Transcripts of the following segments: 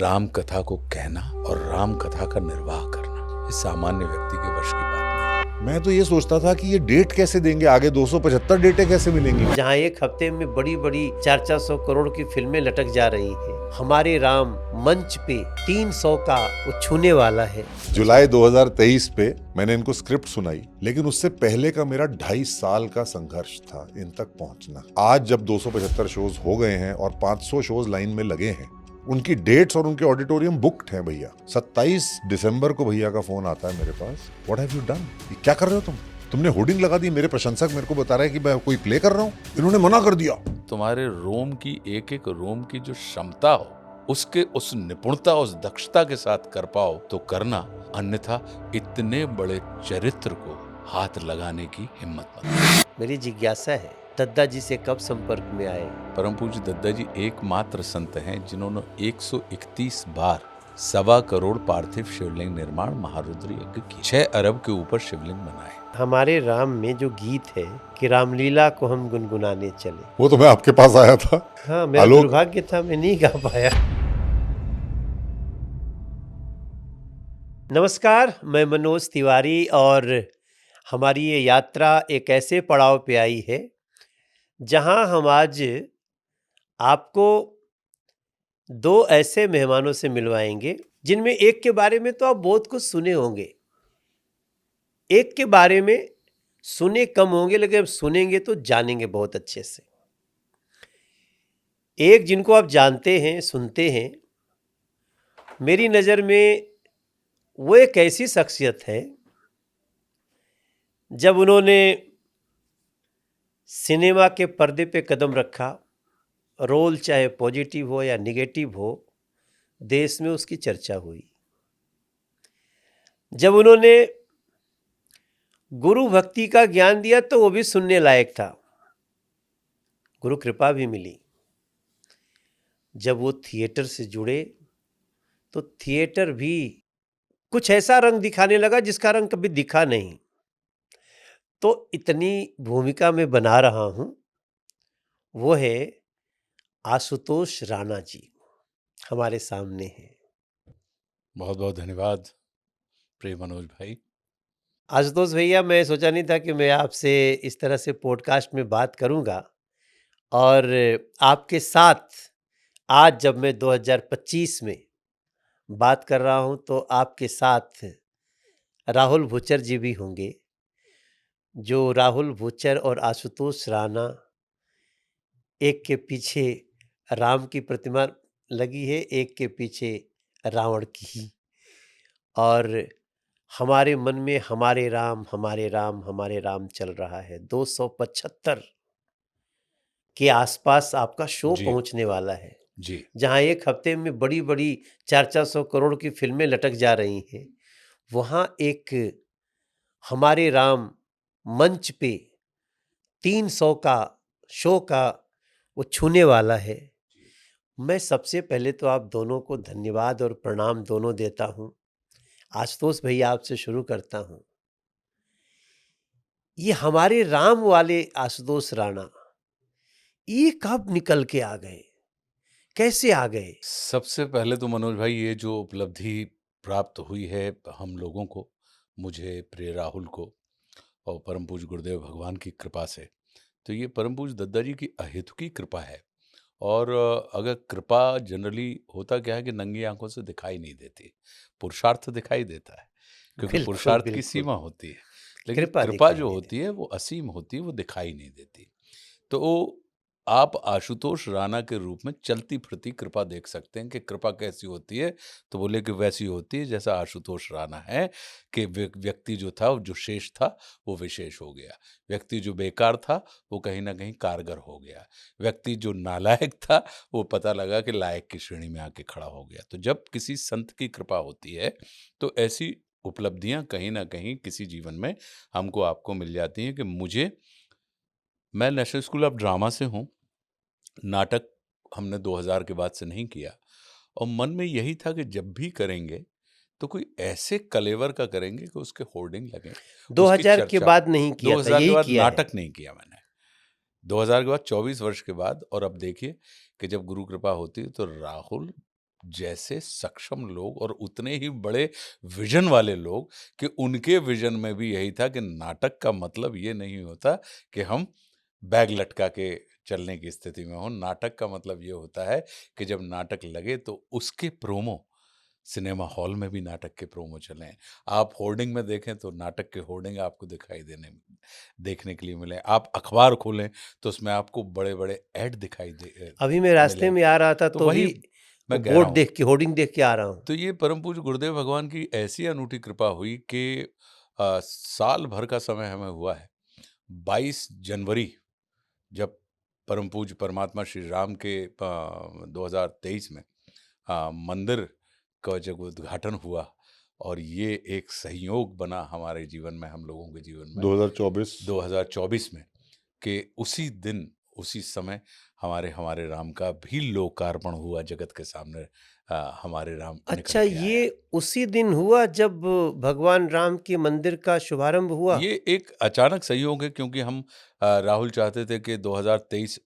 राम कथा को कहना और राम कथा का निर्वाह करना ये सामान्य व्यक्ति के वश की बात नहीं। मैं तो ये सोचता था कि ये डेट कैसे देंगे, आगे 275 डेटें कैसे मिलेंगी। जहाँ एक हफ्ते में बड़ी बड़ी 400 करोड़ की फिल्में लटक जा रही हैं, हमारे राम मंच पे 300 का वो छूने वाला है। जुलाई 2023 पे मैंने इनको स्क्रिप्ट सुनाई, लेकिन उससे पहले का मेरा 2.5 साल का संघर्ष था इन तक पहुंचना। आज जब 275 शोज हो गए हैं और 500 शोज लाइन में लगे हैं, उनकी डेट्स और उनके ऑडिटोरियम बुक्ड हैं भैया। 27 दिसंबर को भैया का फोन आता है मेरे पास, व्हाट हैव यू डन, क्या कर रहे हो तुमने होर्डिंग लगा दी। मेरे प्रशंसक मेरे को बता रहे हैं कि मैं कोई प्ले कर रहा हूँ, इन्होंने मना कर दिया। तुम्हारे रोम की एक एक रोम की जो क्षमता हो, उसके उस निपुणता उस दक्षता के साथ कर पाओ तो करना, अन्यथा इतने बड़े चरित्र को हाथ लगाने की हिम्मत मत। मेरी जिज्ञासा है, दद्दा जी से कब संपर्क में आए? परम पूज्य दद्दा जी एकमात्र संत हैं जिन्होंने 131 बार 1.25 करोड़ पार्थिव शिवलिंग निर्माण महारुद्र यज्ञ की, 6 अरब के ऊपर शिवलिंग बनाए। हमारे राम में जो गीत है कि रामलीला को हम गुनगुनाने चले, वो तो मैं आपके पास आया था। हाँ, मेरा दुर्भाग्य था, मैं नहीं गा पाया। नमस्कार, मैं मनोज तिवारी और हमारी ये यात्रा एक ऐसे पड़ाव पे आई है जहां हम आज आपको 2 ऐसे मेहमानों से मिलवाएंगे जिनमें एक के बारे में तो आप बहुत कुछ सुने होंगे, एक के बारे में सुने कम होंगे, लेकिन अब सुनेंगे तो जानेंगे बहुत अच्छे से। एक जिनको आप जानते हैं, सुनते हैं, मेरी नज़र में वो एक ऐसी शख्सियत है जब उन्होंने सिनेमा के पर्दे पे कदम रखा, रोल चाहे पॉजिटिव हो या निगेटिव हो, देश में उसकी चर्चा हुई। जब उन्होंने गुरु भक्ति का ज्ञान दिया तो वो भी सुनने लायक था, गुरु कृपा भी मिली। जब वो थिएटर से जुड़े तो थिएटर भी कुछ ऐसा रंग दिखाने लगा जिसका रंग कभी दिखा नहीं। तो इतनी भूमिका में बना रहा हूं, वो है आशुतोष राणा जी, हमारे सामने हैं। बहुत बहुत धन्यवाद प्रिय मनोज भाई। आशुतोष भैया, मैं सोचा नहीं था कि मैं आपसे इस तरह से पॉडकास्ट में बात करूंगा, और आपके साथ आज जब मैं 2025 में बात कर रहा हूं तो आपके साथ राहुल भूचर जी भी होंगे। जो राहुल भूचर और आशुतोष राणा, एक के पीछे राम की प्रतिमा लगी है, एक के पीछे रावण की, और हमारे मन में हमारे राम हमारे राम हमारे राम चल रहा है। 275 के आसपास आपका शो जी पहुंचने वाला है, जी। जहां एक हफ्ते में बड़ी बड़ी 400 करोड़ की फिल्में लटक जा रही हैं, वहां एक हमारे राम मंच पे 300 का शो का वो छूने वाला है। मैं सबसे पहले तो आप दोनों को धन्यवाद और प्रणाम दोनों देता हूं। आशुतोष भैया, आपसे शुरू करता हूं। ये हमारे राम वाले आशुतोष राणा, ये कब निकल के आ गए, कैसे आ गए? सबसे पहले तो मनोज भाई, ये जो उपलब्धि प्राप्त हुई है हम लोगों को, मुझे, प्रिय राहुल को और परम पूज्य गुरुदेव भगवान की कृपा से, तो ये परम पूज्य दद्दा जी की अहेतुकी कृपा है। और अगर कृपा जनरली होता क्या है कि नंगी आंखों से दिखाई नहीं देती, पुरुषार्थ दिखाई देता है, क्योंकि बिल्कुल पुरुषार्थ की बिल्कुल, सीमा होती है, लेकिन कृपा कृपा दिखाई जो नहीं होती देती। है वो असीम होती है, वो दिखाई नहीं देती। तो आप आशुतोष राणा के रूप में चलती फिरती कृपा देख सकते हैं कि कृपा कैसी होती है। तो बोले कि वैसी होती है जैसा आशुतोष राणा है, कि व्यक्ति जो था, जो शेष था वो विशेष हो गया, व्यक्ति जो बेकार था वो कहीं ना कहीं कारगर हो गया, व्यक्ति जो नालायक था वो पता लगा कि लायक की श्रेणी में आके खड़ा हो गया। तो जब किसी संत की कृपा होती है तो ऐसी उपलब्धियां कहीं ना कहीं किसी जीवन में हमको आपको मिल जाती हैं। कि मैं नेशनल स्कूल ऑफ ड्रामा से हूँ, नाटक हमने 2000 के बाद से नहीं किया, और मन में यही था कि जब भी करेंगे तो कोई ऐसे कलेवर का करेंगे कि उसके होर्डिंग लगे, उसकी 2000 के चर्चा बाद हो। नहीं किया था, 2000 के यही बाद किया है। नाटक नहीं किया मैंने, 2000 के बाद 24 वर्ष के बाद। और अब देखिए कि जब गुरु कृपा होती है तो राहुल जैसे सक्षम लोग और उतने ही बड़े विजन वाले लोग कि उनके विजन में भी यही था कि नाटक का मतलब ये नहीं होता कि हम बैग लटका के चलने की स्थिति में हों। नाटक का मतलब ये होता है कि जब नाटक लगे तो उसके प्रोमो सिनेमा हॉल में भी नाटक के प्रोमो चलें। आप होर्डिंग में देखें तो नाटक के होर्डिंग आपको दिखाई देखने के लिए मिले। आप अखबार खोलें तो उसमें आपको बड़े-बड़े ऐड दिखाई अभी मैं रास्ते मिलें। में आ रहा था तो तो वही भी वो मैं कह रहा बोर्ड हूँ। देख के, होर्डिंग देख के आ रहा हूँ। तो ये परम पूज्य गुरुदेव भगवान की ऐसी अनूठी कृपा हुई कि साल भर का समय हमें हुआ है। 22 जनवरी जब परम पूज्य परमात्मा श्री राम के 2023 में मंदिर का जब उद्घाटन हुआ और ये एक संयोग बना हमारे जीवन में, हम लोगों के जीवन में 2024 2024 में, कि उसी दिन उसी समय हमारे हमारे राम का भी लोकार्पण हुआ जगत के सामने। हमारे राम निकल अच्छा, के आया। ये उसी दिन हुआ जब भगवान राम के मंदिर का शुभारंभ हुआ? ये एक अचानक संयोग है क्योंकि हम राहुल चाहते थे कि 2023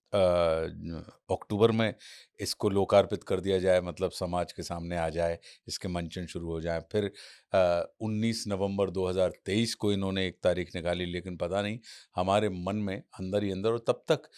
अक्टूबर में इसको लोकार्पित कर दिया जाए, मतलब समाज के सामने आ जाए, इसके मंचन शुरू हो जाए। फिर 19 नवंबर 2023 को इन्होंने एक तारीख निकाली, लेकिन पता नहीं हमारे मन में अंदर ही अंदर, और तब तक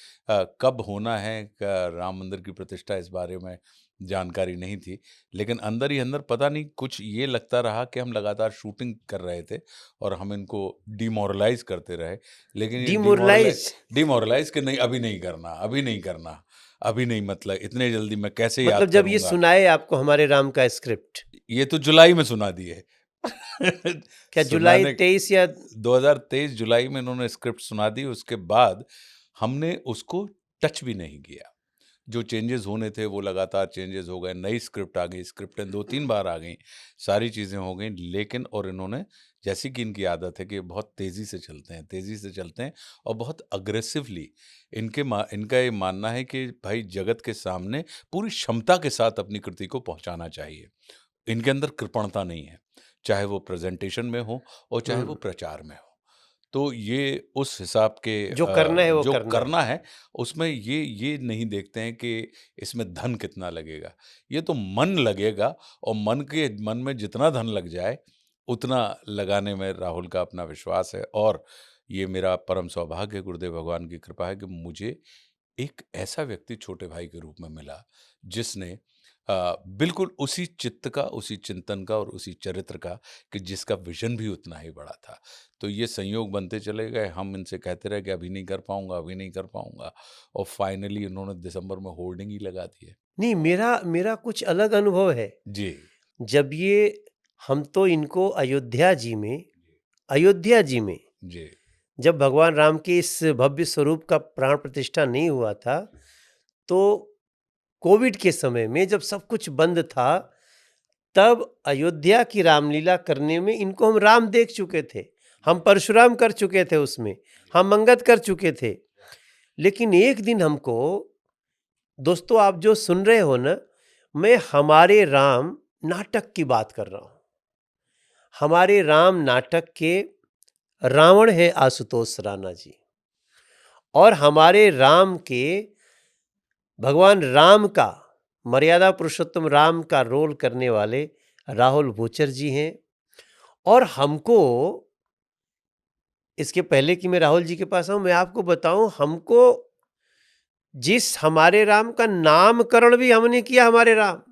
कब होना है राम मंदिर की प्रतिष्ठा, इस बारे में जानकारी नहीं थी। लेकिन अंदर ही अंदर पता नहीं कुछ ये लगता रहा कि हम लगातार शूटिंग कर रहे थे और हम इनको डिमोरलाइज करते रहे। लेकिन ये डिमोरलाइज? डिमोरलाइज कि नहीं, अभी नहीं करना, अभी नहीं करना, अभी नहीं, मतलब इतने जल्दी मैं कैसे मतलब याद जब ये करूंगा। सुनाए आपको हमारे राम का स्क्रिप्ट, ये तो जुलाई में सुना दिए। क्या जुलाई सुनाने 23 या 2023 जुलाई में इन्होंने स्क्रिप्ट सुना दी। उसके बाद हमने उसको टच भी नहीं किया। जो चेंजेस होने थे वो लगातार चेंजेस हो गए, नई स्क्रिप्ट आ गई, स्क्रिप्टें 2-3 बार आ गईं, सारी चीज़ें हो गईं, लेकिन और इन्होंने, जैसी कि इनकी आदत है कि बहुत तेज़ी से चलते हैं, तेज़ी से चलते हैं और बहुत अग्रेसिवली। इनका ये मानना है कि भाई जगत के सामने पूरी क्षमता के साथ अपनी कृति को पहुँचाना चाहिए। इनके अंदर कृपणता नहीं है, चाहे वो प्रेज़ेंटेशन में हो और चाहे वो प्रचार में हो। तो ये उस हिसाब के जो करना है वो जो करना है। करना है, उसमें ये नहीं देखते हैं कि इसमें धन कितना लगेगा। ये तो मन लगेगा और मन में जितना धन लग जाए, उतना लगाने में राहुल का अपना विश्वास है। और ये मेरा परम सौभाग्य है, गुरुदेव भगवान की कृपा है कि मुझे एक ऐसा व्यक्ति छोटे भाई के रूप में मिला, जिसने बिल्कुल उसी चित्त का, उसी चिंतन का और उसी चरित्र का, कि जिसका विज़न भी उतना ही बड़ा था। तो ये संयोग बनते चले गए। हम इनसे कहते रहे कि अभी नहीं कर पाऊँगा, अभी नहीं कर पाऊँगा, और फाइनली इन्होंने दिसंबर में होर्डिंग ही लगा दी है। नहीं, मेरा मेरा कुछ अलग अनुभव है। जी। जब ये हम तो इनको अयोध्या जी में जी। जब भगवान राम के इस भव्य स्वरूप का प्राण प्रतिष्ठा नहीं हुआ था, तो कोविड के समय में जब सब कुछ बंद था, तब अयोध्या की रामलीला करने में इनको हम राम देख चुके थे, हम परशुराम कर चुके थे उसमें, हम अंगद कर चुके थे। लेकिन एक दिन हमको, दोस्तों आप जो सुन रहे हो ना, मैं हमारे राम नाटक की बात कर रहा हूँ। हमारे राम नाटक के रावण है आशुतोष राणा जी, और हमारे राम के भगवान राम का, मर्यादा पुरुषोत्तम राम का रोल करने वाले राहुल भूचर जी हैं। और हमको, इसके पहले कि मैं राहुल जी के पास आऊं, मैं आपको बताऊं, हमको जिस हमारे राम का नामकरण भी हमने किया, हमारे राम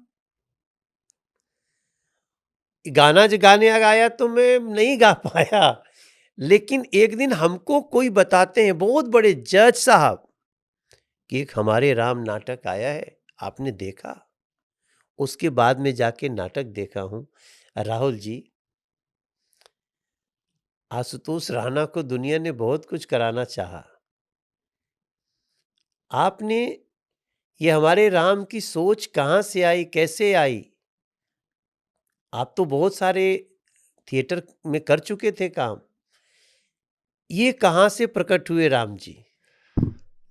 गाना जो गाने गाया तो मैं नहीं गा पाया, लेकिन एक दिन हमको कोई बताते हैं, बहुत बड़े जज साहब, कि एक हमारे राम नाटक आया है, आपने देखा? उसके बाद में जाके नाटक देखा हूं। राहुल जी, आशुतोष राणा को दुनिया ने बहुत कुछ कराना चाहा, आपने, ये हमारे राम की सोच कहां से आई, कैसे आई? आप तो बहुत सारे थिएटर में कर चुके थे काम, ये कहां से प्रकट हुए राम जी?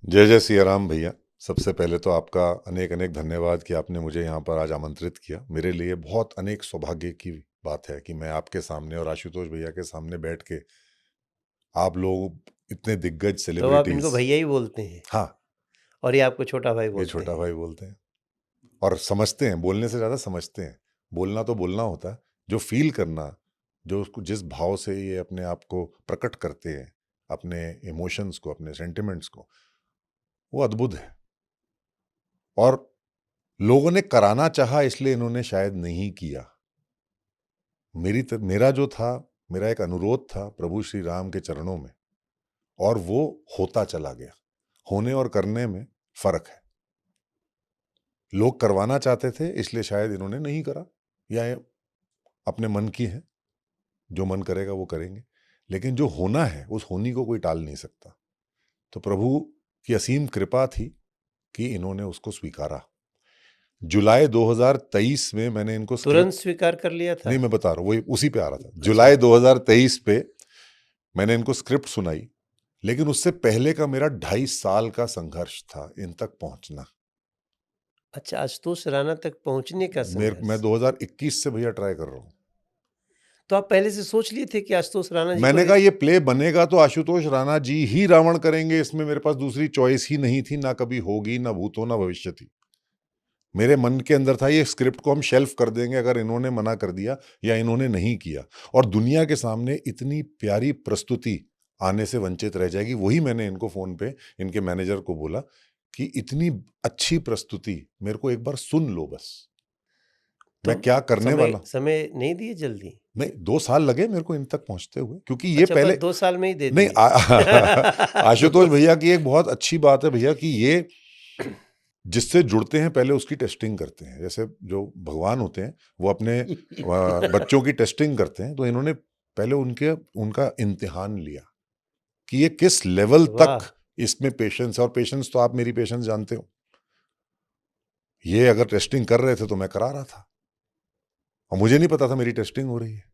जय जय सिया राम भैया। सबसे पहले तो आपका अनेक अनेक धन्यवाद कि आपने मुझे यहाँ पर आज आमंत्रित किया। मेरे लिए बहुत अनेक सौभाग्य की बात है कि मैं आपके सामने और आशुतोष भैया के सामने बैठ के, आप लोग इतने दिग्गज तो आप सेलिब्रिटीज। इनको भैया ही बोलते हैं हाँ, और ये आपको छोटा भाई ये बोलते छोटा हैं। भाई बोलते हैं। और समझते हैं, बोलने से ज़्यादा समझते हैं। बोलना तो बोलना होता है, जो फ़ील करना, जो उसको जिस भाव से ये अपने आप को प्रकट करते हैं, अपने इमोशंस को, अपने सेंटिमेंट्स को, वो अद्भुत है। और लोगों ने कराना चाहा इसलिए इन्होंने शायद नहीं किया। मेरा जो था, मेरा एक अनुरोध था प्रभु श्री राम के चरणों में, और वो होता चला गया। होने और करने में फ़र्क है। लोग करवाना चाहते थे इसलिए शायद इन्होंने नहीं करा, या ये अपने मन की है, जो मन करेगा वो करेंगे। लेकिन जो होना है उस होनी को कोई टाल नहीं सकता। तो प्रभु की असीम कृपा थी कि इन्होंने उसको स्वीकारा। जुलाई 2023 में मैंने इनको तुरंत स्क्रिप्ट, स्वीकार कर लिया था? नहीं मैं बता रहा हूँ, वही उसी पे आ रहा था। अच्छा। जुलाई 2023 पे मैंने इनको स्क्रिप्ट सुनाई, लेकिन उससे पहले का मेरा 2.5 साल का संघर्ष था इन तक पहुंचना। अच्छा, आशुतोष राणा तक पहुँचने का मैं संघर्ष। 2021 से भैया ट्राई कर रहा हूँ। तो आप पहले से सोच लिए थे कि आशुतोष राणा जी को मैंने कहा ये प्ले बनेगा तो आशुतोष राणा जी ही रावण करेंगे, इसमें मेरे पास दूसरी चॉइस ही नहीं थी, ना कभी होगी, ना भूतो ना भविष्य थी। मेरे मन के अंदर था ये स्क्रिप्ट को हम शेल्फ कर देंगे अगर इन्होंने मना कर दिया या इन्होंने नहीं किया, और दुनिया के सामने इतनी प्यारी प्रस्तुति आने से वंचित रह जाएगी। वही मैंने इनको फोन पे, इनके मैनेजर को बोला कि इतनी अच्छी प्रस्तुति मेरे को एक बार सुन लो बस, मैं तो क्या करने वाला। समय नहीं दिए जल्दी? नहीं, 2 साल लगे मेरे को इन तक पहुंचते हुए, क्योंकि ये अच्छा, पहले बस 2 साल में ही दे नहीं दिए। आशुतोष 2 भैया की एक बहुत अच्छी बात है भैया कि ये जिससे जुड़ते हैं पहले उसकी टेस्टिंग करते हैं। जैसे जो भगवान होते हैं वो अपने बच्चों की टेस्टिंग करते हैं, तो इन्होंने पहले उनका इम्तिहान लिया कि ये किस लेवल वाह! तक इसमें पेशेंस है। और पेशेंस तो आप मेरी पेशेंस जानते हो, ये अगर टेस्टिंग कर रहे थे तो मैं करा रहा था, और मुझे नहीं पता था मेरी टेस्टिंग हो रही है।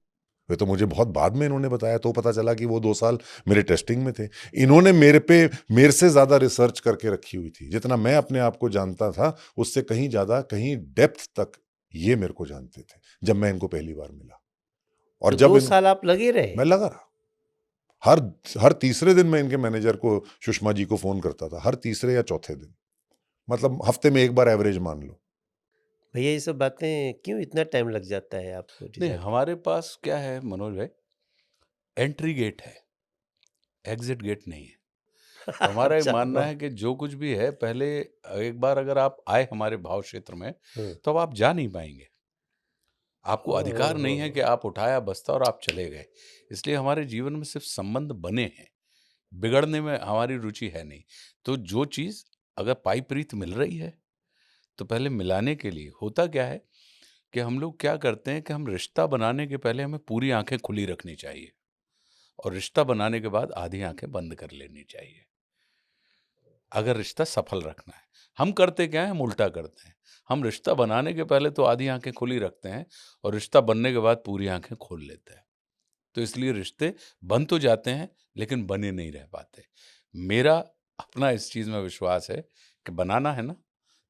वे तो मुझे बहुत बाद में इन्होंने बताया, तो पता चला कि वो 2 साल मेरे टेस्टिंग में थे। इन्होंने मेरे से ज्यादा रिसर्च करके रखी हुई थी। जितना मैं अपने आप को जानता था उससे कहीं ज्यादा, कहीं डेप्थ तक ये मेरे को जानते थे जब मैं इनको पहली बार मिला। और तो जब 2 साल आप लगे रहे? मैं लगा रहा, हर हर तीसरे दिन मैं इनके मैनेजर को, सुषमा जी को फोन करता था, हर तीसरे या चौथे दिन, मतलब हफ्ते में एक बार एवरेज मान लो। भैया ये सब बातें क्यों इतना टाइम लग जाता है आपको नहीं, डिसाइड? हमारे पास क्या है मनोज भाई, एंट्री गेट है, एग्जिट गेट नहीं है। तो हमारा ये अच्छा, मानना वाह! है कि जो कुछ भी है, पहले एक बार अगर आप आए हमारे भाव क्षेत्र में, हुँ। तो अब आप जा नहीं पाएंगे। आपको ओह, अधिकार हो, नहीं है हो। कि आप उठाया बस्ता और आप चले गए। इसलिए हमारे जीवन में सिर्फ संबंध बने हैं, बिगड़ने में हमारी रुचि है नहीं। तो जो चीज़ अगर पाई प्रीत मिल रही है, तो पहले मिलाने के लिए होता क्या है कि हम लोग क्या करते हैं कि हम रिश्ता बनाने के पहले हमें पूरी आंखें खुली रखनी चाहिए, और रिश्ता बनाने के बाद आधी आंखें बंद कर लेनी चाहिए, अगर रिश्ता सफल रखना है। हम करते क्या है, हम उल्टा करते हैं। हम रिश्ता बनाने के पहले तो आधी आंखें खुली रखते हैं, और रिश्ता बनने के बाद पूरी आंखें खोल लेते हैं। तो इसलिए रिश्ते बन तो जाते हैं लेकिन बने नहीं रह पाते। मेरा अपना इस चीज़ में विश्वास है कि बनाना है ना,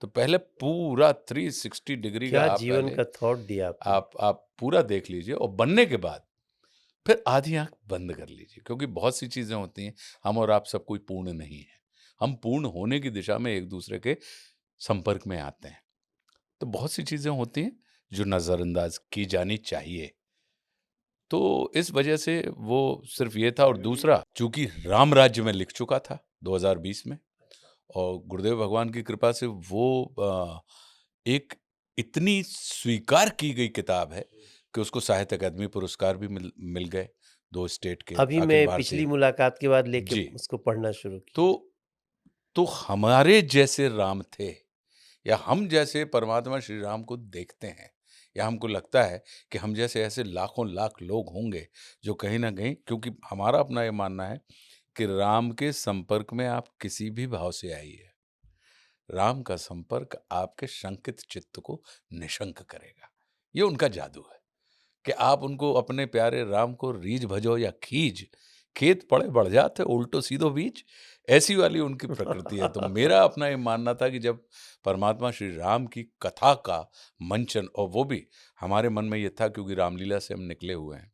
तो पहले पूरा 360 डिग्री का क्या आप जीवन पहले का थॉट दिया आपने। आप पूरा देख लीजिए, और बनने के बाद फिर आधी आँख बंद कर लीजिए, क्योंकि बहुत सी चीज़ें होती हैं, हम और आप सब कोई पूर्ण नहीं है। हम पूर्ण होने की दिशा में एक-दूसरे के संपर्क में आते हैं। तो बहुत सी चीज़ें होती हैं जो नज़रअंदाज की जानी चाहिए। तो इस वजह से वो सिर्फ़ ये था, और दूसरा चूँकि राम राज्य मैं लिख चुका था 2020 में, और गुरुदेव भगवान की कृपा से वो एक इतनी स्वीकार की गई किताब है कि उसको साहित्य अकादमी पुरस्कार भी मिल मिल गए, 2 स्टेट के, अभी अखिल मैं भारतीय। पिछली मुलाकात के बाद लेके जी। उसको पढ़ना शुरू तो किया। तो हमारे जैसे राम थे, या हम जैसे परमात्मा श्री राम को देखते हैं, या हमको लगता है कि हम जैसे ऐसे लाखों लाख लोग होंगे जो कहीं न कहीं, क्योंकि हमारा अपना ये मानना है कि राम के संपर्क में आप किसी भी भाव से आइए, राम का संपर्क आपके शंकित चित्त को निशंक करेगा। ये उनका जादू है कि आप उनको, अपने प्यारे राम को रीझ भजो या खींच, खेत पड़े बढ़ जाते उल्टो सीधो बीज, ऐसी वाली उनकी प्रकृति है। तो मेरा अपना ये मानना था कि जब परमात्मा श्री राम की कथा का मंचन, और वो भी हमारे मन में ये था क्योंकि रामलीला से हम निकले हुए हैं,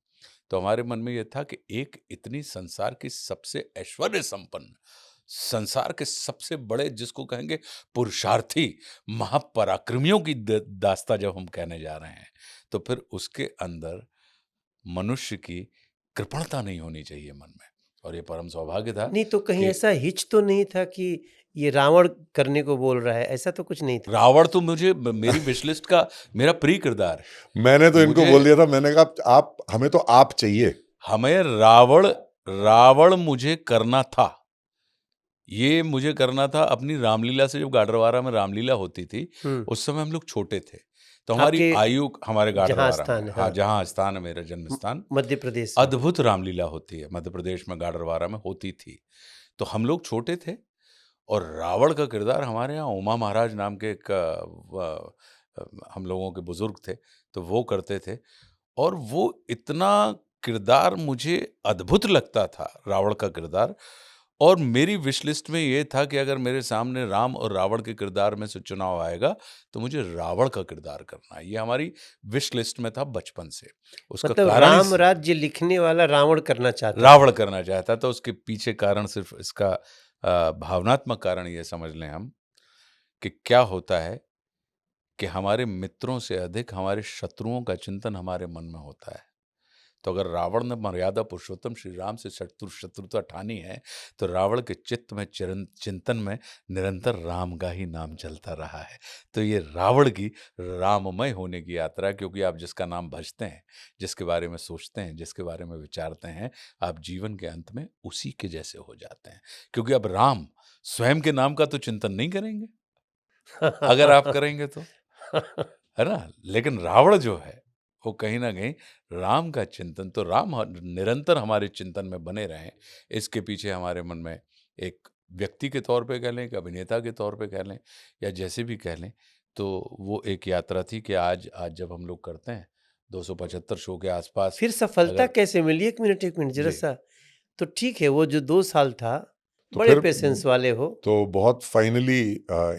तो हमारे मन में ये था कि एक इतनी संसार की सबसे ऐश्वर्य संपन्न, संसार के सबसे बड़े जिसको कहेंगे पुरुषार्थी महापराक्रमियों की दास्तां जब हम कहने जा रहे हैं, तो फिर उसके अंदर मनुष्य की कृपणता नहीं होनी चाहिए मन में, और ये परम सौभाग्य था नहीं तो कहीं कि ऐसा हिच तो नहीं था कि ये रावण करने को बोल रहा है, ऐसा तो कुछ नहीं था? रावण तो मुझे मेरी विश लिस्ट का मेरा प्रिय किरदार है। मैंने तो इनको मुझे बोल दिया था, मैंने कहा आप हमें तो आप चाहिए। हमें रावण मुझे करना था। ये मुझे करना था अपनी रामलीला से, जब गाडरवारा में रामलीला होती थी, उस समय हम लोग छोटे थे। तो हमारी आपके आयु हमारे जहाँ गाडरवारा स्थान में, है, हाँ, हाँ, जहाँ स्थान है मेरा जन्म स्थान, मध्य प्रदेश में। अद्भुत रामलीला होती है, मध्य प्रदेश में गाडरवारा में होती थी। तो हम लोग छोटे थे और रावण का किरदार हमारे यहाँ उमा महाराज नाम के एक हम लोगों के बुजुर्ग थे, तो वो करते थे, और वो इतना किरदार मुझे अद्भुत लगता था, रावण का किरदार। और मेरी विश लिस्ट में ये था कि अगर मेरे सामने राम और रावण के किरदार में से चुनाव आएगा, तो मुझे रावण का किरदार करना है। ये हमारी विश लिस्ट में था बचपन से। उसका मतलब कारण राम राज्य लिखने वाला रावण करना चाहता था। रावण करना चाहता था। उसके पीछे कारण सिर्फ इसका भावनात्मक कारण ये समझ लें हम, कि क्या होता है कि हमारे मित्रों से अधिक हमारे शत्रुओं का चिंतन हमारे मन में होता है। तो अगर रावण ने मर्यादा पुरुषोत्तम श्री राम से शत्रुता ठानी है, तो रावण के चित्त में चिंतन में निरंतर राम का ही नाम चलता रहा है। तो ये रावण की राममय होने की यात्रा, क्योंकि आप जिसका नाम भजते हैं, जिसके बारे में सोचते हैं, जिसके बारे में विचारते हैं, आप जीवन के अंत में उसी के जैसे हो जाते हैं। क्योंकि अब राम स्वयं के नाम का तो चिंतन नहीं करेंगे, अगर आप करेंगे तो, है ना? लेकिन रावण जो है, वो कहीं न कहीं राम का चिंतन, तो राम निरंतर हमारे चिंतन में बने रहें, इसके पीछे हमारे मन में एक व्यक्ति के तौर पे कह लें, एक अभिनेता के तौर पे कह लें, या जैसे भी कह लें, तो वो एक यात्रा थी कि आज जब हम लोग करते हैं 275 शो के आसपास, फिर सफलता अगर कैसे मिली? 1 मिनट जरा जी। सा। तो ठीक है, वो जो 2 साल था, तो बड़े फिर पेशेंस वाले हो। तो बहुत फाइनली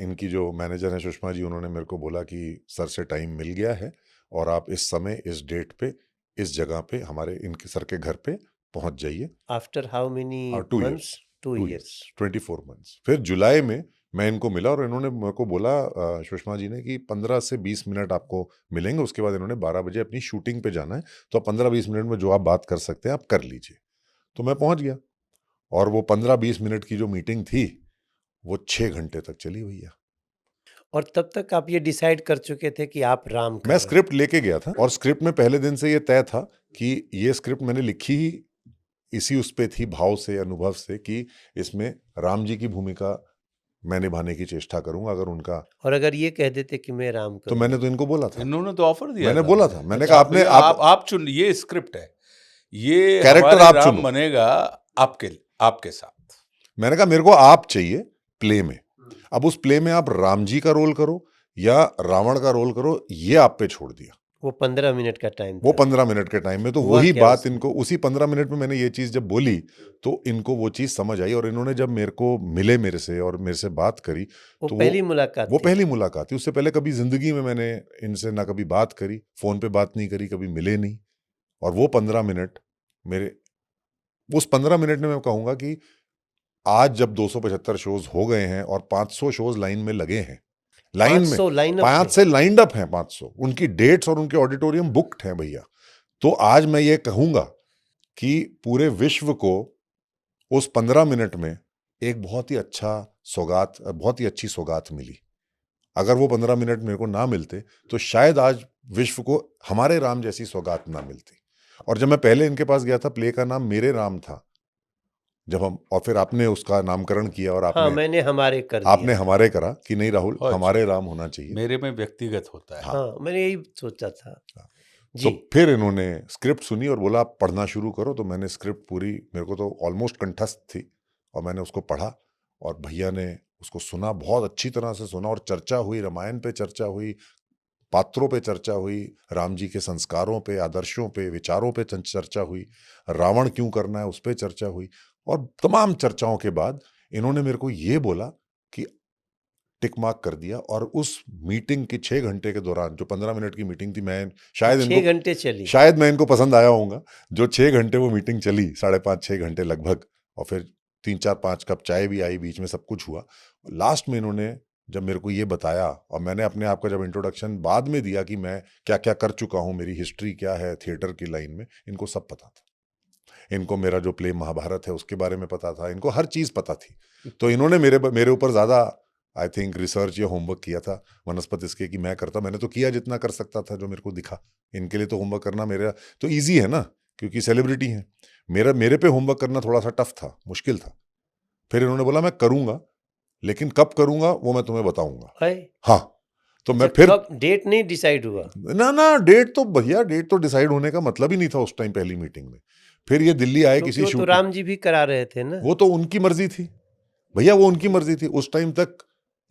इनकी जो मैनेजर हैं सुषमा जी, उन्होंने मेरे को बोला कि सर से टाइम मिल गया है और आप इस समय इस डेट पे इस जगह पे हमारे इनके सर के घर पे पहुंच जाइए। After how many 2 months? Years 2 2 years. Years 24 months. फिर जुलाई में मैं इनको मिला और इन्होंने मेरे को बोला, सुषमा जी ने, कि 15 से 20 मिनट आपको मिलेंगे, उसके बाद इन्होंने 12 बजे अपनी शूटिंग पे जाना है, तो आप 15-20 मिनट में जो आप बात कर सकते हैं आप कर लीजिए। तो मैं पहुंच गया और वो 15-20 मिनट की जो मीटिंग थी वो 6 घंटे तक चली भैया। और तब तक आप ये डिसाइड कर चुके थे कि आप राम कर मैं रहे हैं। स्क्रिप्ट लेके गया था और स्क्रिप्ट में पहले दिन से ये तय था कि ये स्क्रिप्ट मैंने लिखी ही इसी उस पे थी, भाव से, अनुभव से, कि इसमें राम जी की भूमिका मैं निभाने की चेष्टा करूंगा अगर उनका। और अगर ये कह देते कि मैं राम तो करूँ? मैंने तो इनको बोला था, इन्होंने तो ऑफर दिया मैंने था। बोला था, मैंने अच्छा, कहा आपने आप चुन, ये स्क्रिप्ट है, ये कैरेक्टर हमारे आप राम चुनो। बनेगा आपके साथ। मैंने कहा मेरे को आप चाहिए प्ले में। अब उस प्ले में आप राम जी का रोल करो या रावण का रोल करो, ये आप पे छोड़ दिया। वो 15 मिनट का टाइम वो था। 15 मिनट के टाइम में तो हुआ वही क्या बात उसमें? इनको उसी 15 मिनट में मैंने ये चीज जब बोली तो इनको वो चीज समझ आई और इन्होंने जब मेरे को मिले मेरे से और मेरे से बात करी, वो तो पहली मुलाकात वो थी। पहली मुलाकात थी। उससे पहले कभी जिंदगी में मैंने इनसे ना कभी बात करी, फोन पे बात नहीं करी, कभी मिले नहीं। और वो 15 मिनट मेरे, उस 15 मिनट में मैं कहूंगा कि आज जब 275 शोज हो गए हैं और 500 शोज लाइन में लगे हैं, लाइन में 500 लाइन अप 5 है। से लाइंड अप हैं, 500 उनकी डेट्स और उनके ऑडिटोरियम बुक्ड हैं भैया। तो आज मैं ये कहूंगा कि पूरे विश्व को उस 15 मिनट में एक बहुत ही अच्छा सौगात, बहुत ही अच्छी सौगात मिली। अगर वो 15 मिनट मेरे को ना मिलते तो शायद आज विश्व को हमारे राम जैसी सौगात ना मिलती। और जब मैं पहले इनके पास गया था, प्ले का नाम मेरे राम था, जब हम, और फिर आपने उसका नामकरण किया और हाँ, आपने मैंने हमारे कर आपने दिया। हमारे करा कि नहीं राहुल, अच्छा। हमारे राम होना चाहिए। मेरे में व्यक्तिगत होता है। हाँ। हाँ, मैंने यही सोचा था। तो जी। फिर इन्होंने स्क्रिप्ट सुनी और बोला आप पढ़ना शुरू करो। तो मैंने स्क्रिप्ट पूरी, मेरे को तो ऑलमोस्ट कंठस्थ थी, और मैंने उसको पढ़ा और भैया ने उसको सुना, बहुत अच्छी तरह से सुना, और चर्चा हुई, रामायण पे चर्चा हुई, पात्रों पे चर्चा हुई, राम जी के संस्कारों पे, आदर्शों पे, विचारों पे चर्चा हुई, रावण क्यों करना है उस पे चर्चा हुई। और तमाम चर्चाओं के बाद इन्होंने मेरे को ये बोला कि टिक मार्क कर दिया। और उस मीटिंग के 6 घंटे के दौरान, जो 15 मिनट की मीटिंग थी, मैं शायद 6 इनको, घंटे चली। शायद मैं इनको पसंद आया होऊंगा, जो 6 घंटे वो मीटिंग चली, 5.5-6 घंटे लगभग, और फिर 3-4-5 कप चाय भी आई, बीच में सब कुछ हुआ। लास्ट में इन्होंने जब मेरे को ये बताया और मैंने अपने आप का जब इंट्रोडक्शन बाद में दिया कि मैं क्या क्या कर चुका हूँ, मेरी हिस्ट्री क्या है थिएटर की लाइन में, इनको सब पता था। इनको मेरा जो प्ले महाभारत है उसके बारे में पता था, इनको हर चीज़ पता थी। तो इन्होंने मेरे ऊपर ज़्यादा आई थिंक रिसर्च या होमवर्क किया था वनस्पत इसके कि मैं करता। मैंने तो किया जितना कर सकता था, जो मेरे को दिखा। इनके लिए तो होमवर्क करना मेरा तो ईजी है ना, क्योंकि सेलिब्रिटी हैं। मेरे पे होमवर्क करना थोड़ा सा टफ था, मुश्किल था। फिर इन्होंने बोला मैं करूँगा, लेकिन कब करूँगा वो मैं तुम्हें बताऊँगा। है? हाँ, तो मैं अच्छा, फिर कब डेट नहीं डिसाइड हुआ? ना डेट तो भैया, डेट तो डिसाइड होने का मतलब ही नहीं था उस टाइम पहली मीटिंग में। फिर ये दिल्ली आए क्योंकि किसी वो तो शूट, राम जी भी करा रहे थे ना। वो तो उनकी मर्जी थी भैया, वो उनकी मर्जी थी। उस टाइम तक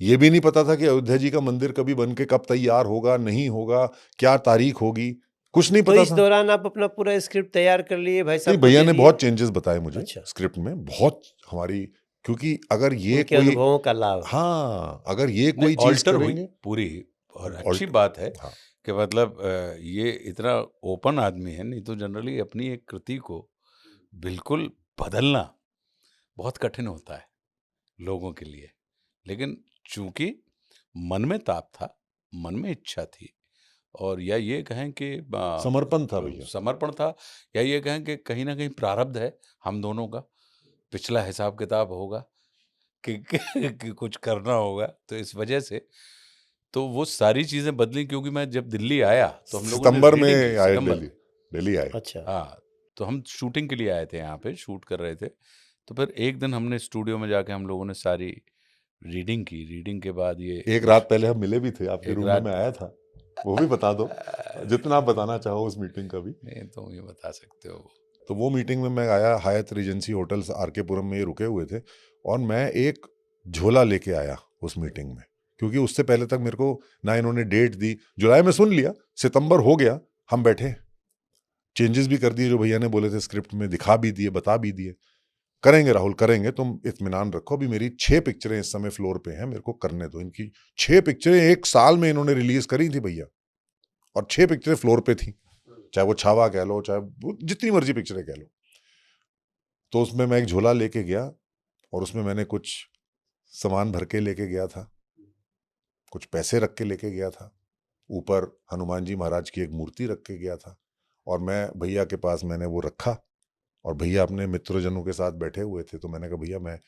ये भी नहीं पता था कि अयोध्या जी का मंदिर कभी बन के कब तैयार होगा, नहीं होगा, क्या तारीख होगी, कुछ नहीं तो पता इस था। दौरान आप अपना पूरा स्क्रिप्ट तैयार कर लिए, भाई नहीं, साहब को भैया दे ने दिए? बहुत चेंजेस बताए मुझे अच्छा, स्क्रिप्ट में, बहुत हमारी, क्योंकि अगर ये उनके कोई, अनुभवों का लाभ। हाँ, अगर ये नहीं, कोई चीज ऑल्टर हुई करेंगे पूरी। और अच्छी ऑल्ट बात है हाँ, कि मतलब ये इतना ओपन आदमी है, नहीं तो जनरली अपनी एक कृति को बिल्कुल बदलना बहुत कठिन होता है लोगों के लिए। लेकिन चूंकि मन में ताप था, मन में इच्छा थी, और या ये कहें कि समर्पण था भैया। समर्पण था, या ये कहें कि कहीं ना कहीं प्रारब्ध है हम दोनों का, पिछला हिसाब किताब होगा कि कुछ करना होगा, तो इस वजह से तो वो सारी चीजें बदली। क्योंकि मैं जब दिल्ली आया तो हम लोगों ने सितंबर रीडिंग की, में आए सितंबर। दिल्ली आए। अच्छा, हाँ, तो हम शूटिंग के लिए आए थे, यहाँ पे शूट कर रहे थे। तो फिर एक दिन हमने स्टूडियो में जाके हम लोगों ने सारी रीडिंग की। रीडिंग के बाद ये एक रात पहले हम मिले भी थे, आपके एक रूम में रात मैं आया था, वो भी बता दो जितना आप बताना चाहो उस मीटिंग का भी। नहीं, तुम ये बता सकते हो। तो वो मीटिंग में मैं आया, हायत रीजेंसी होटल्स आर.के. पुरम में ये रुके हुए थे, और मैं एक झोला लेके आया उस मीटिंग में, क्योंकि उससे पहले तक मेरे को ना इन्होंने डेट दी। जुलाई में सुन लिया, सितंबर हो गया, हम बैठे, चेंजेस भी कर दिए जो भैया ने बोले थे स्क्रिप्ट में, दिखा भी दिए, बता भी दिए, करेंगे राहुल करेंगे, तुम इत्मीनान रखो। अभी मेरी 6 पिक्चरें इस समय फ्लोर पे हैं, मेरे को करने दो। इनकी 6 पिक्चरें एक साल में इन्होंने रिलीज करी थी भैया, और 6 पिक्चरें फ्लोर पे थी, चाहे वो छावा कह लो, चाहे वो जितनी मर्जी पिक्चरें कह लो। तो उसमें मैं एक झोला लेके गया, और उसमें मैंने कुछ सामान भर के लेके गया था, कुछ पैसे रख के लेके गया था, ऊपर हनुमान जी महाराज की एक मूर्ति रख के गया था, और मैं भैया के पास मैंने वो रखा, और भैया अपने मित्रजनों के साथ बैठे हुए थे। तो मैंने कहा भैया, मैं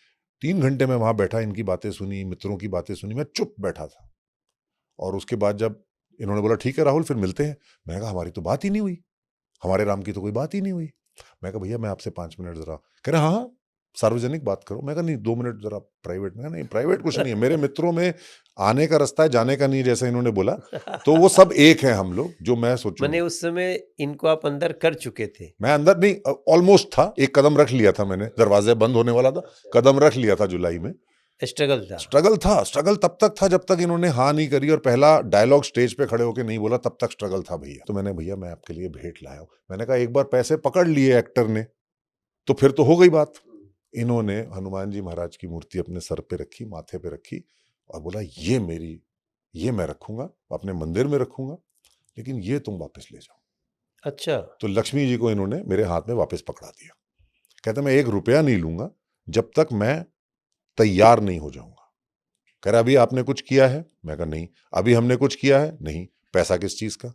3 घंटे में वहां बैठा, इनकी बातें सुनी, मित्रों की बातें सुनी, मैं चुप बैठा था। और उसके बाद जब इन्होंने बोला ठीक है राहुल फिर मिलते हैं, मैंने कहा हमारी तो बात ही नहीं हुई, हमारे राम की तो कोई बात ही नहीं हुई। मैं कहा भैया मैं आपसे 5 मिनट जरा, कह रहे हाँ हाँ सार्वजनिक बात करो। मैं कहा नहीं 2 मिनट जरा प्राइवेट में। नहीं प्राइवेट कुछ नहीं है, मेरे मित्रों में आने का रास्ता है, जाने का नहीं, जैसा इन्होंने बोला। तो वो सब एक है हम लोग, जो मैं सोचूं। मैंने उस समय इनको आप अंदर कर चुके थे? मैं अंदर नहीं, ऑलमोस्ट था, एक कदम रख लिया था मैंने, दरवाजे बंद होने वाला था, कदम रख लिया था जुलाई में। स्ट्रगल था? स्ट्रगल तब तक था जब तक इन्होंने हाँ नहीं करी, और पहला डायलॉग स्टेज पे खड़े होके नहीं बोला, तब तक स्ट्रगल था भैया। तो मैंने भैया मैं आपके लिए भेंट लाया हूं। मैंने कहा एक बार पैसे पकड़ लिए एक्टर ने तो फिर तो हो गई बात। इन्होंने हनुमान जी महाराज की मूर्ति अपने सर पे रखी, माथे पे रखी, और बोला ये मैं रखूंगा, अपने मंदिर में रखूंगा, लेकिन ये तुम वापस ले जाओ। अच्छा, तो लक्ष्मी जी को इन्होंने मेरे हाथ में वापस पकड़ा दिया। कहते मैं 1 रुपया नहीं लूंगा जब तक मैं तैयार नहीं हो जाऊंगा। कह रहा अभी आपने कुछ किया है? मैं कहा नहीं। अभी हमने कुछ किया है? नहीं। पैसा किस चीज का?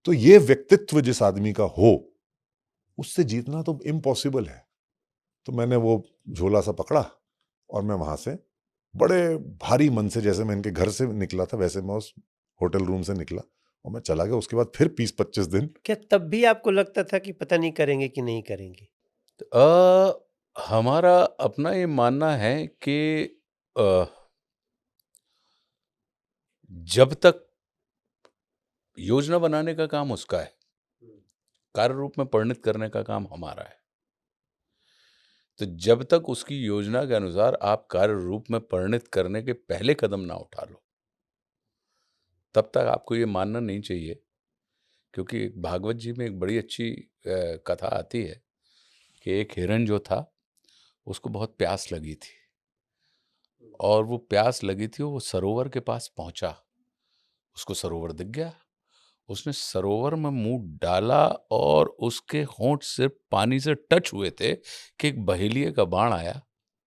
तो ये व्यक्तित्व जिस आदमी का हो, उससे जीतना तो इम्पॉसिबल है। तो मैंने वो झोला सा पकड़ा, और मैं वहां से बड़े भारी मन से, जैसे मैं इनके घर से निकला था वैसे मैं उस होटल रूम से निकला, और मैं चला गया। उसके बाद फिर 20-25 दिन क्या तब भी आपको लगता था कि पता नहीं करेंगे कि नहीं करेंगे? हमारा अपना ये मानना है कि अ, जब तक योजना बनाने का काम उसका है, कार्य रूप में परिणित करने का काम हमारा है। तो जब तक उसकी योजना के अनुसार आप कार्य रूप में परिणित करने के पहले कदम ना उठा लो, तब तक आपको ये मानना नहीं चाहिए। क्योंकि एक भागवत जी में एक बड़ी अच्छी कथा आती है कि एक हिरण जो था, उसको बहुत प्यास लगी थी, और वो प्यास लगी थी, वो सरोवर के पास पहुंचा, उसको सरोवर दिख गया, उसने सरोवर में मुंह डाला, और उसके होंठ सिर्फ पानी से टच हुए थे कि एक बहेलिये का बाण आया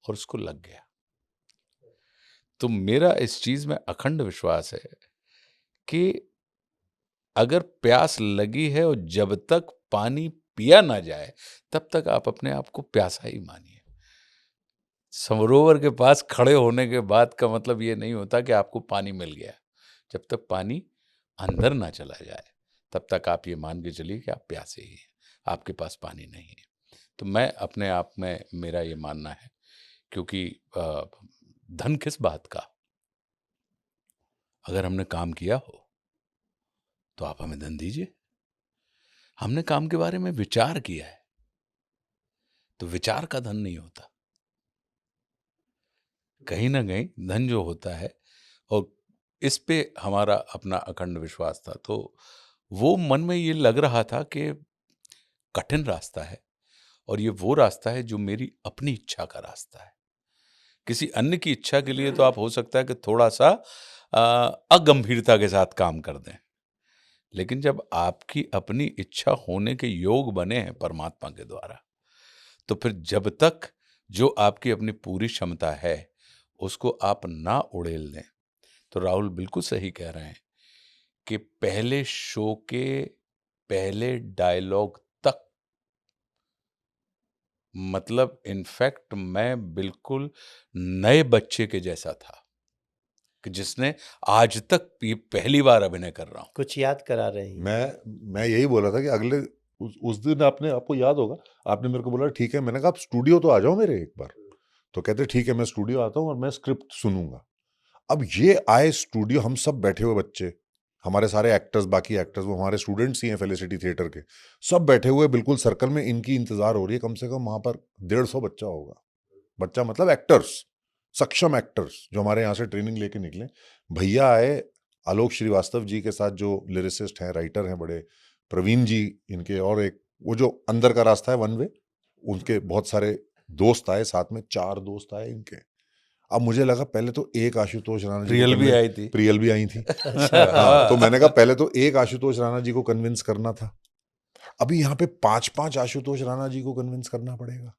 और उसको लग गया। तो मेरा इस चीज़ में अखंड विश्वास है कि अगर प्यास लगी है और जब तक पानी पिया ना जाए, तब तक आप अपने आप को प्यासा ही मानिए। सरोवर के पास खड़े होने के बाद का मतलब ये नहीं होता कि आपको पानी मिल गया। जब तक पानी अंदर ना चला जाए, तब तक आप ये मान के चलिए कि आप प्यासे ही हैं, आपके पास पानी नहीं है। तो मैं अपने आप में मेरा ये मानना है, क्योंकि धन किस बात का? अगर हमने काम किया हो, तो आप हमें धन दीजिए। हमने काम के बारे में विचार किया है, तो विचार का धन नहीं होता। कहीं न कहीं धन जो होता है, और इस पे हमारा अपना अखंड विश्वास था, तो वो मन में ये लग रहा था कि कठिन रास्ता है, और ये वो रास्ता है जो मेरी अपनी इच्छा का रास्ता है। किसी अन्य की इच्छा के लिए तो आप हो सकता है कि थोड़ा-सा अगंभीरता के साथ काम कर दें। लेकिन जब आपकी अपनी इच्छा होने के योग बने हैं परमात्मा के द्वारा, तो फिर जब तक जो आपकी अपनी पूरी क्षमता है, उसको आप ना उड़ेल दें, तो राहुल बिल्कुल सही कह रहे हैं कि पहले शो के पहले डायलॉग तक, मतलब इनफैक्ट मैं बिल्कुल नए बच्चे के जैसा था, कि जिसने आज तक ये पहली बार अभिनय कर रहा हूँ। कुछ याद करा रहे हैं। मैं यही बोल रहा था कि अगले उस दिन आपको याद होगा, आपने मेरे को बोला ठीक है, मैंने कहा आप स्टूडियो तो आ जाओ मेरे एक बार। तो कहते ठीक है मैं स्टूडियो आता हूँ और मैं स्क्रिप्ट सुनूंगा। अब ये आए स्टूडियो, हम सब बैठे हुए बच्चे, हमारे सारे एक्टर्स, बाकी एक्टर्स वो हमारे स्टूडेंट्स ही हैं फेलिसिटी थिएटर के, सब बैठे हुए बिल्कुल सर्कल में, इनकी इंतजार हो रही है। कम से कम वहां पर 150 बच्चा होगा। बच्चा मतलब एक्टर्स, सक्षम एक्टर्स जो हमारे यहाँ से ट्रेनिंग लेके निकले। भैया आए, आलोक श्रीवास्तव जी के साथ जो लिरिसिस्ट हैं, राइटर हैं बड़े, प्रवीण जी इनके, और एक वो जो अंदर का रास्ता है वन वे, उनके बहुत सारे दोस्त आए साथ में, 4 दोस्त आए इनके। अब मुझे लगा पहले तो एक आशुतोष राणा जी प्रियल को भी आई थी। प्रियल भी आई थी। हाँ, तो मैंने कहा पहले तो एक आशुतोष राणा जी को कन्विंस करना था, अभी यहाँ पे 5-5 आशुतोष राणा जी को कन्विंस करना पड़ेगा।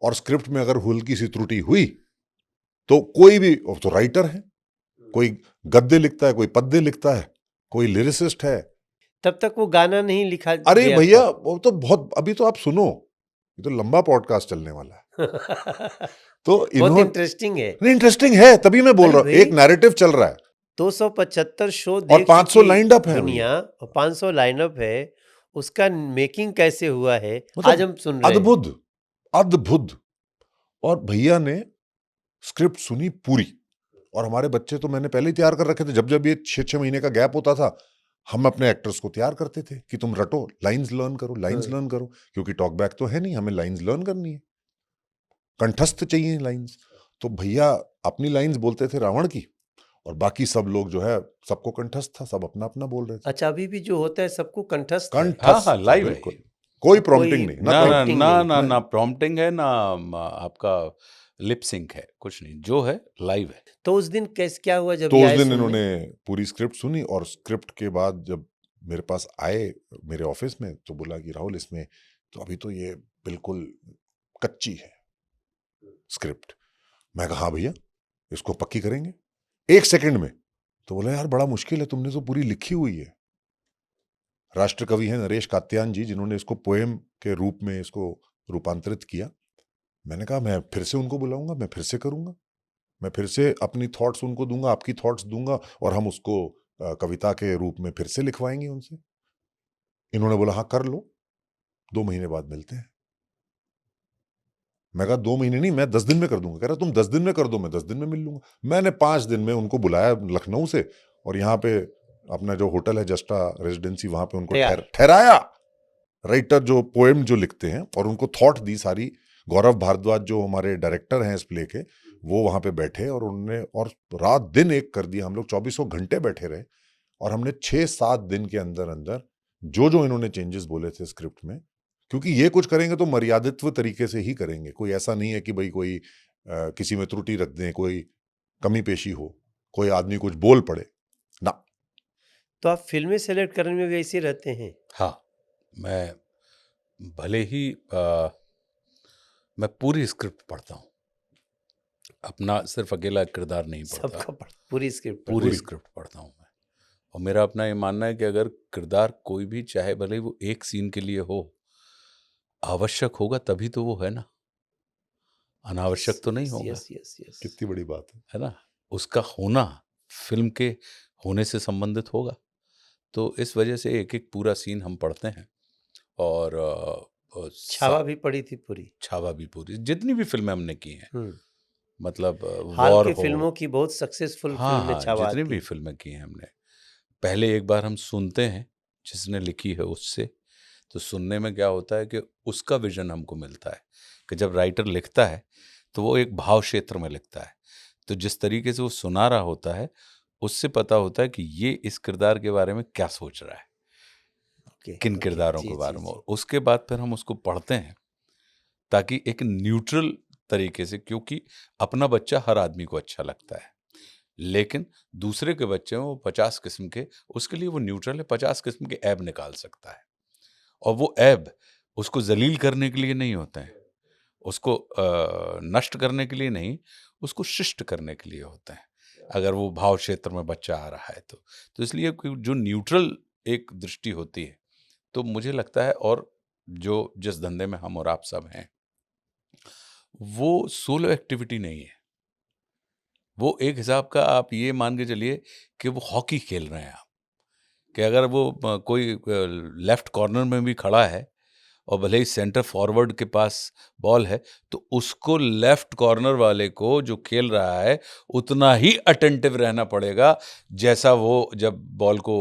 और स्क्रिप्ट में अगर हल्की सी त्रुटि हुई तो कोई भी, तो राइटर है, कोई गद्य लिखता है, कोई पद्य लिखता है, कोई लिरिसिस्ट है। तब तक वो गाना नहीं लिखा अरे गया भैया था। वो तो बहुत, अभी तो आप सुनो, ये तो लंबा पॉडकास्ट चलने वाला है। तो बहुत इन्होंने, इंटरेस्टिंग है। इंटरेस्टिंग है, तभी मैं बोल अरे रहा हूँ, भाई, एक नैरेटिव चल रहा है 275 शो और देख 500 चुकी लाइंड अप है दुनिया, और 500 लाइनअप है, उसका मेकिंग कैसे हुआ है आज मतलब हम सुन रहे हैं। अद्भुत, अद्भुत। और भैया ने स्क्रिप्ट सुनी पूरी, और हमारे बच्चे तो मैंने पहले ही तैयार कर रखे थे। जब जब ये 6-6 महीने का गैप होता था, हम अपने एक्टर्स को तैयार करते थे कि तुम रटो, लाइंस लर्न करो, लाइंस लर्न करो, क्योंकि टॉक बैक तो है नहीं, हमें लाइंस लर्न करनी है, कंठस्थ चाहिए लाइंस। तो भैया अपनी लाइंस बोलते थे रावण की, और बाकी सब लोग जो है, सबको कंठस्थ था, सब अपना अपना बोल रहे थे। अच्छा, अभी भी जो होता है सबको कंठस्थ है। हाँ, कंठस्थ लाइव है बिल्कुल, ये। कोई कोई प्रॉम्प्टिंग नहीं, ना ना prompting ना नहीं। ना ना प्रॉम्प्टिंग है, ना आपका लिप सिंक है, कुछ नहीं, जो है लाइव है। तो उस दिन कैसे क्या हुआ जब तो ये उस आए दिन सुनने? इन्होंने पूरी स्क्रिप्ट सुनी, और स्क्रिप्ट के बाद जब मेरे पास आए मेरे ऑफिस में, तो बोला कि राहुल इसमें तो अभी तो ये बिल्कुल कच्ची है स्क्रिप्ट। मैं कहा हाँ भैया इसको पक्की करेंगे 1 सेकंड में। तो बोला यार बड़ा मुश्किल है, तुमने तो पूरी लिखी हुई है। राष्ट्र कवि हैं नरेश कात्यायन जी, जिन्होंने इसको पोएम के रूप में इसको रूपांतरित किया। मैंने कहा मैं फिर से उनको बुलाऊंगा, मैं फिर से करूंगा, मैं फिर से अपनी थॉट्स उनको दूंगा, आपकी थॉट्स दूंगा, और हम उसको कविता के रूप में फिर से लिखवाएंगे उनसे। इन्होंने बोला हाँ कर लो, 2 महीने बाद मिलते हैं। मैं कहा 2 महीने नहीं, मैं 10 दिन में कर दूंगा। कह रहा तुम 10 दिन में कर दो, मैं 10 दिन में मिल लूंगा। मैंने 5 दिन में उनको बुलाया लखनऊ से, और यहाँ पे अपना जो होटल है जस्टा रेजिडेंसी, वहां पे उनको तैयार। ठहराया। राइटर जो पोएम जो लिखते हैं, और उनको थॉट दी सारी। गौरव भारद्वाज जो हमारे डायरेक्टर हैं इस प्ले के, वो वहां पे बैठे, और उन्होंने और रात दिन एक कर दिया। हम लोग 24 घंटे बैठे रहे, और हमने 6-7 दिन के अंदर अंदर जो जो इन्होंने चेंजेस बोले थे स्क्रिप्ट में, क्योंकि ये कुछ करेंगे तो मर्यादित्व तरीके से ही करेंगे। कोई ऐसा नहीं है कि भाई कोई किसी में त्रुटि रख दें, कोई कमी पेशी हो, कोई आदमी कुछ बोल पड़े ना। तो आप फिल्में सेलेक्ट करने में भी ऐसे रहते हैं? हाँ, मैं भले ही मैं पूरी स्क्रिप्ट पढ़ता हूँ, अपना सिर्फ अकेला किरदार नहीं पढ़ता, सबका पूरी स्क्रिप्ट पूरी पूरी। स्क्रिप्ट पढ़ता हूँ मैं। और मेरा अपना ये मानना है कि अगर किरदार कोई भी, चाहे भले ही वो एक सीन के लिए हो, आवश्यक होगा तभी तो वो है ना, अनावश्यक तो नहीं होगा, यस यस यस कितनी बड़ी बात है। है ना? उसका होना फिल्म के होने से संबंधित होगा। तो इस वजह से एक-एक पूरा सीन हम पढ़ते हैं और छावा भी पड़ी थी पूरी। छावा भी पूरी, जितनी भी फिल्में हमने की हैं, हम्म। मतलब हाल वॉर के हो, फिल्मों की बहुत सक्सेसफुल हाँ फिल्म में हाँ, छावा जितनी आती भी है। फिल्में की हैं हमने, पहले एक बार हम सुनते हैं जिसने लिखी है उससे, तो सुनने में क्या होता है कि उसका विजन हमको मिलता है कि जब राइटर लिखता है तो वो एक भाव क्षेत्र में लिखता है, तो जिस तरीके से वो सुना रहा होता है उससे पता होता है कि ये इस किरदार के बारे में क्या सोच रहा है, ओके किन ओके, किरदारों जी के जी बारे में, जी। और उसके बाद फिर हम उसको पढ़ते हैं ताकि एक न्यूट्रल तरीके से, क्योंकि अपना बच्चा हर आदमी को अच्छा लगता है, लेकिन दूसरे के बच्चे में वो 50 किस्म के, उसके लिए वो न्यूट्रल है, 50 किस्म के ऐब निकाल सकता है, और वो ऐब उसको जलील करने के लिए नहीं होते हैं, उसको नष्ट करने के लिए नहीं, उसको शिष्ट करने के लिए होते हैं, अगर वो भाव क्षेत्र में बच्चा आ रहा है तो इसलिए जो न्यूट्रल एक दृष्टि होती है, तो मुझे लगता है, और जो जिस धंधे में हम और आप सब हैं, वो सोलो एक्टिविटी नहीं है, वो एक हिसाब का आप ये मान के चलिए कि वो हॉकी खेल रहे हैं आप, कि अगर वो कोई लेफ्ट कॉर्नर में भी खड़ा है और भले ही सेंटर फॉरवर्ड के पास बॉल है, तो उसको लेफ्ट कॉर्नर वाले को जो खेल रहा है उतना ही अटेंटिव रहना पड़ेगा जैसा वो जब बॉल को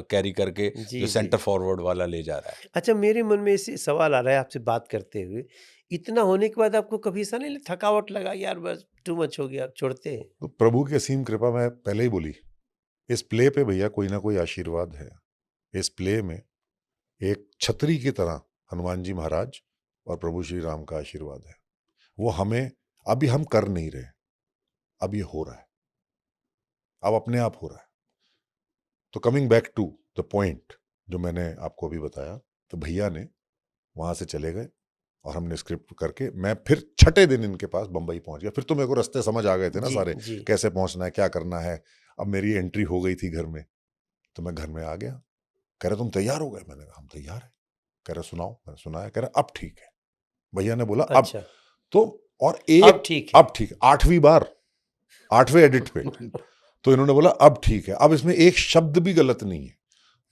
कैरी करके जी जो जी। सेंटर फॉरवर्ड वाला ले जा रहा है। अच्छा, मेरे मन में इसी सवाल आ रहा है आपसे बात करते हुए, इतना होने के बाद आपको कभी ऐसा नहीं थकावट लगा, यार बस टू मच हो गया, छोड़ते हैं? तो प्रभु की असीम कृपा, मैं पहले ही बोली, इस प्ले पे भैया कोई ना कोई आशीर्वाद है। इस प्ले में एक छतरी की तरह हनुमान जी महाराज और प्रभु श्री राम का आशीर्वाद है। वो हमें, अभी हम कर नहीं रहे, अब ये हो रहा है, अब अपने आप हो रहा है। तो coming back to the point जो मैंने आपको अभी बताया, तो भैया ने वहां से चले गए और हमने स्क्रिप्ट करके, मैं फिर छठे दिन इनके पास बंबई पहुंच गया। फिर तो मेरे को रास्ते समझ आ गए थे ना जी सारे, जी। कैसे पहुंचना है, क्या करना है। अब मेरी एंट्री हो गई थी घर में, तो मैं घर में आ गया। कह रहे तुम तैयार हो गए? मैंने कहा हम तैयार है। कह रहे सुनाओ। मैंने सुनाया। कह रहे अब ठीक है। भैया ने बोला अब अच्छा, तो, और अब एक ठीक है। अब ठीक है, 8वीं बार, 8वें एडिट पे तो इन्होंने बोला अब ठीक है, अब इसमें एक शब्द भी गलत नहीं है।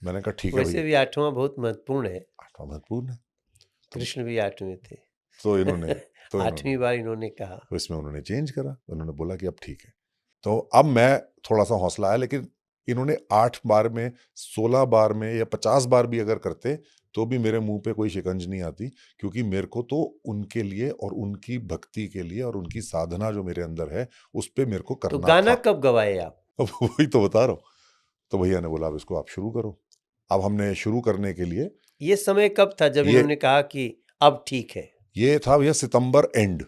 मैंने कहा ठीक है वैसे भैया। भी 8वां बहुत महत्वपूर्ण है, 8वां महत्वपूर्ण है। कृष्ण भी 8वें थे। तो इन्होंने 8वीं बार इन्होंने कहा। तो इसमें उन्होंने चेंज करा, उन्होंने बोला कि अब ठीक है। तो अब मैं थोड़ा सा हौसला आया, लेकिन इन्होंने 8 बार में, 16 बार में या 50 बार भी अगर करते तो भी मेरे मुंह पे कोई शिकंज नहीं आती, क्योंकि मेरे को तो उनके लिए और उनकी भक्ति के लिए और उनकी साधना जो मेरे अंदर है उस पे मेरे को तो करना गाना था। कब गवाए आप? अब वही तो बता रहा हूँ। तो भैया ने बोला अब इसको आप शुरू करो। अब हमने शुरू करने के लिए, ये समय कब था जब ये इन्होंने कहा कि अब ठीक है? ये था भैया सितंबर एंड,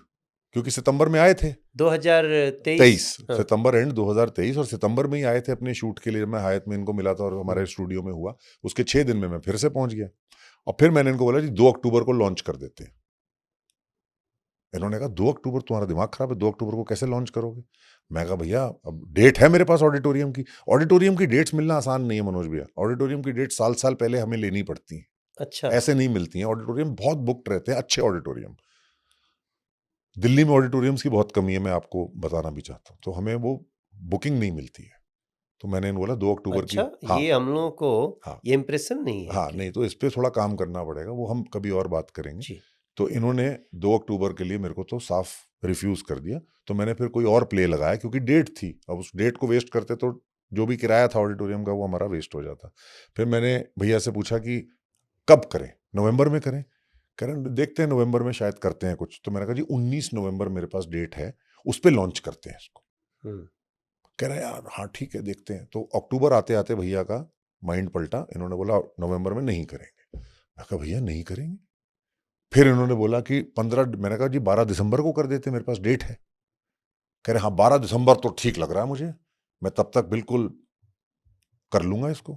क्योंकि सितंबर में आए थे 2023। 23, हाँ। सितंबर एंड 2023, और सितंबर में ही आए थे अपने शूट के लिए। मैं हयात में इनको मिला था और हमारे स्टूडियो में हुआ। उसके 6 दिन में मैं फिर से पहुंच गया, और फिर मैंने इनको बोला जी 2 अक्टूबर को लॉन्च कर देते हैं। इन्होंने कहा 2 अक्टूबर? तुम्हारा दिमाग खराब है, 2 अक्टूबर को कैसे लॉन्च करोगे? मैं कहा भैया अब डेट है मेरे पास ऑडिटोरियम की। ऑडिटोरियम की डेट्स मिलना आसान नहीं है मनोज भैया। ऑडिटोरियम की डेट साल साल पहले हमें लेनी पड़ती है, अच्छा। ऐसे नहीं मिलती हैं। ऑडिटोरियम बहुत बुकड रहते हैं, अच्छे ऑडिटोरियम। दिल्ली में ऑडिटोरियम्स की बहुत कमी है, मैं आपको बताना भी चाहता हूँ। तो हमें वो बुकिंग नहीं मिलती है। तो मैंने इन्हें बोला 2 अक्टूबर की। अच्छा, हाँ ये हम लोगों को हाँ ये इम्प्रेशन नहीं है हाँ, कि नहीं तो इस पे थोड़ा काम करना पड़ेगा, वो हम कभी और बात करेंगे। जी। तो इन्होंने 2 अक्टूबर के लिए मेरे को तो साफ रिफ्यूज कर दिया। तो मैंने फिर कोई और प्ले लगाया, क्योंकि डेट थी। अब उस डेट को वेस्ट करते तो जो भी किराया था ऑडिटोरियम का वो हमारा वेस्ट हो जाता। फिर मैंने भैया से पूछा कि कब करें, नवंबर में करें? कह रहे देखते हैं नवंबर में शायद करते हैं कुछ। तो मैंने कहा जी 19 नवंबर मेरे पास डेट है, उस पर लॉन्च करते हैं इसको। कह रहे यार हाँ ठीक है देखते हैं। तो अक्टूबर आते आते भैया का माइंड पलटा, इन्होंने बोला नवंबर में नहीं करेंगे। मैं कहा भैया नहीं करेंगे? फिर इन्होंने बोला कि 15, मैंने कहा जी 12 दिसंबर को कर देते, मेरे पास डेट है। कह रहे हाँ 12 दिसंबर तो ठीक लग रहा है मुझे, मैं तब तक बिल्कुल कर लूंगा इसको।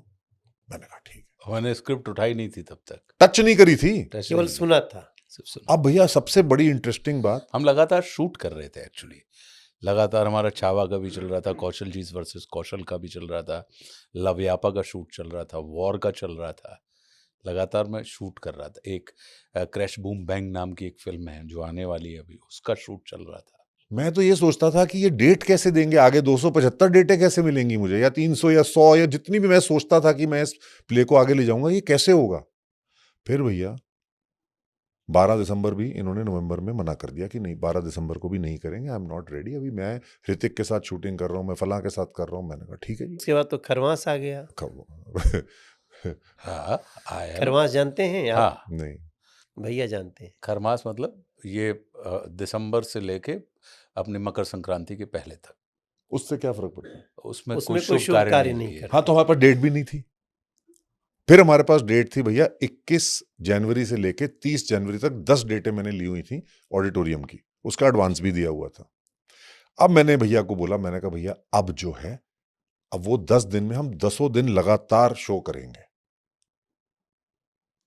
मैंने कहा ठीक है। मैंने स्क्रिप्ट उठाई नहीं थी तब तक, टच नहीं करी थी, टच केवल नहीं की, सुना था। सिर्फ सुना। अब भैया सबसे बड़ी इंटरेस्टिंग बात, हम लगातार शूट कर रहे थे एक्चुअली, लगातार हमारा छावा का भी चल रहा था, कौशल जीत वर्सेस कौशल का भी चल रहा था, लवयापा का शूट चल रहा था, वॉर का चल रहा था। लगातार मैं शूट कर रहा था। एक क्रैश बूम बैंग नाम की एक फिल्म है जो आने वाली है अभी, उसका शूट चल रहा था। मैं तो ये सोचता था कि ये डेट कैसे देंगे आगे, 275 डेटें कैसे मिलेंगी मुझे, या 300 या 100 या जितनी भी मैं सोचता था कि मैं इस प्ले को आगे ले जाऊंगा, ये कैसे होगा। फिर भैया 12 दिसंबर भी इन्होंने नवंबर में मना कर दिया कि नहीं, 12 दिसंबर को भी नहीं करेंगे, आई एम नॉट रेडी, अभी मैं ऋतिक के साथ शूटिंग कर रहा हूँ, मैं फलां के साथ कर रहा हूँ। मैंने कहा ठीक है जी। उसके बाद तो खरवास आ गया। हाँ, आया। खरवास जानते हैं आप? हाँ, नहीं, भैया जानते हैं। खरमास मतलब ये दिसंबर से लेके अपनी मकर संक्रांति के पहले तक। उससे क्या फर्क पड़ता है? उसमें उसमें कोई कोई शुभ कार्य नहीं करते। है। हाँ, तो हमारे पास डेट भी नहीं थी। फिर हमारे पास डेट थी भैया 21 जनवरी से लेके 30 जनवरी तक 10 डेटें मैंने ली हुई थी ऑडिटोरियम की, उसका एडवांस भी दिया हुआ था। अब मैंने भैया को बोला, मैंने कहा भैया अब जो है, अब वो 10 दिन में हम 10 दिन लगातार शो करेंगे।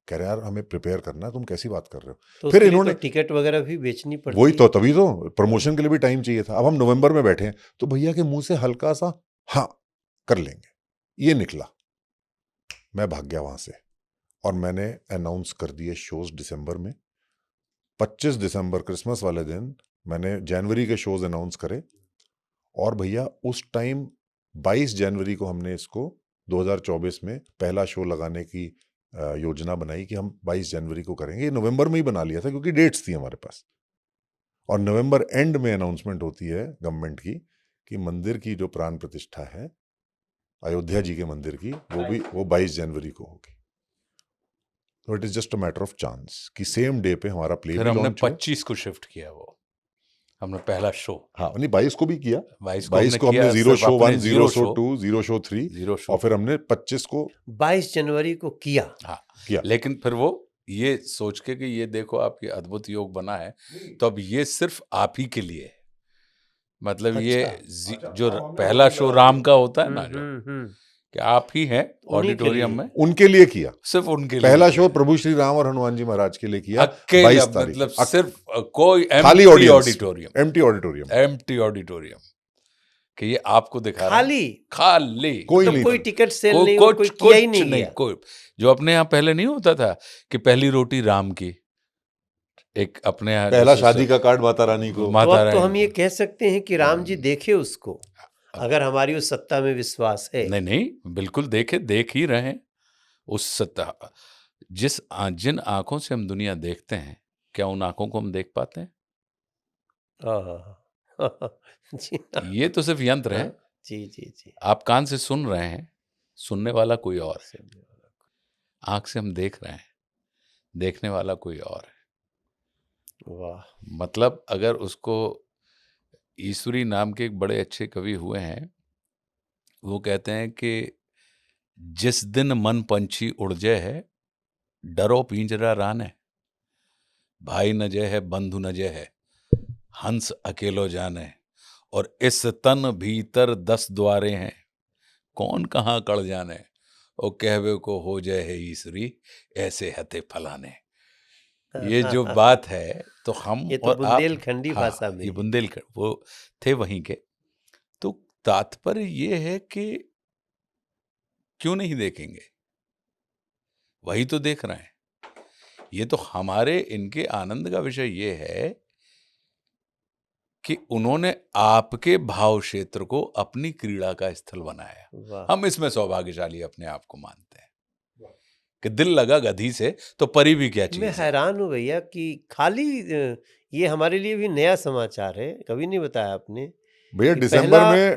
कह रहे यार हमें प्रिपेयर करना है, तुम कैसी बात कर रहे हो। तो फिर उसके लिए इन्होंने तो टिकट वगैरह भी बेचनी पड़ती वही है। तो, तभी तो प्रमोशन के लिए भी टाइम चाहिए था। अब हम नवंबर में बैठे हैं, तो भैया के मुंह से हल्का सा हाँ कर लेंगे, ये निकला। मैं भाग गया वहां से और मैंने अनाउंस कर दिए शोज दिसंबर में। 25 दिसंबर क्रिसमस वाले दिन मैंने जनवरी के शोज अनाउंस करे, और भैया उस टाइम 22 जनवरी को हमने इसको 2024 में पहला शो लगाने की योजना बनाई कि हम 22 जनवरी को करेंगे। ये नवंबर में ही बना लिया था क्योंकि डेट्स थी हमारे पास, और नवंबर एंड में अनाउंसमेंट होती है गवर्नमेंट की कि मंदिर की जो प्राण प्रतिष्ठा है अयोध्या जी के मंदिर की, वो 22 जनवरी को होगी। तो it is just a matter of chance कि सेम डे पे हमारा प्ले फिर भी हमने लॉन्च हो। 25 को शिफ्ट किया, वो हमने पहला शो हाँ, नहीं 22 को भी किया। 22 22 को हमने किया, जीरो सिर्फ शो अपने 1, zero show 2, zero show 3, zero show. और फिर हमने 25 को 22 जनवरी को किया। हाँ किया। लेकिन फिर वो ये सोच के कि ये देखो आपकी अद्भुत योग बना है, तो अब ये सिर्फ आप ही के लिए है। मतलब ये जो पहला शो राम का होता है ना, जो कि आप ही हैं उन्हीं के ऑडिटोरियम लिए। में, उनके लिए किया। सिर्फ उनके लिए पहला किया शो है। प्रभु श्री राम और हनुमान जी महाराज के लिए किया, अकेला, 22 तारीख मतलब को। सिर्फ कोई खाली empty audience, auditorium, empty auditorium, empty auditorium, कि ये आपको दिखा रहा है। खाली खाली कोई मतलब नहीं कोई था। टिकट सेल नहीं, और कोई किया ही नहीं गया। कोई, जो अपने यहाँ पहले नहीं होता था कि पहली रोटी राम की, एक अपने यहाँ पहला जैसे शादी का कार्ड माता रानी को। तो माता अब तो हम रानी। ये कह सकते हैं कि राम जी देखे उसको, अगर हमारी उस सत्ता में विश्वास है। नहीं, बिल्कुल देख ही रहे हैं उस सत्ता। जिन आंखों से हम दुनिया देखते हैं, क्या उन आंखों को हम देख पाते हैं? जी ये तो सिर्फ यंत्र है। जी जी जी। आप कान से सुन रहे हैं, सुनने वाला कोई और है। आंख से हम देख रहे हैं, देखने वाला कोई और है। वाह। मतलब अगर उसको, ईश्वरी नाम के एक बड़े अच्छे कवि हुए हैं, वो कहते हैं कि जिस दिन मन पंछी उड़ जाए है, डरो पिंजरा राने, भाई न जय है बंधु न जय है, हंस अकेलो जाने, और इस तन भीतर 10 द्वारे हैं, कौन कहाँ कड़ जाने, ओ कहवे को हो जाए है ईश्वरी, ऐसे हते फलाने। ये जो बात है, तो हम ये तो और आप, बुंदेलखंडी हाँ, भाषा में ये है। बुंदेलखंड वो थे वहीं के। तो तात्पर्य ये है कि क्यों नहीं देखेंगे, वही तो देख रहे हैं। ये तो हमारे इनके आनंद का विषय ये है कि उन्होंने आपके भाव क्षेत्र को अपनी क्रीड़ा का स्थल बनाया। वाह। हम इसमें सौभाग्यशाली अपने आप को मानते हैं कि दिल लगा गधी से तो परी भी क्या चीज मैं है। हैरान हूँ भैया कि खाली ये हमारे लिए भी नया समाचार है, कभी नहीं बताया आपने। भैया कि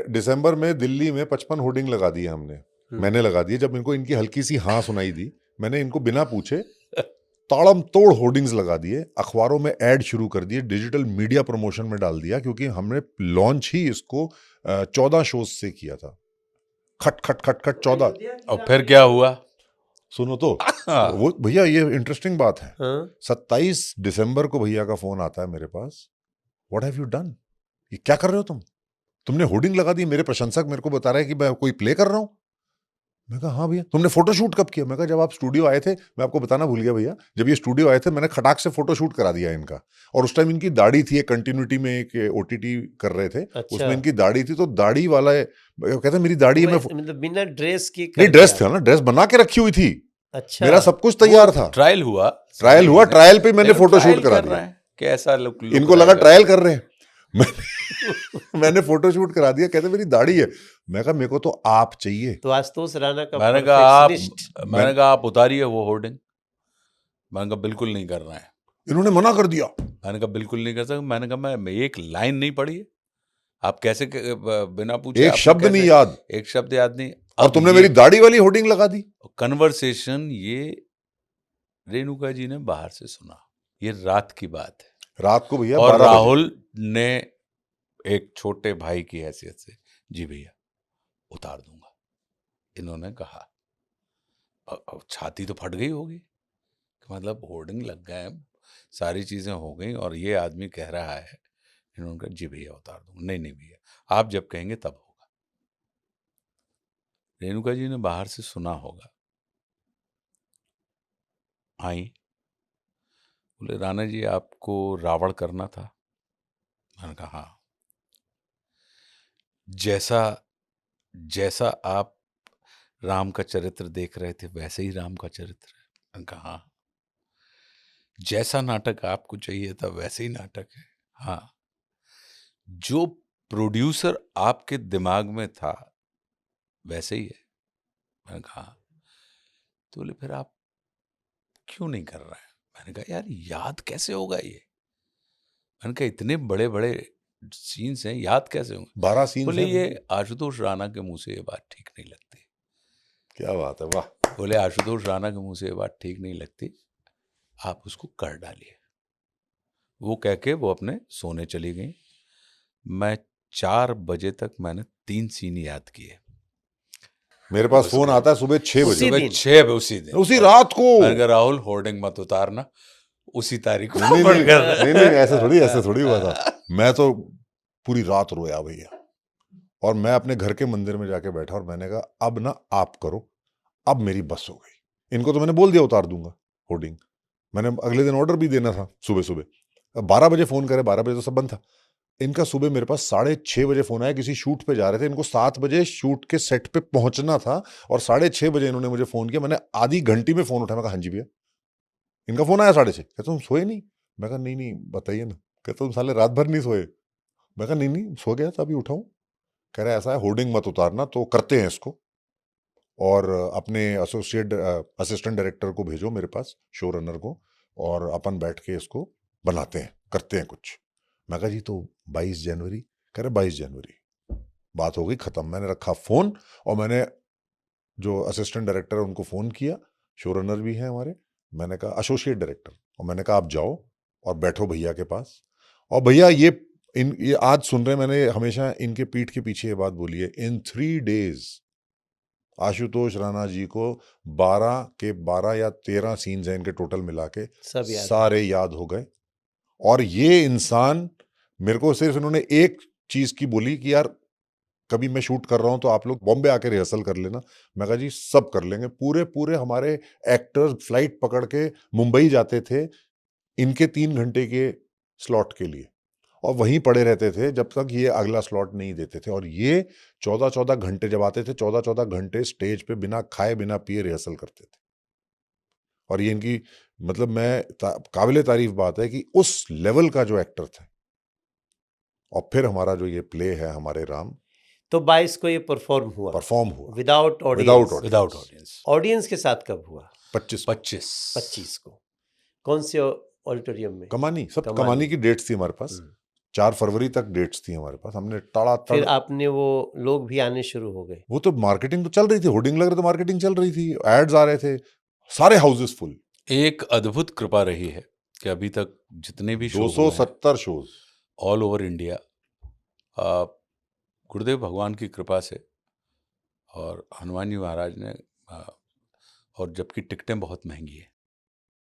दिसंबर में दिल्ली में 55 होर्डिंग लगा दिए हमने, मैंने लगा दिए। जब इनको इनकी हल्की सी हाँ सुनाई दी, मैंने इनको बिना पूछे ताड़म तोड़ होर्डिंग्स लगा दिए, अखबारों में ऐड शुरू कर दिए, डिजिटल मीडिया प्रमोशन में डाल दिया, क्योंकि हमने लॉन्च ही इसको 14 शोज से किया था। खट खट खट खट 14। और फिर क्या हुआ? सुनो तो वो भैया, ये इंटरेस्टिंग बात है। हाँ? 27 दिसंबर को भैया का फोन आता है मेरे पास, व्हाट हैव यू डन, ये क्या कर रहे हो तुमने होर्डिंग लगा दी, मेरे प्रशंसक मेरे को बता रहे हैं कि मैं कोई प्ले कर रहा हूं। मैं कहा हाँ भैया। तुमने फोटोशूट कब किया? मैं कहा जब आप स्टूडियो आए थे। मैं आपको बताना भूल गया भैया, जब ये स्टूडियो आए थे मैंने खटाक से फोटोशूट करा दिया इनका। और उस टाइम इनकी दाढ़ी थी, एक कंटिन्यूटी में एक ओटीटी कर रहे थे, अच्छा। उसमें इनकी दाढ़ी थी, तो दाढ़ी वाला कहता मेरी दाढ़ी है, मैं मतलब बिना ड्रेस की नहीं, कर ड्रेस दिया? था ना, ड्रेस बना के रखी हुई थी, अच्छा। मेरा सब कुछ तैयार था। ट्रायल हुआ, ट्रायल हुआ, ट्रायल पे मैंने लेकिन फोटोशूट ट्रायल करा कर रहे दिया। हैं कि ऐसा लुक इनको लगा ट्रायल कर रहे हैं। मैंने फोटोशूट करा दिया। कहते मेरी दाढ़ी है। मैं कहा मेरे को तो आप चाहिए। तो आशुतोष राणा का मैंने कहा आप perfectionist। मैंने कहा आप उतारिए वो होर्डिंग। मैंने कहा बिल्कुल नहीं करना है। इन्होंने मना कर दिया। मैंने कहा बिल्कुल नहीं कर सकता। मैंने कहा मैं एक लाइन नहीं पढ़ी है, आप कैसे बिना पूछे एक आपने शब्द कैसे, नहीं याद, एक शब्द याद नहीं। और अब तुमने ये मेरी दाढ़ी वाली होर्डिंग लगा दी। कन्वर्सेशन ये रेणुका जी ने बाहर से सुना, ये रात की बात है, रात को भैया और 12 बजे। राहुल ने एक छोटे भाई की हैसियत से जी भैया उतार दूंगा इन्होंने कहा। अब छाती तो फट गई होगी कि मतलब होर्डिंग लग गए, सारी चीजें हो गई, और ये आदमी कह रहा है। इन्होंने कहा जी भैया उतार दूंगा। नहीं नहीं भैया आप जब कहेंगे तब होगा। रेणुका जी ने बाहर से सुना होगा, आई, बोले राणा जी आपको रावण करना था? मैंने कहा हाँ। जैसा जैसा आप राम का चरित्र देख रहे थे वैसे ही राम का चरित्र है? मैंने कहा हाँ। जैसा नाटक आपको चाहिए था वैसे ही नाटक है? हाँ। जो प्रोड्यूसर आपके दिमाग में था वैसे ही है? मैंने कहा हाँ। तो बोले फिर आप क्यों नहीं कर रहे हैं? मैंने कहा यार याद कैसे होगा ये? मैंने कहा इतने बड़े बड़े सीन्स हैं, याद कैसे होंगे? 12 सीन्स बोले हैं। ये आशुतोष राणा के मुंह से ये बात ठीक नहीं लगती। क्या बात है, वाह। बोले आशुतोष राणा के मुंह से ये बात ठीक नहीं लगती, आप उसको कर डालिए। वो कह के वो अपने सोने चली गई। मैं 4 बजे तक मैंने 3 सीन याद किए। मेरे पास फोन आता है सुबह 6 बजे, उसी सुबह दिन? 6 बजे उसी दिन, उसी और रात को। मैंने कहा राहुल होर्डिंग मत उतारना, उसी तारीख को नहीं बंद नहीं कर दे। नहीं नहीं, ऐसे थोड़ी हुआ था। मैं तो पूरी रात रोया भैया, और मैं अपने घर के मंदिर में जाके बैठा और मैंने कहा अब ना आप करो, अब मेरी बस हो गई। इनको तो मैंने बोल दिया उतार दूंगा होर्डिंग। मैंने अगले दिन ऑर्डर भी देना था सुबह सुबह। 12 बजे फोन करे, 12 बजे तो सब बंद था। इनका सुबह मेरे पास 6:30 बजे फोन आया, किसी शूट पे जा रहे थे, इनको 7 बजे शूट के सेट पे पहुंचना था, और 6:30 बजे इन्होंने मुझे फोन किया। मैंने आधी घंटी में फोन उठाया। मैं कहा हाँ जी भैया। इनका फोन आया 6:30। कहते तुम सोए नहीं? मैं कहा नहीं नहीं बताइए ना। कहते तुम साले रात भर नहीं सोए? मैं कहा नहीं नहीं सो गया था, अभी उठाऊं। कह रहा ऐसा है होर्डिंग मत उतारना, तो करते हैं इसको, और अपने असिस्टेंट डायरेक्टर को भेजो मेरे पास, शो रनर को, और अपन बैठ के इसको बनाते हैं, करते हैं कुछ। मैं कहा जी तो 22 जनवरी? कह रहे 22 जनवरी। बात हो गई खत्म। मैंने रखा फोन, और मैंने जो असिस्टेंट डायरेक्टर है उनको फोन किया, शो रनर भी हैं हमारे, मैंने कहा एसोसिएट डायरेक्टर, और मैंने कहा आप जाओ और बैठो भैया के पास। और भैया ये आज सुन रहे, मैंने हमेशा इनके पीठ के पीछे ये बात बोली है, इन 3 डेज आशुतोष राणा जी को 12 के 12 या 13 सीन्स हैं इनके टोटल मिला के, सब याद सारे याद हो गए। और ये इंसान, मेरे को सिर्फ इन्होंने एक चीज की बोली कि यार कभी मैं शूट कर रहा हूं तो आप लोग बॉम्बे आके रिहर्सल कर लेना। मैं कहा जी सब कर लेंगे। पूरे पूरे हमारे एक्टर्स फ्लाइट पकड़ के मुंबई जाते थे इनके 3 घंटे के स्लॉट के लिए, और वहीं पड़े रहते थे जब तक ये अगला स्लॉट नहीं देते थे। और ये 14-14 घंटे जब आते थे, 14-14 घंटे स्टेज पे बिना खाए बिना पिए रिहर्सल करते थे। और ये इनकी, मतलब काबिले तारीफ बात है कि उस लेवल का जो एक्टर था। और फिर हमारा जो ये प्ले है हमारे राम, तो 22 को ये परफॉर्म हुआ परफॉर्म हुआ without without audience? Without audience. Audience के साथ कब हुआ? 25 को। 25 को। कौन से ऑडिटोरियम में? कमानी, सब कमानी। कमानी की डेट्स थी हमारे पास। 4 फरवरी तक डेट्स थी हमारे पास। हमने टाड़ा फिर आपने वो लोग भी आने शुरू हो गए? वो तो मार्केटिंग तो चल रही थी, होर्डिंग लग रहे तो मार्केटिंग चल रही थी, एड्स आ रहे थे, सारे हाउसेस फुल। एक अद्भुत कृपा रही है कि अभी तक जितने भी show 270 shows all over India, गुरुदेव भगवान की कृपा से और हनुमान जी महाराज ने, और जबकि टिकटें बहुत महंगी हैं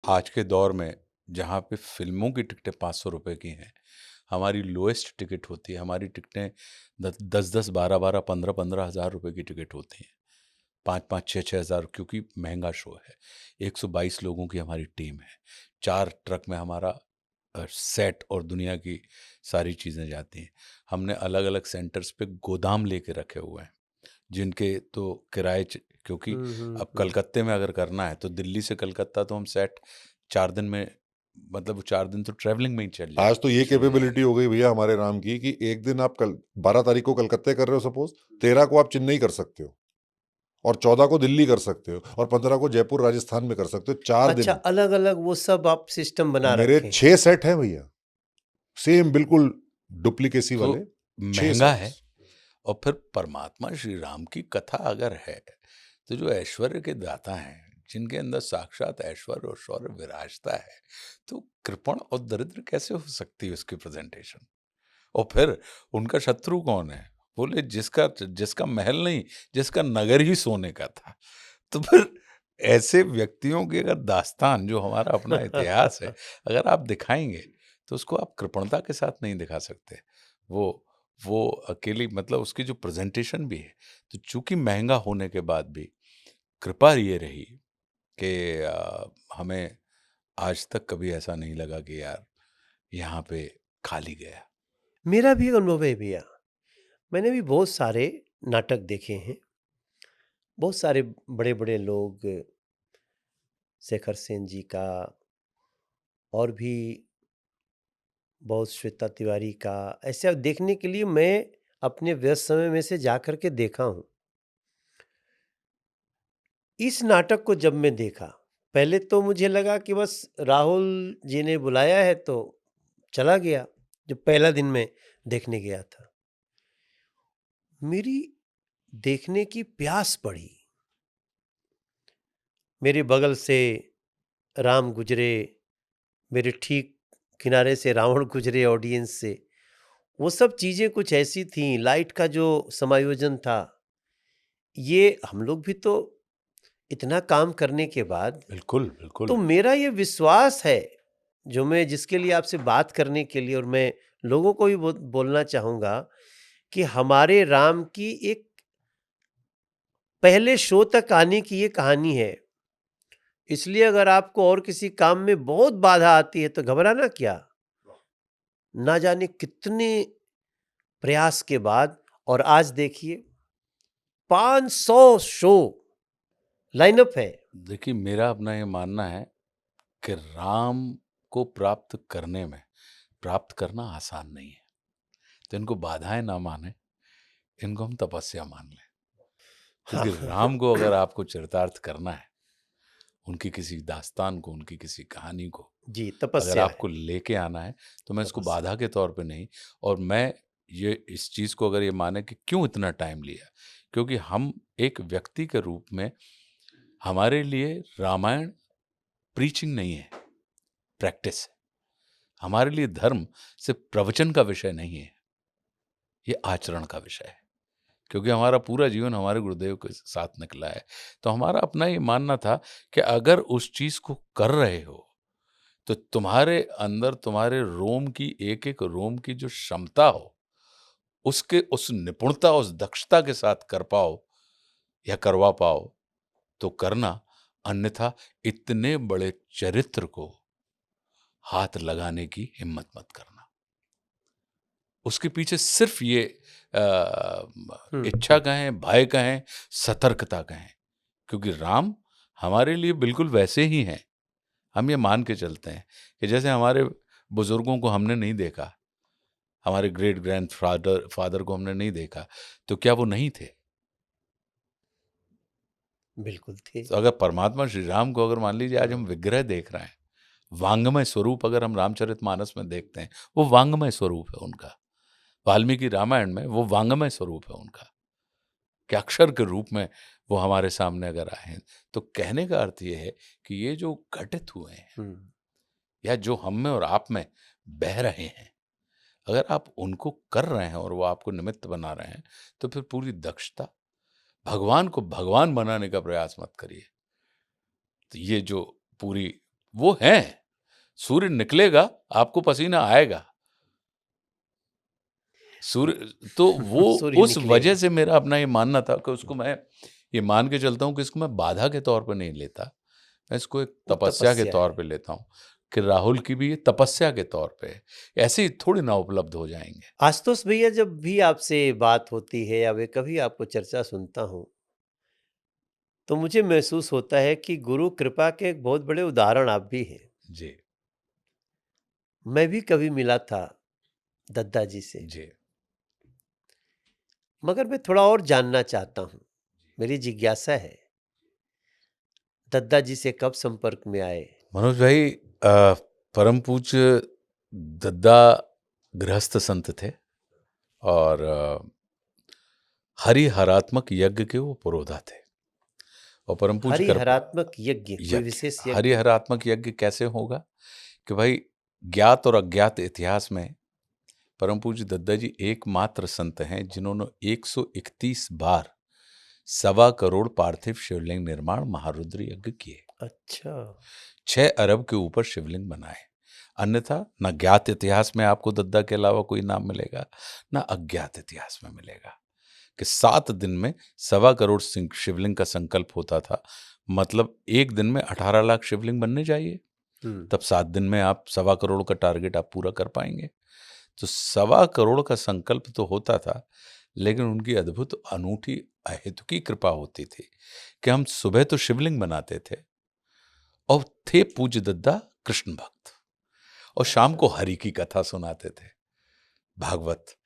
आज के दौर में, जहाँ पे फिल्मों की टिकटें 500 रुपये की हैं, हमारी लोएस्ट टिकट होती है, हमारी टिकटें 10-10, 12-12, 15-15 हज़ार रुपये की टिकट होती हैं। 5-5, 6-6 हज़ार, क्योंकि महँगा शो है। 122 लोगों की हमारी टीम है। 4 ट्रक में हमारा सेट और दुनिया की सारी चीज़ें जाती हैं। हमने अलग-अलग सेंटर्स पे गोदाम लेके रखे हुए हैं, जिनके तो किराए क्योंकि अब कलकत्ते में अगर करना है तो दिल्ली से कलकत्ता तो हम सेट 4 दिन में, मतलब वो 4 दिन तो ट्रैवलिंग में ही चल जाए। आज तो ये कैपेबिलिटी हो गई भैया हमारे राम की कि एक दिन आप कल 12 तारीख को कलकत्ते कर रहे हो, सपोज 13 को आप चेन्नई कर सकते हो, और 14 को दिल्ली कर सकते हो, और 15 को जयपुर राजस्थान में कर सकते हो। 4 अच्छा, दिन अलग-अलग वो सब आप सिस्टम बना मेरे रखे हैं। 6 सेट हैं भैया, सेम बिल्कुल डुप्लीकेसी तो वाले 6 महंगा है। सेट्स। और फिर परमात्मा श्री राम की कथा अगर है, तो जो ऐश्वर्य के दाता हैं, जिनके अंदर साक्षात ऐश्वर्य और शौर्य विराजता है, तो कृपण और दरिद्र कैसे हो सकती है उसकी प्रेजेंटेशन? और फिर उनका शत्रु कौन है? बोले जिसका जिसका महल नहीं, जिसका नगर ही सोने का था। तो फिर ऐसे व्यक्तियों की अगर दास्तान, जो हमारा अपना इतिहास है, अगर आप दिखाएंगे, तो उसको आप कृपणता के साथ नहीं दिखा सकते। वो वो अकेली, मतलब उसकी जो प्रेजेंटेशन भी है, तो चूंकि महंगा होने के बाद भी कृपा ये रही कि हमें आज तक कभी ऐसा नहीं लगा कि यार यहाँ पे खाली गया। मेरा भी अनुभव है भैया। मैंने भी बहुत सारे नाटक देखे हैं। बहुत सारे बड़े-बड़े लोग, शेखर सेन जी का, और भी बहुत, श्वेता तिवारी का, ऐसे देखने के लिए मैं अपने व्यस्त समय में से जाकर के देखा हूँ। इस नाटक को जब मैं देखा, पहले तो मुझे लगा कि बस राहुल जी ने बुलाया है तो चला गया, जो पहला दिन मैं देखने गया था। मेरी देखने की प्यास बढ़ी। मेरे बगल से राम गुजरे, मेरे ठीक किनारे से रावण गुजरे ऑडियंस से। वो सब चीज़ें कुछ ऐसी थीं, लाइट का जो समायोजन था, ये हम लोग भी तो इतना काम करने के बाद, बिल्कुल, तो बिल्कुल। मेरा ये विश्वास है, जो मैं जिसके लिए आपसे बात करने के लिए, और मैं लोगों को भी बोलना चाहूँगा कि हमारे राम की एक पहले शो तक आने की ये कहानी है। इसलिए अगर आपको और किसी काम में बहुत बाधा आती है तो घबराना क्या? ना जाने कितने प्रयास के बाद, और आज देखिए 500 शो लाइनअप है। देखिए, मेरा अपना ये मानना है कि राम को प्राप्त करना आसान नहीं है। तो इनको बाधाएं ना माने, इनको हम तपस्या मान लें। हाँ। क्योंकि राम को अगर आपको चरितार्थ करना है, उनकी किसी दास्तान को, उनकी किसी कहानी को जी, अगर तपस्या है, आपको लेके आना है, तो मैं इसको तपस्या। बाधा के तौर पे नहीं। और मैं ये इस चीज़ को अगर ये माने कि क्यों इतना टाइम लिया, क्योंकि हम एक व्यक्ति के रूप में, हमारे लिए रामायण प्रीचिंग नहीं है, प्रैक्टिस है। हमारे लिए धर्म सिर्फ प्रवचन का विषय नहीं है, ये आचरण का विषय है। क्योंकि हमारा पूरा जीवन हमारे गुरुदेव के साथ निकला है। तो हमारा अपना ये मानना था कि अगर उस चीज़ को कर रहे हो, तो तुम्हारे अंदर, तुम्हारे रोम की एक-एक रोम की जो क्षमता हो, उसके उस निपुणता, उस दक्षता के साथ कर पाओ या करवा पाओ, तो करना। अन्यथा इतने बड़े चरित्र को हाथ लगाने की हिम्मत मत करना। उसके पीछे सिर्फ ये इच्छा कहें, भय कहें, सतर्कता कहें, क्योंकि राम हमारे लिए बिल्कुल वैसे ही हैं। हम ये मान के चलते हैं कि जैसे हमारे बुजुर्गों को हमने नहीं देखा, हमारे ग्रेट ग्रैंडफादर फादर को हमने नहीं देखा, तो क्या वो नहीं थे? बिल्कुल थे। तो अगर परमात्मा श्री राम को अगर मान लीजिए आज हम विग्रह देख रहे हैं, वांग्मय स्वरूप अगर हम रामचरितमानस में देखते हैं, वो वांग्मय स्वरूप है उनका। वाल्मीकि रामायण में वो वांग्मय स्वरूप है उनका, कि अक्षर के रूप में वो हमारे सामने अगर आए हैं। तो कहने का अर्थ ये है कि ये जो घटित हुए हैं, हुँ। या जो हम में और आप में बह रहे हैं, अगर आप उनको कर रहे हैं और वो आपको निमित्त बना रहे हैं, तो फिर पूरी दक्षता, भगवान को भगवान बनाने का प्रयास मत करिए। तो ये जो पूरी वो हैं, सूर्य निकलेगा, आपको पसीना आएगा। सूर्य तो वो सूर्य उस वजह निकलेगा। से मेरा अपना ये मानना था कि उसको मैं ये मान के चलता हूँ कि इसको मैं बाधा के तौर पर नहीं लेता, मैं इसको एक वो तपस्या के तपस्या तौर है। पे लेता हूँ कि राहुल की भी ये तपस्या के तौर पे है। ऐसे ही थोड़ी ना उपलब्ध हो जाएंगे। आशुतोष भैया, जब भी आपसे बात होती है या वे कभी आपको चर्चा सुनता हूँ, तो मुझे महसूस होता है कि गुरु कृपा के एक बहुत बड़े उदाहरण आप भी हैं। जी, मैं भी कभी मिला था दद्दा जी से, जी। मगर मैं थोड़ा और जानना चाहता हूँ। मेरी जिज्ञासा है, दद्दा जी से कब संपर्क में आए? मनोज भाई, परम पूज्य दद्दा गृहस्थ संत थे और हरिहरात्मक यज्ञ के वो पुरोधा थे। और परम पूज्य हरिहरात्मक यज्ञ, कोई यज्ञ, विशेष यज्ञ? हरिहरात्मक यज्ञ कैसे होगा कि भाई, ज्ञात और अज्ञात इतिहास में परम पूज्य दद्दा जी एकमात्र संत हैं जिन्होंने 131 बार 1.25 करोड़ पार्थिव शिवलिंग निर्माण महारुद्र यज्ञ किए। अच्छा। 6 अरब के ऊपर शिवलिंग बनाए। अन्यथा न ज्ञात इतिहास में आपको दद्दा के अलावा कोई नाम मिलेगा, न अज्ञात इतिहास में मिलेगा कि 7 दिन में 1.25 करोड़ शिवलिंग का संकल्प होता था। मतलब एक दिन में 18 लाख शिवलिंग बनने चाहिए, तब 7 दिन में आप 1.25 करोड़ का टारगेट आप पूरा कर पाएंगे। तो 1.25 करोड़ का संकल्प तो होता था, लेकिन उनकी अद्भुत अनूठी अहेतुकी कृपा होती थी कि हम सुबह तो शिवलिंग बनाते थे और थे पूज्य दद्दा कृष्ण भक्त, और शाम को हरि की कथा सुनाते थे, भागवत।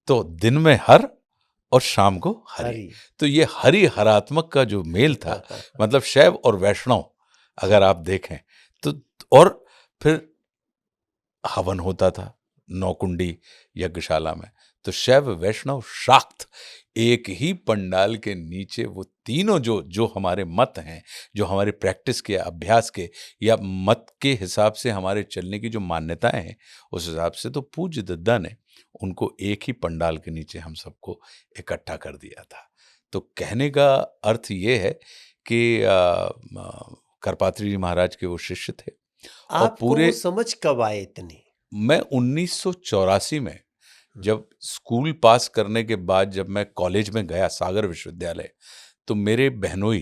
तो दिन में हर और शाम को हरि। हरि। तो ये हरि हरात्मक का जो मेल था, मतलब शैव और वैष्णव अगर आप देखें तो, और फिर हवन होता था नौकुंडी यज्ञशाला में। तो शैव वैष्णव शाक्त एक ही पंडाल के नीचे, वो तीनों जो जो हमारे मत हैं, जो हमारे प्रैक्टिस के अभ्यास के या मत के हिसाब से हमारे चलने की जो मान्यताएं हैं, उस हिसाब से तो पूज्य दद्दा ने उनको एक ही पंडाल के नीचे हम सबको इकट्ठा कर दिया था। तो कहने का अर्थ ये है कि करपात्री जी महाराज के वो शिष्य थे और आपको पूरे। वो समझ कब आए इतनी? मैं 1984 में जब स्कूल पास करने के बाद जब मैं कॉलेज में गया सागर विश्वविद्यालय, तो मेरे बहनोई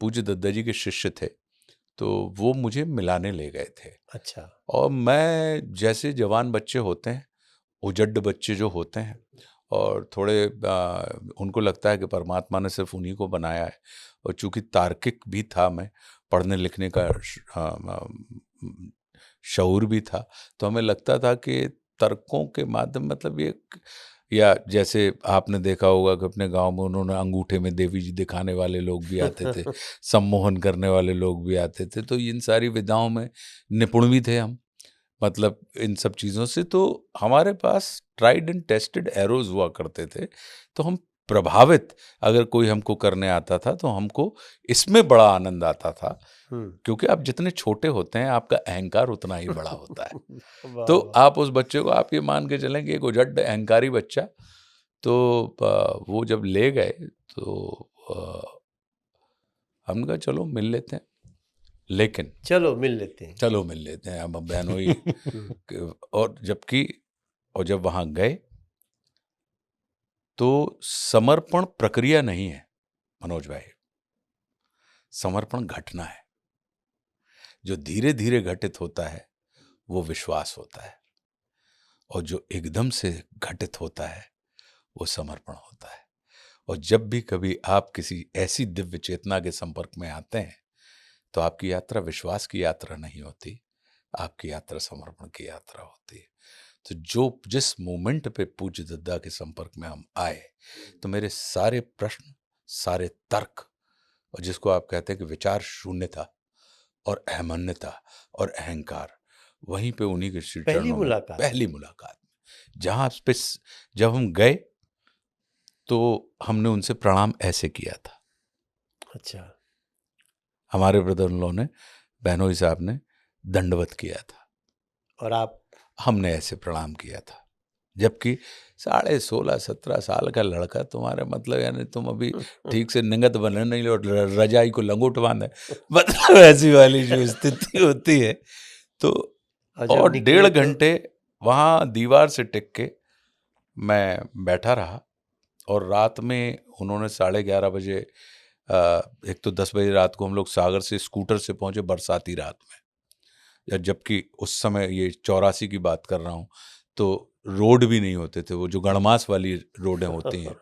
पूज्य दद्दा जी के शिष्य थे, तो वो मुझे मिलाने ले गए थे। अच्छा। और मैं, जैसे जवान बच्चे होते हैं, उजड्ड बच्चे जो होते हैं, और थोड़े उनको लगता है कि परमात्मा ने सिर्फ उन्हीं को बनाया है, और चूंकि तार्किक भी था मैं, पढ़ने लिखने का शऊर भी था, तो हमें लगता था कि तर्कों के माध्यम, मतलब ये, या जैसे आपने देखा होगा कि अपने गांव में उन्होंने अंगूठे में देवी जी दिखाने वाले लोग भी आते थे, सम्मोहन करने वाले लोग भी आते थे, तो इन सारी विधाओं में निपुण भी थे हम, मतलब इन सब चीज़ों से। तो हमारे पास ट्राइड एंड टेस्टेड एरोज हुआ करते थे, तो हम प्रभावित, अगर कोई हमको करने आता था तो हमको इसमें बड़ा आनंद आता था, क्योंकि आप जितने छोटे होते हैं आपका अहंकार उतना ही बड़ा होता है। वाह तो वाह। आप उस बच्चे को, आप ये मान के चलें कि एक उजड्ड अहंकारी बच्चा, तो वो जब ले गए तो हमने कहा चलो मिल लेते हैं, लेकिन चलो मिल लेते हैं। चलो मिल लेते हैं, अब बहनोई और जब वहां गए तो समर्पण प्रक्रिया नहीं है मनोज भाई, समर्पण घटना है। जो धीरे धीरे घटित होता है वो विश्वास होता है, और जो एकदम से घटित होता है वो समर्पण होता है। और जब भी कभी आप किसी ऐसी दिव्य चेतना के संपर्क में आते हैं, तो आपकी यात्रा विश्वास की यात्रा नहीं होती, आपकी यात्रा समर्पण की यात्रा होती है। तो जो जिस मोमेंट पे पूज्य दद्दा के संपर्क में हम आए, तो मेरे सारे प्रश्न, सारे तर्क, और जिसको आप कहते हैं कि विचार शून्यता और अहमन्यता और अहंकार, वहीं पे उन्हीं के श्री पहली चरणों में मुलाकात। पहली मुलाकात में, जहाँ पे जब हम गए तो हमने उनसे प्रणाम ऐसे किया था। अच्छा। हमारे ब्रदर इन लॉ ने, बहनोई साहब ने दंडवत किया था, और आप? हमने ऐसे प्रणाम किया था। जबकि 16.5-17 साल का लड़का तुम्हारे, मतलब यानी तुम अभी ठीक से निगत बने नहीं और रजाई को लंगोट बांधे, मतलब ऐसी वाली जो स्थिति होती है। तो जब और निकले 1.5 घंटे वहाँ दीवार से टिक के मैं बैठा रहा, और रात में उन्होंने 11:30 बजे एक तो 10 बजे रात को हम लोग सागर से स्कूटर से पहुंचे बरसाती रात में, या जबकि उस समय ये 84 की बात कर रहा हूँ, तो रोड भी नहीं होते थे, वो जो गणमास वाली रोडें होती हैं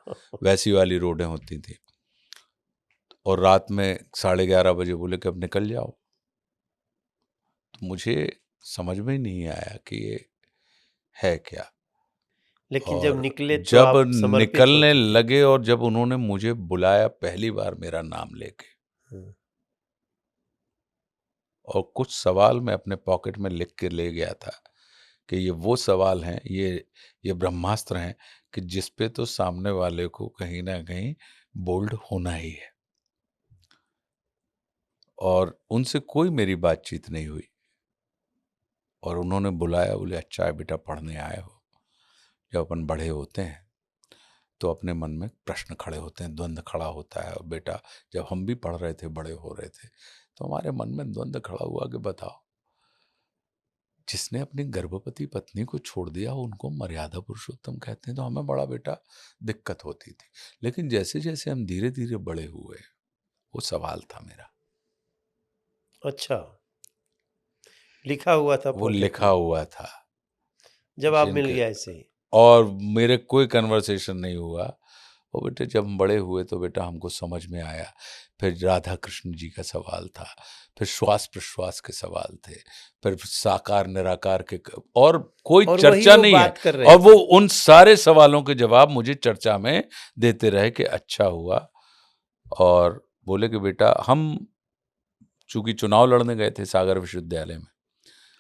वैसी वाली रोडें होती थी। और रात में 11:30 बजे बोले कि अब निकल जाओ। तो मुझे समझ में ही नहीं आया कि ये है क्या। लेकिन जब और निकले तो जब आप समर्पित हो निकलने चुके। लगे और जब उन्होंने मुझे बुलाया पहली बार मेरा नाम लेके, हाँ, और कुछ सवाल मैं अपने पॉकेट में लिख के ले गया था कि ये वो सवाल हैं, ये ब्रह्मास्त्र हैं कि जिस पे तो सामने वाले को कहीं ना कहीं बोल्ड होना ही है। और उनसे कोई मेरी बातचीत नहीं हुई, और उन्होंने बुलाया, बोले अच्छा है बेटा पढ़ने आए हो। जब अपन बड़े होते हैं तो अपने मन में प्रश्न खड़े होते हैं, द्वंद्व खड़ा होता है। और बेटा जब हम भी पढ़ रहे थे, बड़े हो रहे थे, तो हमारे मन में द्वंद्व खड़ा हुआ कि बताओ, जिसने अपनी गर्भवती पत्नी को छोड़ दिया उनको मर्यादा पुरुषोत्तम कहते हैं। तो हमें बड़ा बेटा दिक्कत होती थी। लेकिन जैसे जैसे हम धीरे धीरे बड़े हुए, वो सवाल था मेरा, अच्छा, लिखा हुआ था वो पॉकेट लिखा में हुआ था जब आप मिल जिनके, गया ऐसे ही। और मेरे कोई कन्वर्सेशन नहीं हुआ। और बेटे जब हम बड़े हुए तो बेटा हमको समझ में आया। फिर राधा कृष्ण जी का सवाल था, फिर श्वास प्रश्वास के सवाल थे, फिर साकार निराकार के, और कोई और वही चर्चा वो नहीं है। बात कर रहे और वो थे। उन सारे सवालों के जवाब मुझे चर्चा में देते रहे कि अच्छा हुआ। और बोले कि बेटा हम चूंकि चुनाव लड़ने गए थे सागर विश्वविद्यालय में,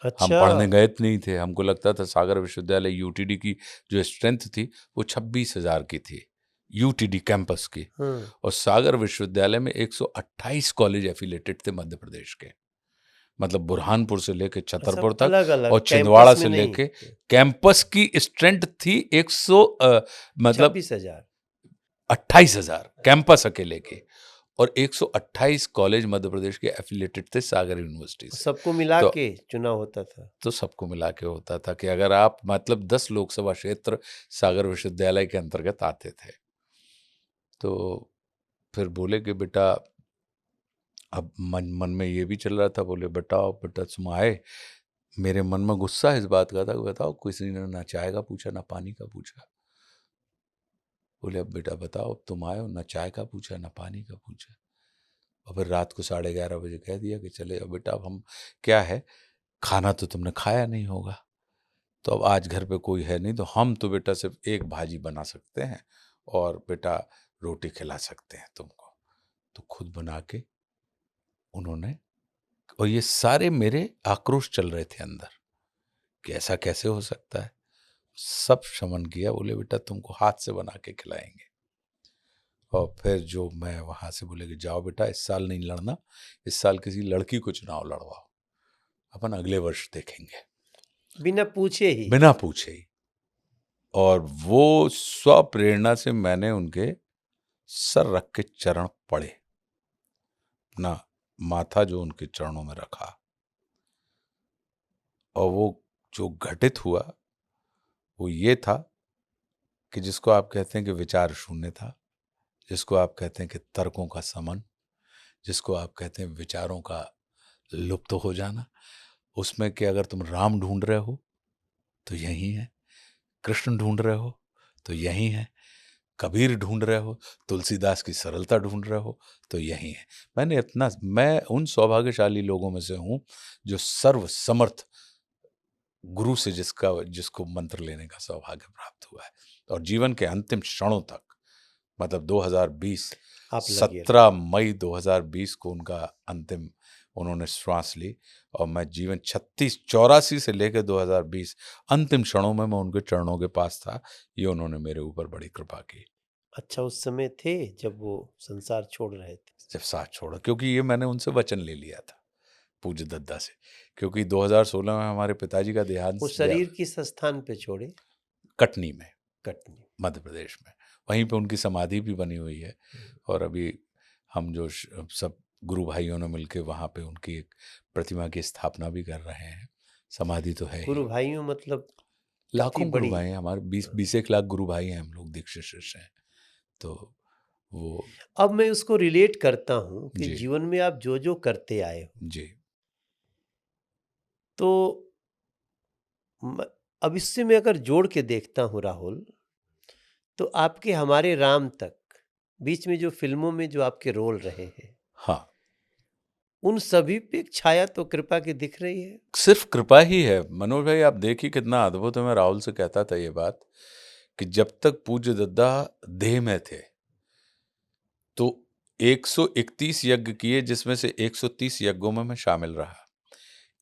हम अच्छा। पढ़ने गए नहीं थे। हमको लगता था सागर विश्वविद्यालय यूटीडी की जो स्ट्रेंथ थी वो 26,000 की थी, यूटीडी कैंपस की। हाँ, और सागर विश्वविद्यालय में 128 कॉलेज एफिलेटेड थे मध्य प्रदेश के, मतलब बुरहानपुर से लेके छतरपुर सब तक, अलग अलग और कैंपस छिंदवाड़ा में से नहीं। लेके। कैंपस की स्ट्रेंथ थी मतलब 26,000। 28,000 कैंपस अकेले के, और 128 कॉलेज मध्य प्रदेश के एफिलेटेड थे सागर यूनिवर्सिटी से। सबको मिला तो के चुनाव होता था। तो सबको मिला के होता था कि अगर आप, मतलब 10 लोकसभा क्षेत्र सागर विश्वविद्यालय के अंतर्गत आते थे। तो फिर बोले कि बेटा, अब मन मन में ये भी चल रहा था, बोले बताओ बेटा तुम आए, मेरे मन में गुस्सा इस बात का था कि बताओ किसी ने ना चाय का पूछा ना पानी का पूछा। बोले अब बेटा बताओ, अब तुम आए हो, ना चाय का पूछा ना पानी का पूछा। और फिर रात को 11:30 बजे कह दिया कि चले अब बेटा, अब हम, क्या है, खाना तो तुमने खाया नहीं होगा, तो अब आज घर पे कोई है नहीं, तो हम तो बेटा सिर्फ एक भाजी बना सकते हैं और बेटा रोटी खिला सकते हैं तुमको। तो खुद बना के उन्होंने, और ये सारे मेरे आक्रोश चल रहे थे अंदर कि ऐसा कैसे हो सकता है। सब शमन किया, बोले बेटा तुमको हाथ से बना के खिलाएंगे। और फिर जो मैं वहां से बोले कि जाओ बेटा इस साल नहीं लड़ना, इस साल किसी लड़की को चुनाव लड़वाओ, अपन अगले वर्ष देखेंगे, बिना पूछे ही। बिना पूछे ही। और वो स्वप्रेरणा से मैंने उनके सर रख के चरण पड़े, अपना माथा जो उनके चरणों में रखा। और वो जो घटित हुआ वो ये था कि जिसको आप कहते हैं कि विचार शून्य था, जिसको आप कहते हैं कि तर्कों का समन, जिसको आप कहते हैं विचारों का लुप्त हो जाना, उसमें कि अगर तुम राम ढूंढ रहे हो तो यही है, कृष्ण ढूंढ रहे हो तो यही है, कबीर ढूंढ रहे हो, तुलसीदास की सरलता ढूंढ रहे हो तो यही है। मैं उन सौभाग्यशाली लोगों में से हूं जो सर्व समर्थ गुरु से जिसको मंत्र लेने का सौभाग्य प्राप्त हुआ है। और जीवन के अंतिम क्षणों तक, मतलब 2020, आप लगे 17 मई 2020 को उनका अंतिम, उन्होंने श्वास ली। और मैं जीवन 84 से लेकर 2020 अंतिम क्षणों में मैं उनके चरणों के पास था। ये उन्होंने मेरे ऊपर बड़ी कृपा की। अच्छा उस समय थे जब वो संसार छोड़ रहे थे। जब साथ छोड़ा, क्योंकि ये मैंने उनसे वचन ले लिया था पूज्य दद्दा से, क्योंकि 2016 में हमारे पिताजी का वो शरीर किस स्थान पे छोड़े? कटनी में, कटनी। मध्य प्रदेश में, वहीं पे उनकी समाधि भी बनी हुई है। और अभी हम जो सब गुरु भाइयों ने मिलकर वहाँ पे उनकी एक प्रतिमा की स्थापना भी कर रहे हैं। समाधि तो है ही, गुरु भाइयों मतलब लाखों गुरु बड़ी। भाई हैं हमारे, 20 एक लाख गुरु भाई हैं हम लोग, दीक्षित शिष्य हैं। तो वो अब मैं उसको रिलेट करता हूँ कि जी, जीवन में आप जो करते आए हो, जी, तो म अब इससे मैं अगर जोड़ के देखता हूँ राहुल, तो आपके हमारे राम तक, बीच में जो फ़िल्मों में जो आपके रोल रहे हैं, हाँ। उन सभी पे एक छाया तो कृपा की दिख रही है। सिर्फ़ कृपा ही है। मनोज भाई आप देखिए कितना अद्भुत है, मैं राहुल से कहता था ये बात, कि जब तक पूज्य दद्दा देह में थे, तो 131 यज्ञ किए जिसमें से 130 यज्ञों में मैं शामिल रहा।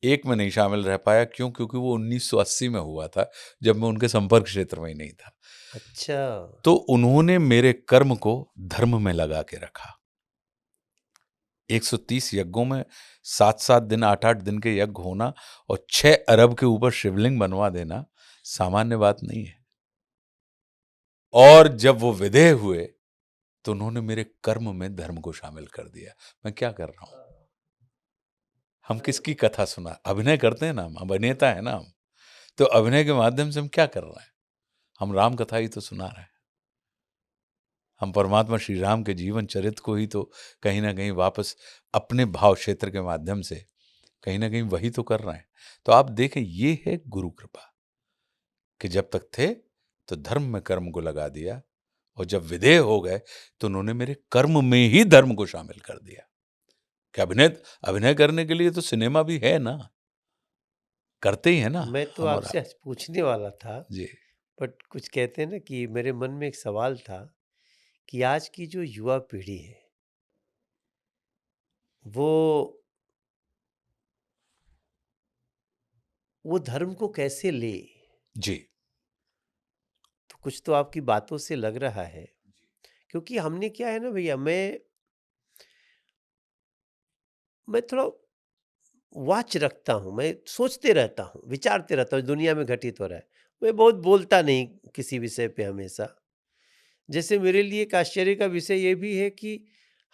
एक में नहीं शामिल रह पाया क्यों? क्योंकि वो 1980 में हुआ था, जब मैं उनके संपर्क क्षेत्र में ही नहीं था। अच्छा, तो उन्होंने मेरे कर्म को धर्म में लगा के रखा। 130 यज्ञों में 7-7 दिन, 8-8 दिन के यज्ञ होना और 6 अरब के ऊपर शिवलिंग बनवा देना सामान्य बात नहीं है। और जब वो विदेह हुए, तो उन्होंने मेरे कर्म में धर्म को शामिल कर दिया। मैं क्या कर रहा हूँ? हम किसकी कथा सुना अभिनय करते हैं ना हम, अभिनेता है ना हम। तो अभिनय के माध्यम से हम क्या कर रहे हैं? हम राम कथा ही तो सुना रहे हैं। हम परमात्मा श्री राम के जीवन चरित्र को ही तो कहीं न कहीं वापस अपने भाव क्षेत्र के माध्यम से कहीं न कहीं वही तो कर रहे हैं। तो आप देखें ये है गुरु कृपा, कि जब तक थे तो धर्म में कर्म को लगा दिया और जब विदेह हो गए तो उन्होंने मेरे कर्म में ही धर्म को शामिल कर दिया। कि अभिनय अभिनय करने के लिए तो सिनेमा भी है ना, करते ही है ना मैं तो हम और आपसे आप। आज पूछने वाला था, जी, बट कुछ कहते हैं ना कि मेरे मन में एक सवाल था कि आज की जो युवा पीढ़ी है, वो वो धर्म को कैसे ले? जी, तो कुछ तो आपकी बातों से लग रहा है, क्योंकि हमने क्या है ना भैया, मैं थोड़ा वॉच रखता हूँ, मैं सोचते रहता हूँ, विचारते रहता हूँ, दुनिया में घटित हो रहा है। मैं बहुत बोलता नहीं किसी विषय पे हमेशा। जैसे मेरे लिए एक आश्चर्य का विषय ये भी है कि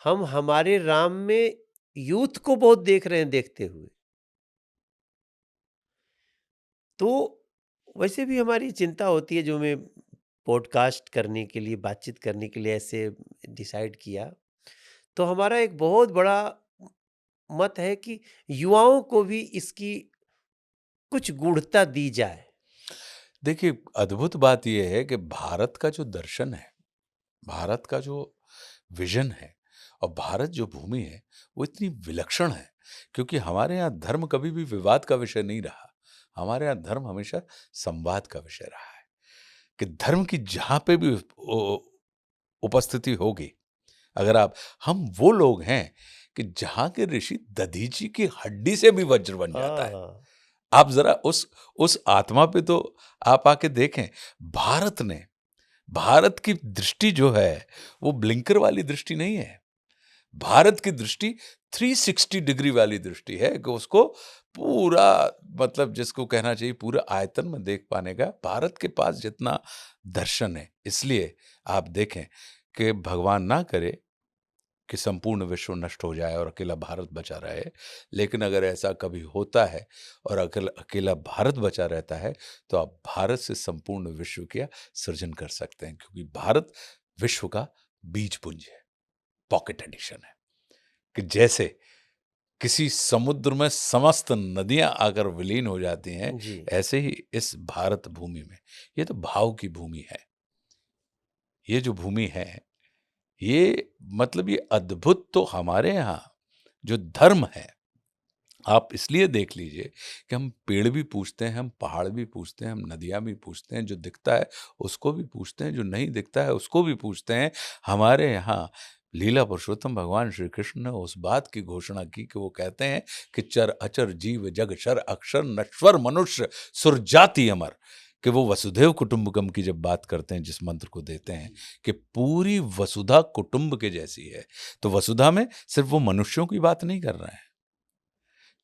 हम हमारे राम में यूथ को बहुत देख रहे हैं देखते हुए। तो वैसे भी हमारी चिंता होती है, जो मैं पॉडकास्ट करने के लिए, बातचीत करने के लिए ऐसे डिसाइड किया, तो हमारा एक बहुत बड़ा मत है कि युवाओं को भी इसकी कुछ गूढ़ता दी जाए। देखिए अद्भुत बात ये है कि भारत का जो दर्शन है, भारत का जो विज़न है और भारत जो भूमि है, वो इतनी विलक्षण है क्योंकि हमारे यहाँ धर्म कभी भी विवाद का विषय नहीं रहा। हमारे यहाँ धर्म हमेशा संवाद का विषय रहा है, कि धर्म की जहाँ पे भी उपस्थिति होगी, अगर आप हम वो लोग हैं कि जहाँ के ऋषि दधीची की हड्डी से भी वज्र बन जाता है। हाँ, आप ज़रा उस आत्मा पे तो आप आके देखें। भारत ने भारत की दृष्टि जो है, वो ब्लिंकर वाली दृष्टि नहीं है। भारत की दृष्टि 360 डिग्री वाली दृष्टि है कि उसको पूरा मतलब जिसको कहना चाहिए पूरे आयतन में देख पाने का भारत के पास जितना दर्शन है। इसलिए आप देखें कि भगवान ना करे कि संपूर्ण विश्व नष्ट हो जाए और अकेला भारत बचा रहे। लेकिन अगर ऐसा कभी होता है और अकेला अकेला भारत बचा रहता है, तो आप भारत से संपूर्ण विश्व का सृजन कर सकते हैं क्योंकि भारत विश्व का बीज पुंज है, पॉकेट एडिशन है। कि जैसे किसी समुद्र में समस्त नदियां आकर विलीन हो जाती हैं, जी। ऐसे ही इस भारत भूमि में ये तो भाव की भूमि है। ये जो भूमि है, ये मतलब ये अद्भुत तो हमारे यहाँ जो धर्म है, आप इसलिए देख लीजिए कि हम पेड़ भी पूजते हैं, हम पहाड़ भी पूजते हैं, हम नदियाँ भी पूजते हैं, जो दिखता है उसको भी पूजते हैं, जो नहीं दिखता है उसको भी पूजते हैं। हमारे यहाँ लीला पुरुषोत्तम भगवान श्री कृष्ण ने उस बात की घोषणा की कि वो कहते हैं कि चर अचर जीव जग क्षर अक्षर नश्वर मनुष्य सुर जाति अमर। कि वो वसुधैव कुटुंबकम की जब बात करते हैं, जिस मंत्र को देते हैं कि पूरी वसुधा कुटुंब के जैसी है, तो वसुधा में सिर्फ वो मनुष्यों की बात नहीं कर रहे हैं।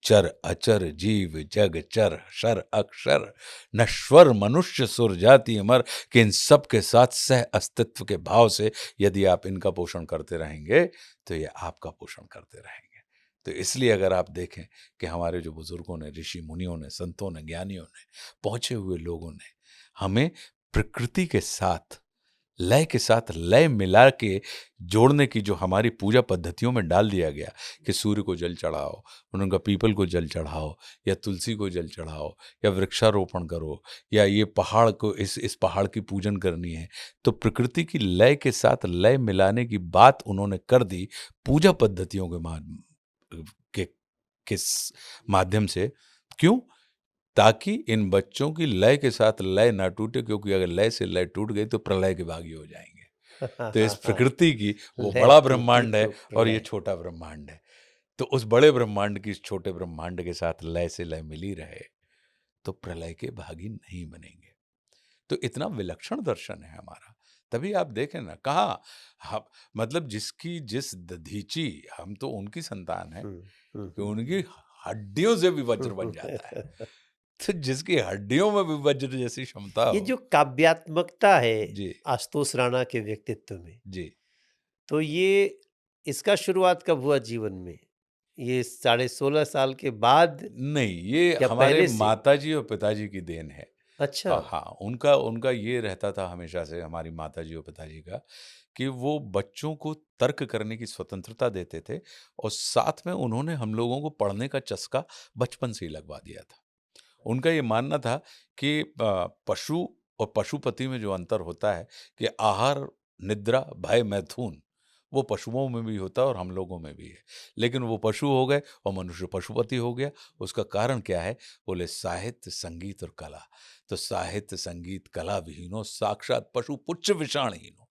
चर अचर जीव जग चर शर अक्षर नश्वर मनुष्य सुर जाति अमर, कि इन सब के साथ सह अस्तित्व के भाव से यदि आप इनका पोषण करते रहेंगे तो ये आपका पोषण करते रहेंगे। तो इसलिए अगर आप देखें कि हमारे जो बुजुर्गों ने, ऋषि मुनियों ने, संतों ने, ज्ञानियों ने, पहुंचे हुए लोगों ने हमें प्रकृति के साथ लय के साथ लय मिला के जोड़ने की जो हमारी पूजा पद्धतियों में डाल दिया गया कि सूर्य को जल चढ़ाओ, उनका पीपल को जल चढ़ाओ, या तुलसी को जल चढ़ाओ, या वृक्षारोपण करो, या ये पहाड़ को इस पहाड़ की पूजन करनी है। तो प्रकृति की लय के साथ लय मिलाने की बात उन्होंने कर दी पूजा पद्धतियों के किस माध्यम से। क्यों? ताकि इन बच्चों की लय के साथ लय ना टूटे, क्योंकि अगर लय से लय टूट गई तो प्रलय के भागी हो जाएंगे। तो इस प्रकृति की वो लय बड़ा टूटे ब्रह्मांड है तो और ये प्रलय। छोटा ब्रह्मांड है। तो उस बड़े ब्रह्मांड की इस छोटे ब्रह्मांड के साथ लय से लय मिली रहे तो प्रलय के भागी नहीं बनेंगे। तो इतना विलक्षण दर्शन है हमारा। तभी आप देखें ना, कहाँ हम, मतलब जिसकी जिस दधीची, हम तो उनकी संतान है हम्म, हम्म, कि उनकी हड्डियों से भी वज्र बन जाता है। तो जिसकी हड्डियों में भी वज्र जैसी क्षमता ये हो। जो काव्यात्मकता है जी, आशुतोष राणा के व्यक्तित्व में, जी। तो ये इसका शुरुआत कब हुआ जीवन में? ये 16.5 साल के बाद नहीं, ये या हमारे पहले से? माताजी और पिताजी की देन है। अच्छा। हाँ, उनका उनका ये रहता था हमेशा से, हमारी माताजी और पिताजी का, कि वो बच्चों को तर्क करने की स्वतंत्रता देते थे और साथ में उन्होंने हम लोगों को पढ़ने का चस्का बचपन से ही लगवा दिया था। उनका ये मानना था कि पशु और पशुपति में जो अंतर होता है कि आहार, निद्रा, भय, मैथुन, वो पशुओं में भी होता है और हम लोगों में भी है। लेकिन वो पशु हो गए और मनुष्य पशुपति हो गया। उसका कारण क्या है? बोले साहित्य, संगीत और कला। तो साहित्य, संगीत, कला विहीनो साक्षात पशु पुच्छ विषाणहीनो,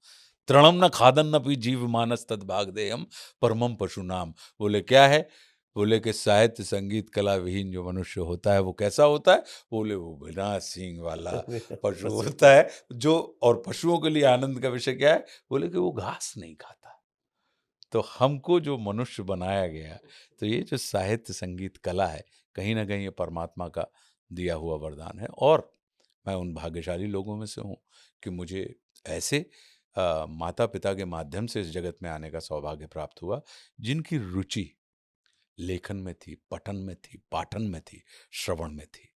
तृणम न खादन न पी जीव मानस तद्भाग देयम परमम पशु नाम। बोले क्या है? बोले कि साहित्य, संगीत, कला विहीन जो मनुष्य होता है वो कैसा होता है? बोले वो बिना सींग वाला पशु पशु। होता है। जो, और पशुओं के लिए आनंद का विषय क्या है? बोले कि वो घास नहीं खाता। तो हमको जो मनुष्य बनाया गया, तो ये जो साहित्य, संगीत, कला है, कहीं ना कहीं ये परमात्मा का दिया हुआ वरदान है। और मैं उन भाग्यशाली लोगों में से हूँ कि मुझे ऐसे माता पिता के माध्यम से इस जगत में आने का सौभाग्य प्राप्त हुआ, जिनकी रुचि लेखन में थी, पठन में थी, पाठन में थी, श्रवण में थी,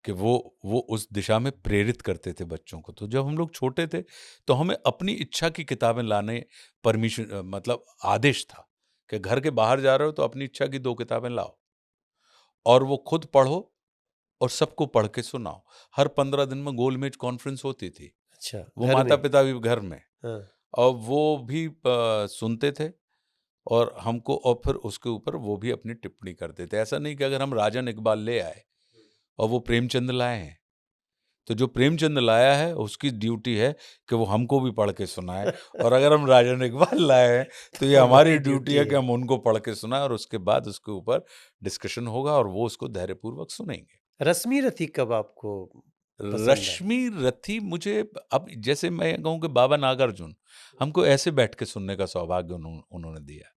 कि वो उस दिशा में प्रेरित करते थे बच्चों को। तो जब हम लोग छोटे थे तो हमें अपनी इच्छा की किताबें लाने परमिशन, मतलब आदेश था कि घर के बाहर जा रहे हो तो अपनी इच्छा की 2 किताबें लाओ और वो खुद पढ़ो और सबको पढ़ के सुनाओ। हर 15 दिन में गोलमेज कॉन्फ्रेंस होती थी। अच्छा, वो घर माता में? पिता भी घर में, हाँ। और वो भी सुनते थे और हमको, और फिर उसके ऊपर वो भी अपनी टिप्पणी करते थे। ऐसा नहीं कि अगर हम राजन इकबाल ले आए और वो प्रेमचंद लाए हैं, तो जो प्रेमचंद लाया है उसकी ड्यूटी है कि वो हमको भी पढ़ के सुनाए, और अगर हम राजन इकबाल लाए हैं तो ये तो हमारी हमारी ड्यूटी ड्यूटी है कि है। हम उनको पढ़ के सुनाएं और उसके बाद उसके ऊपर डिस्कशन होगा और वो उसको धैर्यपूर्वक सुनेंगे। रश्मि रथी कब आपको पसंद आई? रश्मि रथी मुझे, अब जैसे मैं कहूँ कि बाबा नागार्जुन, हमको ऐसे बैठ के सुनने का सौभाग्य उन्होंने दिया,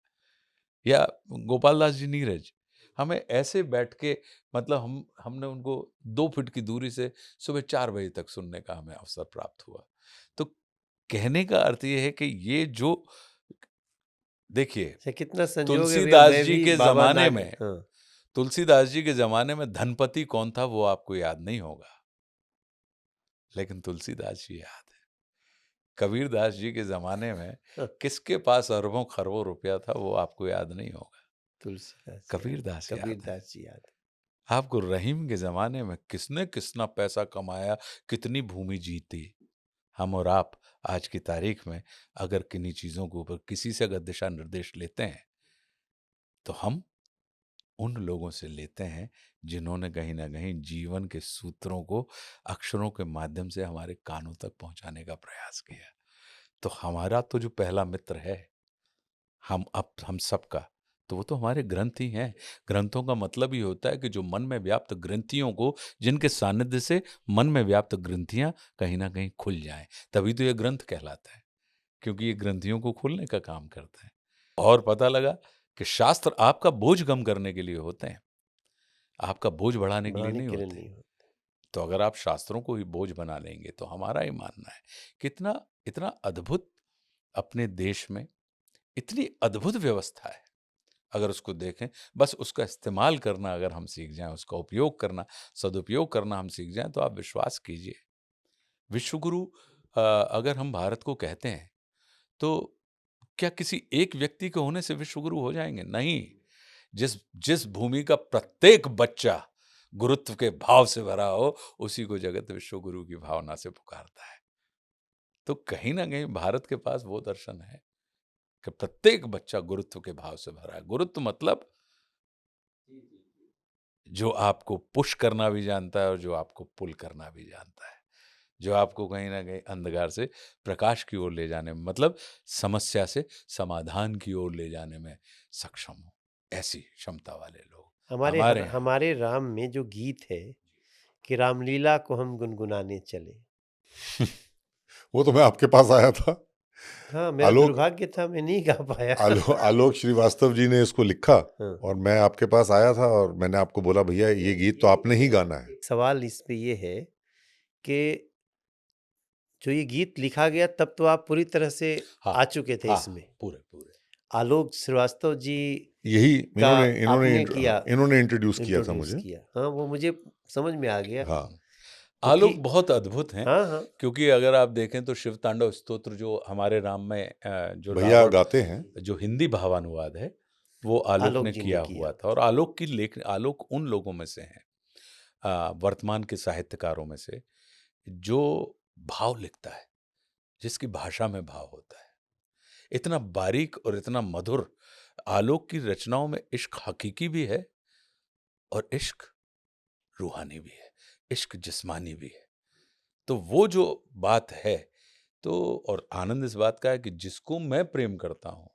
या गोपाल दास जी नीरज, हमें ऐसे बैठ के, मतलब हमने उनको 2 फीट की दूरी से सुबह 4 बजे तक सुनने का हमें अवसर प्राप्त हुआ। तो कहने का अर्थ ये है कि ये जो, देखिए, अच्छा, कितना संजोग है भैया, तुलसीदास मैं जी भी के बाबा जमाने नाग। में, हाँ। तुलसीदास जी के जमाने में धनपति कौन था वो आपको याद नहीं होगा, लेकिन तुलसीदास जी याद है। कबीरदास जी के जमाने में किसके पास अरबों खरबों रुपया था वो आपको याद नहीं होगा, तुलसीदास जी याद, कबीरदास याद है। कबीरदास जी याद। आपको रहीम के जमाने में किसने कितना पैसा कमाया, कितनी भूमि जीती, हम और आप आज की तारीख में अगर किन्हीं चीजों के ऊपर किसी से अगर दिशा निर्देश लेते हैं तो हम उन लोगों से लेते हैं जिन्होंने कहीं ना कहीं जीवन के सूत्रों को अक्षरों के माध्यम से हमारे कानों तक पहुंचाने का प्रयास किया। तो हमारा तो जो पहला मित्र है, हम सबका, तो वो तो हमारे ग्रंथ ही हैं। ग्रंथों का मतलब ही होता है कि जो मन में व्याप्त ग्रंथियों को, जिनके सानिध्य से मन में व्याप्त ग्रंथियां कहीं ना कहीं खुल जाएं, तभी तो ये ग्रंथ कहलाता है, क्योंकि ये ग्रंथियों को खोलने का काम करते हैं। और पता लगा कि शास्त्र आपका बोझ कम करने के लिए होते हैं, आपका बोझ बढ़ाने के लिए बढ़ाने नहीं के लिए होते। नहीं हो। तो अगर आप शास्त्रों को ही बोझ बना लेंगे तो हमारा ही मानना है कितना, इतना अद्भुत अपने देश में इतनी अद्भुत व्यवस्था है। अगर उसको देखें, बस उसका इस्तेमाल करना अगर हम सीख जाएं, उसका उपयोग करना, सदुपयोग करना हम सीख जाएं, तो आप विश्वास कीजिए, विश्वगुरु अगर हम भारत को कहते हैं तो क्या किसी एक व्यक्ति के होने से विश्वगुरु हो जाएंगे? नहीं। जिस जिस भूमि का प्रत्येक बच्चा गुरुत्व के भाव से भरा हो, उसी को जगत विश्वगुरु की भावना से पुकारता है। तो कहीं न कहीं भारत के पास वो दर्शन है कि प्रत्येक बच्चा गुरुत्व के भाव से भरा है। गुरुत्व मतलब जो आपको पुश करना भी जानता है और जो आपको पुल करना भी जानता है। जो आपको कहीं न कहीं अंधकार से प्रकाश की ओर ले जाने में, मतलब समस्या से समाधान की ओर ले जाने में सक्षम हो। ऐसी क्षमता वाले लोग हमारे यहाँ। हमारे राम में जो गीत है कि रामलीला को हम गुनगुनाने चले। वो तो मैं आपके पास आया था। हाँ, मेरा आलोक दुर्भाग्य था, मैं नहीं गा पाया। आलोक श्रीवास्तव जी ने इसको लिखा हाँ। और मैं आपके पास आया था और मैंने आपको बोला भैया ये गीत तो आपने ही गाना है। सवाल इस पे ये है कि जो ये गीत लिखा गया तब तो आप पूरी तरह से हाँ, आ चुके थे हाँ, इसमें। पूरे। आलोक श्रीवास्तव जी यही का इन्होंने किया, इन्होंने इंट्रोड्यूस किया था इंट्रोड्यूस मुझे। किया। हाँ, वो मुझे समझ में आ गया हाँ, आलोक क्योंकि बहुत अद्भुत हैं, हाँ, हाँ, क्योंकि अगर आप देखें तो शिव तांडव स्तोत्र जो हमारे राम में जो भैया रावण गाते हैं। जो हिंदी भावानुवाद है, वो आलोक आलोक ने जी ने किया किया। हुआ था। और आलोक उन लोगों में से हैं, वर्तमान के साहित्यकारों में से, जो भाव लिखता है, जिसकी भाषा में भाव होता है। इतना बारीक और इतना मधुर आलोक की रचनाओं में इश्क हकीकी भी है और इश्क रूहानी भी है, इश्क जिस्मानी भी है। तो वो जो बात है, तो और आनंद इस बात का है कि जिसको मैं प्रेम करता हूं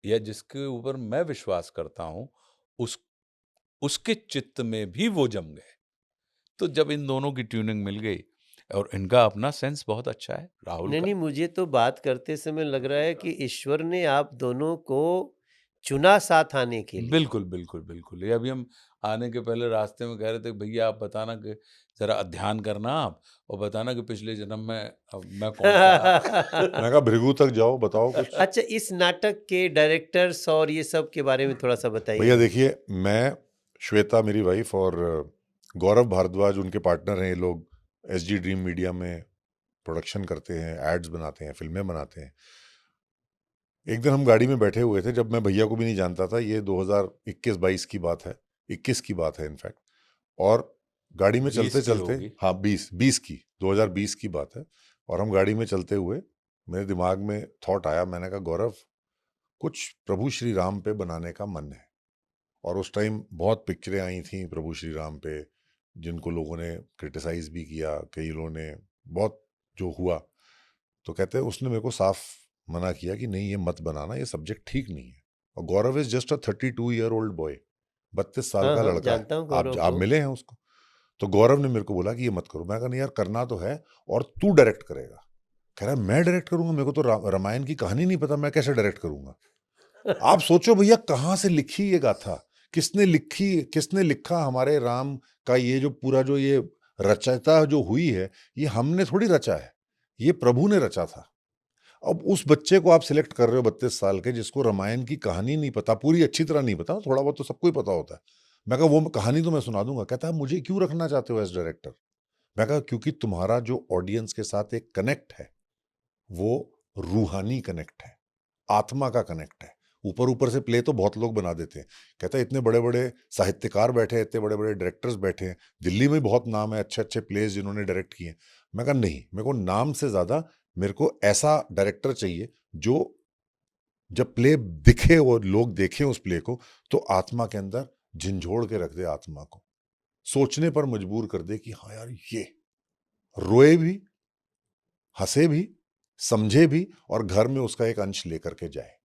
या जिसके ऊपर मैं विश्वास करता हूं, उस उसके चित्त में भी वो जम गए। तो जब इन दोनों की ट्यूनिंग मिल गई, और इनका अपना सेंस बहुत अच्छा है, राहुल नहीं, का। नहीं, मुझे तो बात करते समय लग रहा है कि ईश्वर ने आप दोनों को चुना साथ आने के लिए। बिल्कुल। ये अभी हम आने के पहले रास्ते में कह रहे थे, भैया आप बताना कि जरा ध्यान करना आप, और बताना कि पिछले जन्म में मैं कौन था। मैं कहा भृगु तक जाओ, बताओ कुछ। अच्छा, इस नाटक के डायरेक्टर्स और ये सब के बारे में थोड़ा-सा बताइए भैया मुझे। देखिए, मैं, श्वेता मेरी वाइफ और गौरव भारद्वाज उनके पार्टनर हैं। ये लोग एसजी ड्रीम मीडिया में प्रोडक्शन करते हैं, एड्स बनाते हैं, फिल्में बनाते हैं। एक दिन हम गाड़ी में बैठे हुए थे, जब मैं भैया को भी नहीं जानता था। ये 2021-22 की बात है, 21 की बात है इनफैक्ट। और गाड़ी में 20 चलते की चलते, होगी। हाँ 20 की, 2020 की बात है। और हम गाड़ी में चलते हुए, मेरे दिमाग में थॉट आया, मैंने कहा गौरव, कुछ प्रभु श्री राम पे बनाने का मन है। और उस टाइम बहुत पिक्चरें आई थी प्रभु श्री राम पे, जिनको लोगों ने क्रिटिसाइज भी किया, कई लोगों ने बहुत जो हुआ। तो कहते हैं, उसने मेरे को साफ मना किया कि नहीं ये मत बनाना, ये सब्जेक्ट ठीक नहीं है। और Gaurav is just a 32-year-old boy, 32 साल हाँ, का हाँ, लड़का है। जानता हूँ गौरव आप को। मिले हैं उसको। तो गौरव ने मेरे को बोला कि ये मत करो। मैं कहा नहीं यार, करना तो है, और तू डायरेक्ट करेगा। कह रहा है मैं डायरेक्ट करूंगा, मेरे को तो रामायण की कहानी नहीं पता, मैं कैसे डायरेक्ट करूंगा। आप सोचो भैया, कहाँ से लिखी ये गाथा, किसने लिखी, किसने लिखा हमारे राम का ये जो पूरा जो ये रचयिता जो हुई है, ये हमने थोड़ी रचा है, ये प्रभु ने रचा था। अब उस बच्चे को आप सिलेक्ट कर रहे हो 32 साल के, जिसको रामायण की कहानी नहीं पता, पूरी अच्छी तरह नहीं पता, थोड़ा बहुत तो सबको ही पता होता है। मैं कहा वो कहानी तो मैं सुना दूंगा। कहता है मुझे क्यों रखना चाहते हो एज डायरेक्टर। मैं कहा क्योंकि तुम्हारा जो ऑडियंस के साथ एक कनेक्ट है, वो रूहानी कनेक्ट है, आत्मा का कनेक्ट है। ऊपर ऊपर से प्ले तो बहुत लोग बना देते हैं। कहता है इतने बड़े बड़े साहित्यकार बैठे हैं, इतने बड़े बड़े डायरेक्टर्स बैठे हैं, दिल्ली में बहुत नाम है, अच्छे अच्छे प्लेस जिन्होंने डायरेक्ट किए। मैं कहा नहीं, मेरे को नाम से ज्यादा मेरे को ऐसा डायरेक्टर चाहिए जो जब प्ले दिखे और लोग देखें उस प्ले को, तो आत्मा के अंदर झिंझोड़ के रख दे, आत्मा को सोचने पर मजबूर कर दे कि हाँ यार, ये रोए भी, हंसे भी, समझे भी, और घर में उसका एक अंश लेकर के जाए।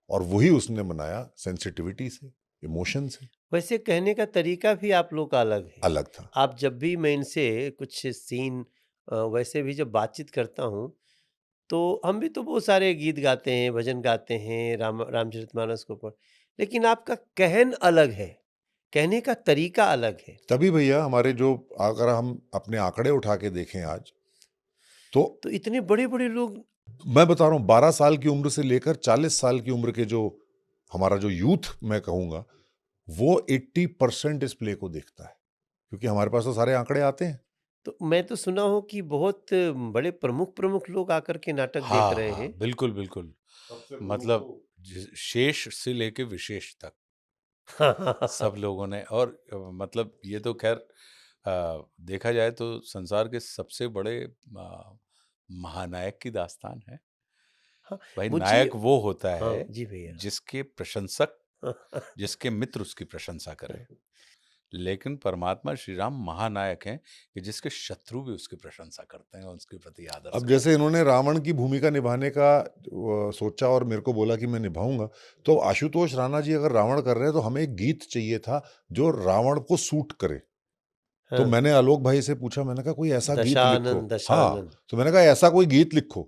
और वही उसने बनाया, सेंसिटिविटी से, इमोशन से। वैसे कहने का तरीका भी आप लोग का अलग है। अलग था। आप जब भी मैं इनसे कुछ सीन वैसे भी जब बातचीत करता हूँ, तो हम भी तो बहुत सारे गीत गाते हैं, भजन गाते हैं, रामचरितमानस के ऊपर, लेकिन आपका कहन अलग है, कहने का तरीका अलग है। तभी भैया हमारे जो, अगर हम अपने आंकड़े उठा के देखें आज, तो तो इतने बड़े-बड़े लोग, मैं बता रहा हूँ 12 साल की उम्र से लेकर 40 साल की उम्र के जो हमारा जो यूथ मैं कहूँगा, वो 80% इस प्ले को देखता है, क्योंकि हमारे पास तो सारे आंकड़े आते हैं। तो मैं तो सुना हूँ कि बहुत बड़े प्रमुख लोग आकर के नाटक देख हाँ, रहे हाँ, हैं। बिल्कुल, बिल्कुल। मतलब शेष से लेके विशेष तक सब लोगों ने, और मतलब ये तो खैर देखा जाए तो संसार के सबसे बड़े महानायक की दास्तान है। हाँ, भाई मुझे नायक वो होता हाँ, है जी भैया। जिसके प्रशंसक, जिसके मित्र उसकी प्रशंसा करें। लेकिन परमात्मा श्री राम महानायक हैं कि जिसके शत्रु भी उसकी प्रशंसा करते हैं और उसके प्रति आदर अब से जैसे इन्होंने रावण की भूमिका निभाने का सोचा और मेरे को बोला कि मैं निभाऊंगा, तो आशुतोष राणा जी अगर रावण कर रहे हैं तो हमें एक गीत चाहिए था जो रावण को सूट करे। तो हाँ, मैंने आलोक भाई से पूछा, मैंने कहा कोई ऐसा गीत लिखो। दशानन हाँ, दशानन। तो मैंने कहा ऐसा कोई गीत लिखो।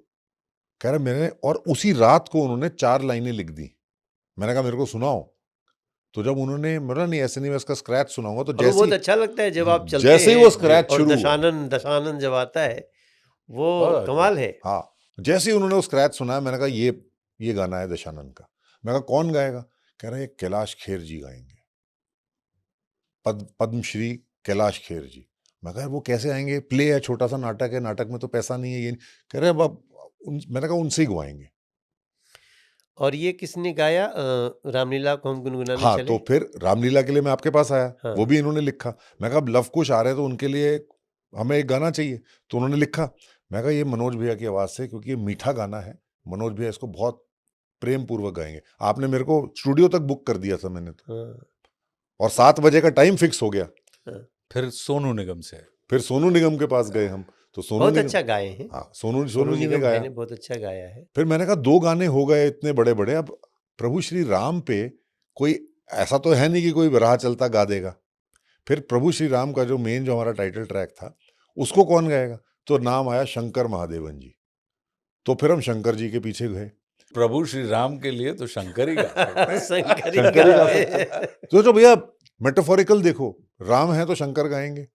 कह रहे मैंने, और उसी रात को उन्होंने 4 लाइनें लिख दी। मैंने कहा मेरे को सुनाओ। तो जब उन्होंने, मेरा नहीं ऐसे नहीं, मैं इसका स्क्रैच सुनाऊंगा। तो और वो बहुत अच्छा लगता है जब आप चलते जैसे ही वो हैं स्क्रैच और शुरू हुआ, दशानन दशानन जब आता है, वो बहुत अच्छा। कमाल है। हाँ, जैसे ही उन्होंने वो स्क्रैच सुनाया, मैंने कहा ये गाना है दशानन का। मैं कहा कौन गाएगा? कह रहे हैं कैलाश खेर जी गाएंगे, पद्मश्री कैलाश खेर जी। मैं कहा वो कैसे आएंगे? प्ले है, छोटा सा नाटक है, नाटक में तो पैसा नहीं है, ये नहीं। कह रहे मैंने कहा उनसे ही गवाएंगे। और ये किसने गाया? रामलीला को हम गुनगुनाने हाँ, चले? तो फिर रामलीला के लिए मैं आपके पास आया, हाँ, वो भी इन्होंने लिखा। मैं कहा अब लव कुश आ रहे हैं तो उनके लिए हमें एक गाना चाहिए, तो उन्होंने लिखा। मैं कहा ये मनोज भैया की आवाज से, क्योंकि ये मीठा गाना है, मनोज भैया इसको बहुत प्रेम पूर्वक गाएंगे। आपने मेरे को स्टूडियो तक बुक कर दिया था मैंने तो, हाँ, और 7 बजे का टाइम फिक्स हो गया। हाँ। फिर सोनू निगम से। फिर सोनू निगम के पास गए हम, तो सोनू बहुत निगम, अच्छा गाए हैं। हाँ, सोनू सोनू सोनू जी ने निगम भाई गाया। ने बहुत अच्छा गाया है। फिर मैंने कहा 2 गाने हो गए इतने बड़े बड़े, अब प्रभु श्री राम पे कोई ऐसा तो है नहीं कि कोई राह चलता गा देगा। फिर प्रभु श्री राम का जो मेन, जो हमारा टाइटल ट्रैक था, उसको कौन गाएगा? तो नाम आया शंकर महादेवन जी। तो फिर हम शंकर जी के पीछे गए। प्रभु श्री राम के लिए तो शंकर ही गा सकते हैं। शंकर ही शंकर ही गा गावे। सकते हैं। तो भैया मेटाफोरिकल देखो, राम है तो शंकर गाएंगे,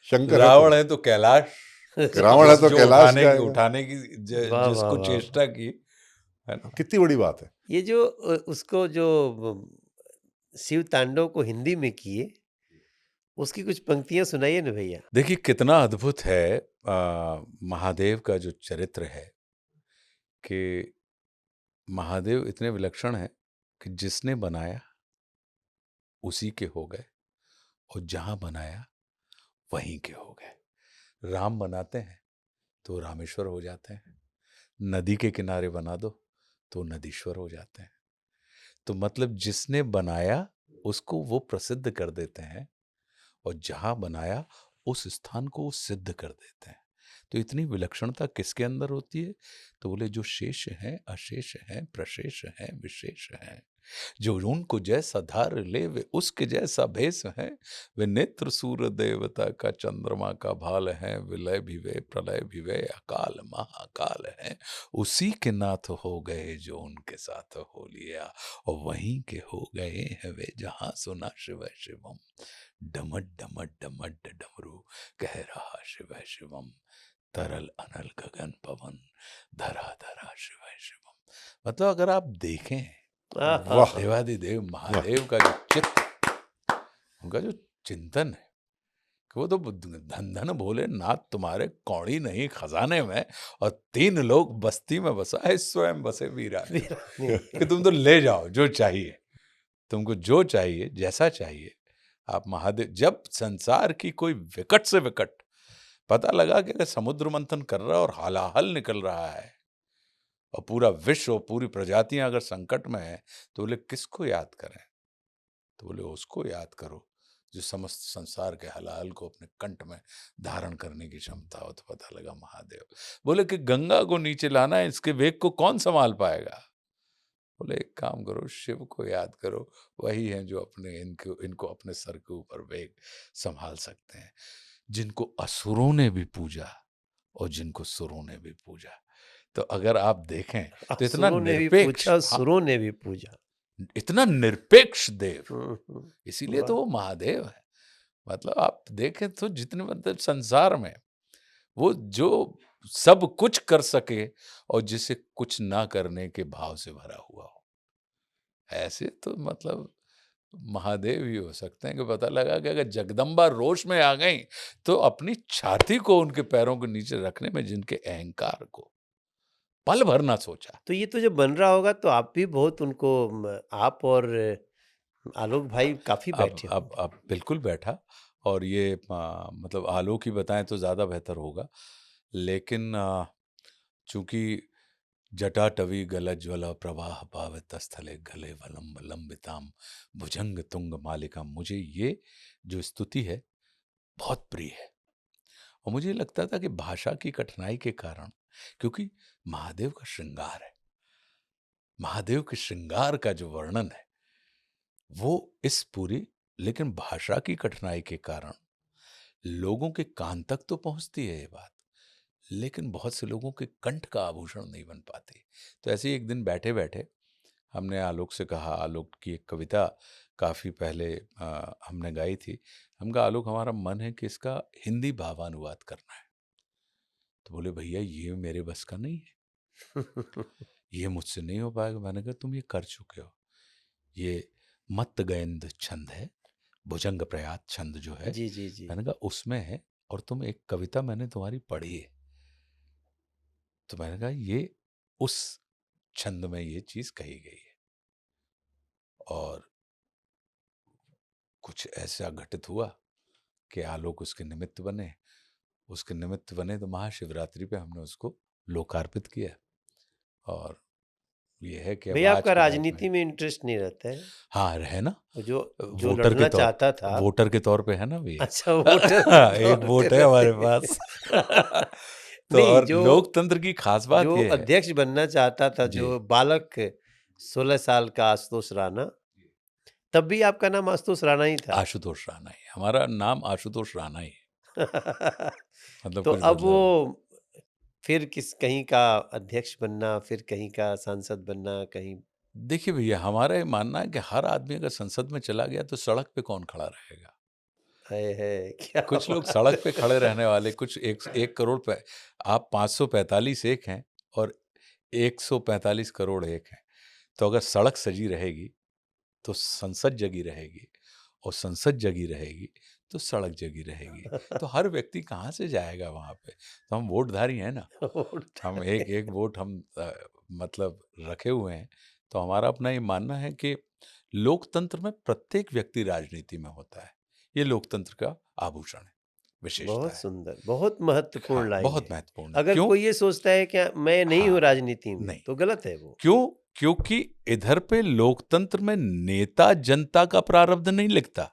शंकर है रावण तो है तो कैलाश, रावण है तो जो कैलाश गाएगा। उठाने की वाह वाह जिसको वाह! चेष्टा की, है ना। कितनी बड़ी बात है। ये जो उसको जो शिव तांडव को हिंदी में किए, उसकी कुछ पंक्तियाँ सुनाइए ना भैया। देखिए कितना अद्भुत है महादेव का जो चरित्र है, कि महादेव इतने विलक्षण है कि जिसने बनाया उसी के हो गए, और जहां बनाया वहीं के हो गए। राम बनाते हैं तो रामेश्वर हो जाते हैं, नदी के किनारे बना दो तो नदीश्वर हो जाते हैं। तो मतलब जिसने बनाया उसको वो प्रसिद्ध कर देते हैं, और जहां बनाया उस स्थान को वो सिद्ध कर देते हैं। तो इतनी विलक्षणता किसके अंदर होती है? तो बोले जो शेष हैं, अशेष हैं, प्रशेष हैं, विशेष हैं, जो उनको जैसा धार ले वे उसके जैसा भेष है, वे नेत्र सूर्य देवता का चंद्रमा का भाल है, विलय भी वे प्रलय भी वे अकाल महाकाल है, उसी के नाथ हो गए जो उनके साथ हो लिया, और वहीं के हो गए हैं वे जहां सुना शिव शिवम, डमट डमट डमट डमरू कह रहा शिव शिवम, तरल अनल गगन पवन धरा धरा शिव शिवम। मतलब अगर आप देखें वाह देवादिदेव वाह। महादेव का जो चित्त, उनका जो चिंतन है, कि वो तो धन धन भोले नाथ तुम्हारे कौड़ी नहीं खजाने में, और 3 लोग बस्ती में बसा है, स्वयं बसे वीराने में। कि तुम तो ले जाओ जो चाहिए, तुमको जो चाहिए जैसा चाहिए। आप महादेव, जब संसार की कोई विकट से विकट, पता लगा कि अगर समुद्र मंथन कर रहा है और हालाहल निकल रहा है, और पूरा विश्व और पूरी प्रजातियां अगर संकट में है, तो बोले किसको याद करें? तो बोले उसको याद करो जो समस्त संसार के हलाल को अपने कंठ में धारण करने की क्षमता हो। तो पता लगा महादेव। बोले कि गंगा को नीचे लाना है, इसके वेग को कौन संभाल पाएगा? बोले एक काम करो, शिव को याद करो, वही है जो अपने इनको इनको अपने सर के ऊपर वेग संभाल सकते हैं। जिनको असुरों ने भी पूजा और जिनको सुरों ने भी पूजा। तो अगर आप देखें तो इतना असुरों ने भी निरपेक्ष, पूछा, हाँ, सुरों ने भी पूजा। इतना निरपेक्ष देव, इसीलिए तो वाह! वो महादेव है। मतलब आप देखें तो जितने, मतलब संसार में वो जो सब कुछ कर सके और जिसे कुछ ना करने के भाव से भरा हुआ हो, ऐसे तो मतलब महादेव ही हो सकते हैं कि पता लगा कि अगर जगदम्बा रोष में आ गई तो अपनी छाती को उनके पैरों के नीचे रखने में जिनके अहंकार को पल भर ना सोचा। तो ये तो जब बन रहा होगा तो आप भी बहुत उनको आप और आलोक भाई काफ़ी बैठे होंगे। अब बिल्कुल बैठा, और ये मतलब आलोक ही बताएं तो ज़्यादा बेहतर होगा, लेकिन चूंकि जटाटवी गलज्वल प्रवाह पावित स्थले गले वलंब लंबिताम भुजंग तुंग मालिका, मुझे ये जो स्तुति है बहुत प्रिय है। और मुझे लगता था कि भाषा की कठिनाई के कारण, क्योंकि महादेव का श्रृंगार है, महादेव के श्रृंगार का जो वर्णन है वो इस पूरी, लेकिन भाषा की कठिनाई के कारण लोगों के कान तक तो पहुंचती है ये बात, लेकिन बहुत से लोगों के कंठ का आभूषण नहीं बन पाती। तो ऐसे ही एक दिन बैठे बैठे हमने आलोक से कहा, आलोक की एक कविता काफ़ी पहले हमने गाई थी, हम कहा आलोक हमारा मन है कि इसका हिंदी भावानुवाद करना है। तो बोले भैया ये मेरे बस का नहीं है, ये मुझसे नहीं हो पाएगा। मैंने कहा तुम ये कर चुके हो, ये मत गयंद छंद है, भुजंग प्रयात छंद जो है, जी, जी, जी। मैंने कहा उसमें है, और तुम एक कविता मैंने तुम्हारी पढ़ी है, तो मैंने कहा ये उस छंद में ये चीज कही गई है। और कुछ ऐसा घटित हुआ कि आलोक उसके निमित्त बने, उसके निमित्त बने तो महाशिवरात्रि पे हमने उसको लोकार्पित किया। और ये है कि अब भैया आज आपका की तारीख राजनीति में इंटरेस्ट नहीं रहता है? हाँ है ना, वो जो जो वोटर के लड़ना तौर चाहता था। वोटर के तौर पे है ना भैया। अच्छा, वोटर के एक तौर वोट है हमारे पे। पास। तो नहीं, और लोकतंत्र की खास बात जो ये है अध्यक्ष बनना चाहता था, जी, जो बालक 16 साल का आशुतोष राणा, तब भी आपका नाम आशुतोष राणा ही था। आशुतोष राणा ही हमारा नाम, आशुतोष राणा ही है। मतलब तो कुछ अब बदला नहीं। वो फिर कहीं का अध्यक्ष बनना, फिर कहीं का सांसद बनना, कहीं देखिए भैया हमारा ये मानना है कि हर आदमी अगर संसद में चला गया तो सड़क पे कौन खड़ा रहेगा। है क्या कुछ लोग बात सड़क पे खड़े है। रहने वाले, कुछ एक करोड़ पे, आप 545 एक हैं और 145 करोड़ एक हैं। तो अगर सड़क सजी रहेगी तो संसद जगी रहेगी, और संसद जगी रहेगी तो सड़क जगी रहेगी। तो हर व्यक्ति कहाँ से जाएगा वहां पे। तो हम वोटधारी हैं ना, हम एक एक वोट हम मतलब रखे हुए हैं। तो हमारा अपना ये मानना है कि लोकतंत्र में प्रत्येक व्यक्ति राजनीति में होता है, ये लोकतंत्र का आभूषण है, विशेषता बहुत है। सुंदर, बहुत महत्वपूर्ण हाँ लाइन बहुत है। महत्वपूर्ण है। अगर क्यों? कोई ये सोचता है कि मैं नहीं हूँ हाँ राजनीति में, नहीं, तो गलत है वो। क्यों? क्योंकि इधर पे लोकतंत्र में नेता जनता का प्रारब्ध नहीं लिखता,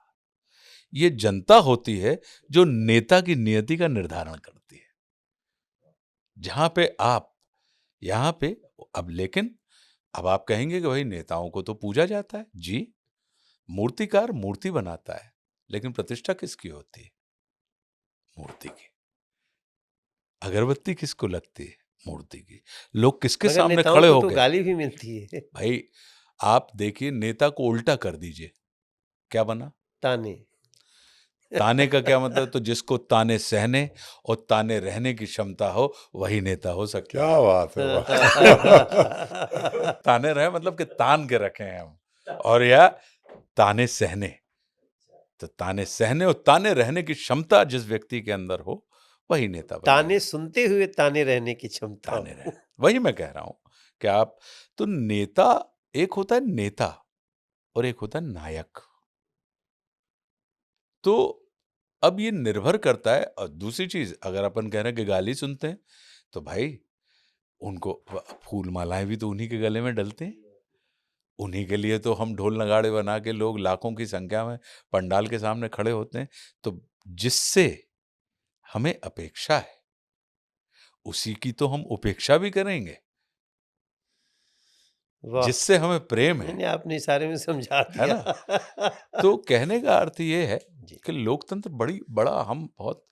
ये जनता होती है जो नेता की नियति का निर्धारण करती है। जहां पे आप यहां पे अब, लेकिन अब आप कहेंगे कि भाई नेताओं को तो पूजा जाता है जी, मूर्तिकार मूर्ति बनाता है, लेकिन प्रतिष्ठा किसकी होती है? मूर्ति की। अगरबत्ती किसको लगती है? मूर्ति की। लोग किसके मगर सामने नेताओं खड़े को तो होके, गाली भी मिलती है। भाई आप देखिए नेता को उल्टा कर दीजिए, क्या बना? ताने। ताने का क्या मतलब? तो जिसको ताने सहने और ताने रहने की क्षमता हो वही नेता हो सकता क्या है। बात है, वाह। ताने रहे मतलब कि तान के रखे हैं हम, और या ताने सहने, तो ताने सहने और ताने रहने की क्षमता जिस व्यक्ति के अंदर हो वही नेता बनेगा। ताने सुनते हुए ताने रहने की क्षमता ताने रहे, हो। वही मैं कह रहा हूं कि आप, तो नेता एक होता है नेता और एक होता है नायक। तो अब ये निर्भर करता है। और दूसरी चीज, अगर अपन कह रहे हैं कि गाली सुनते हैं, तो भाई उनको फूल मालाएं भी तो उन्हीं के गले में डलते हैं, उन्हीं के लिए तो हम ढोल नगाड़े बना के लोग लाखों की संख्या में पंडाल के सामने खड़े होते हैं। तो जिससे हमें अपेक्षा है उसी की तो हम उपेक्षा भी करेंगे, वाह! जिससे हमें प्रेम नहीं, है नहीं, आपने इशारे में समझा है दिया। ना। तो कहने का अर्थ ये है जी। कि लोकतंत्र बड़ा हम बहुत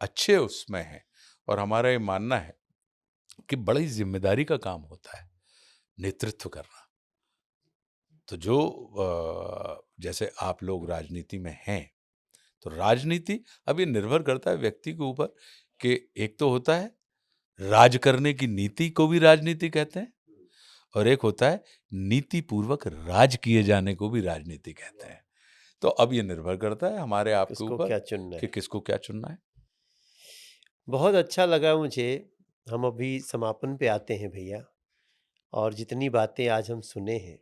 अच्छे उसमें हैं, और हमारा ये मानना है कि बड़ी जिम्मेदारी का काम होता है नेतृत्व करना। तो जो जैसे आप लोग राजनीति में हैं, तो राजनीति अब ये निर्भर करता है व्यक्ति के ऊपर कि एक तो होता है राज करने की नीति को भी राजनीति कहते हैं, और एक होता है नीतिपूर्वक राज किए जाने को भी राजनीति कहते हैं। तो अब ये निर्भर करता है हमारे आपके किसको ऊपर क्या चुनना कि है। किसको क्या चुनना है। बहुत अच्छा लगा मुझे। हम अभी समापन पे आते हैं भैया, और जितनी बातें आज हम सुने हैं,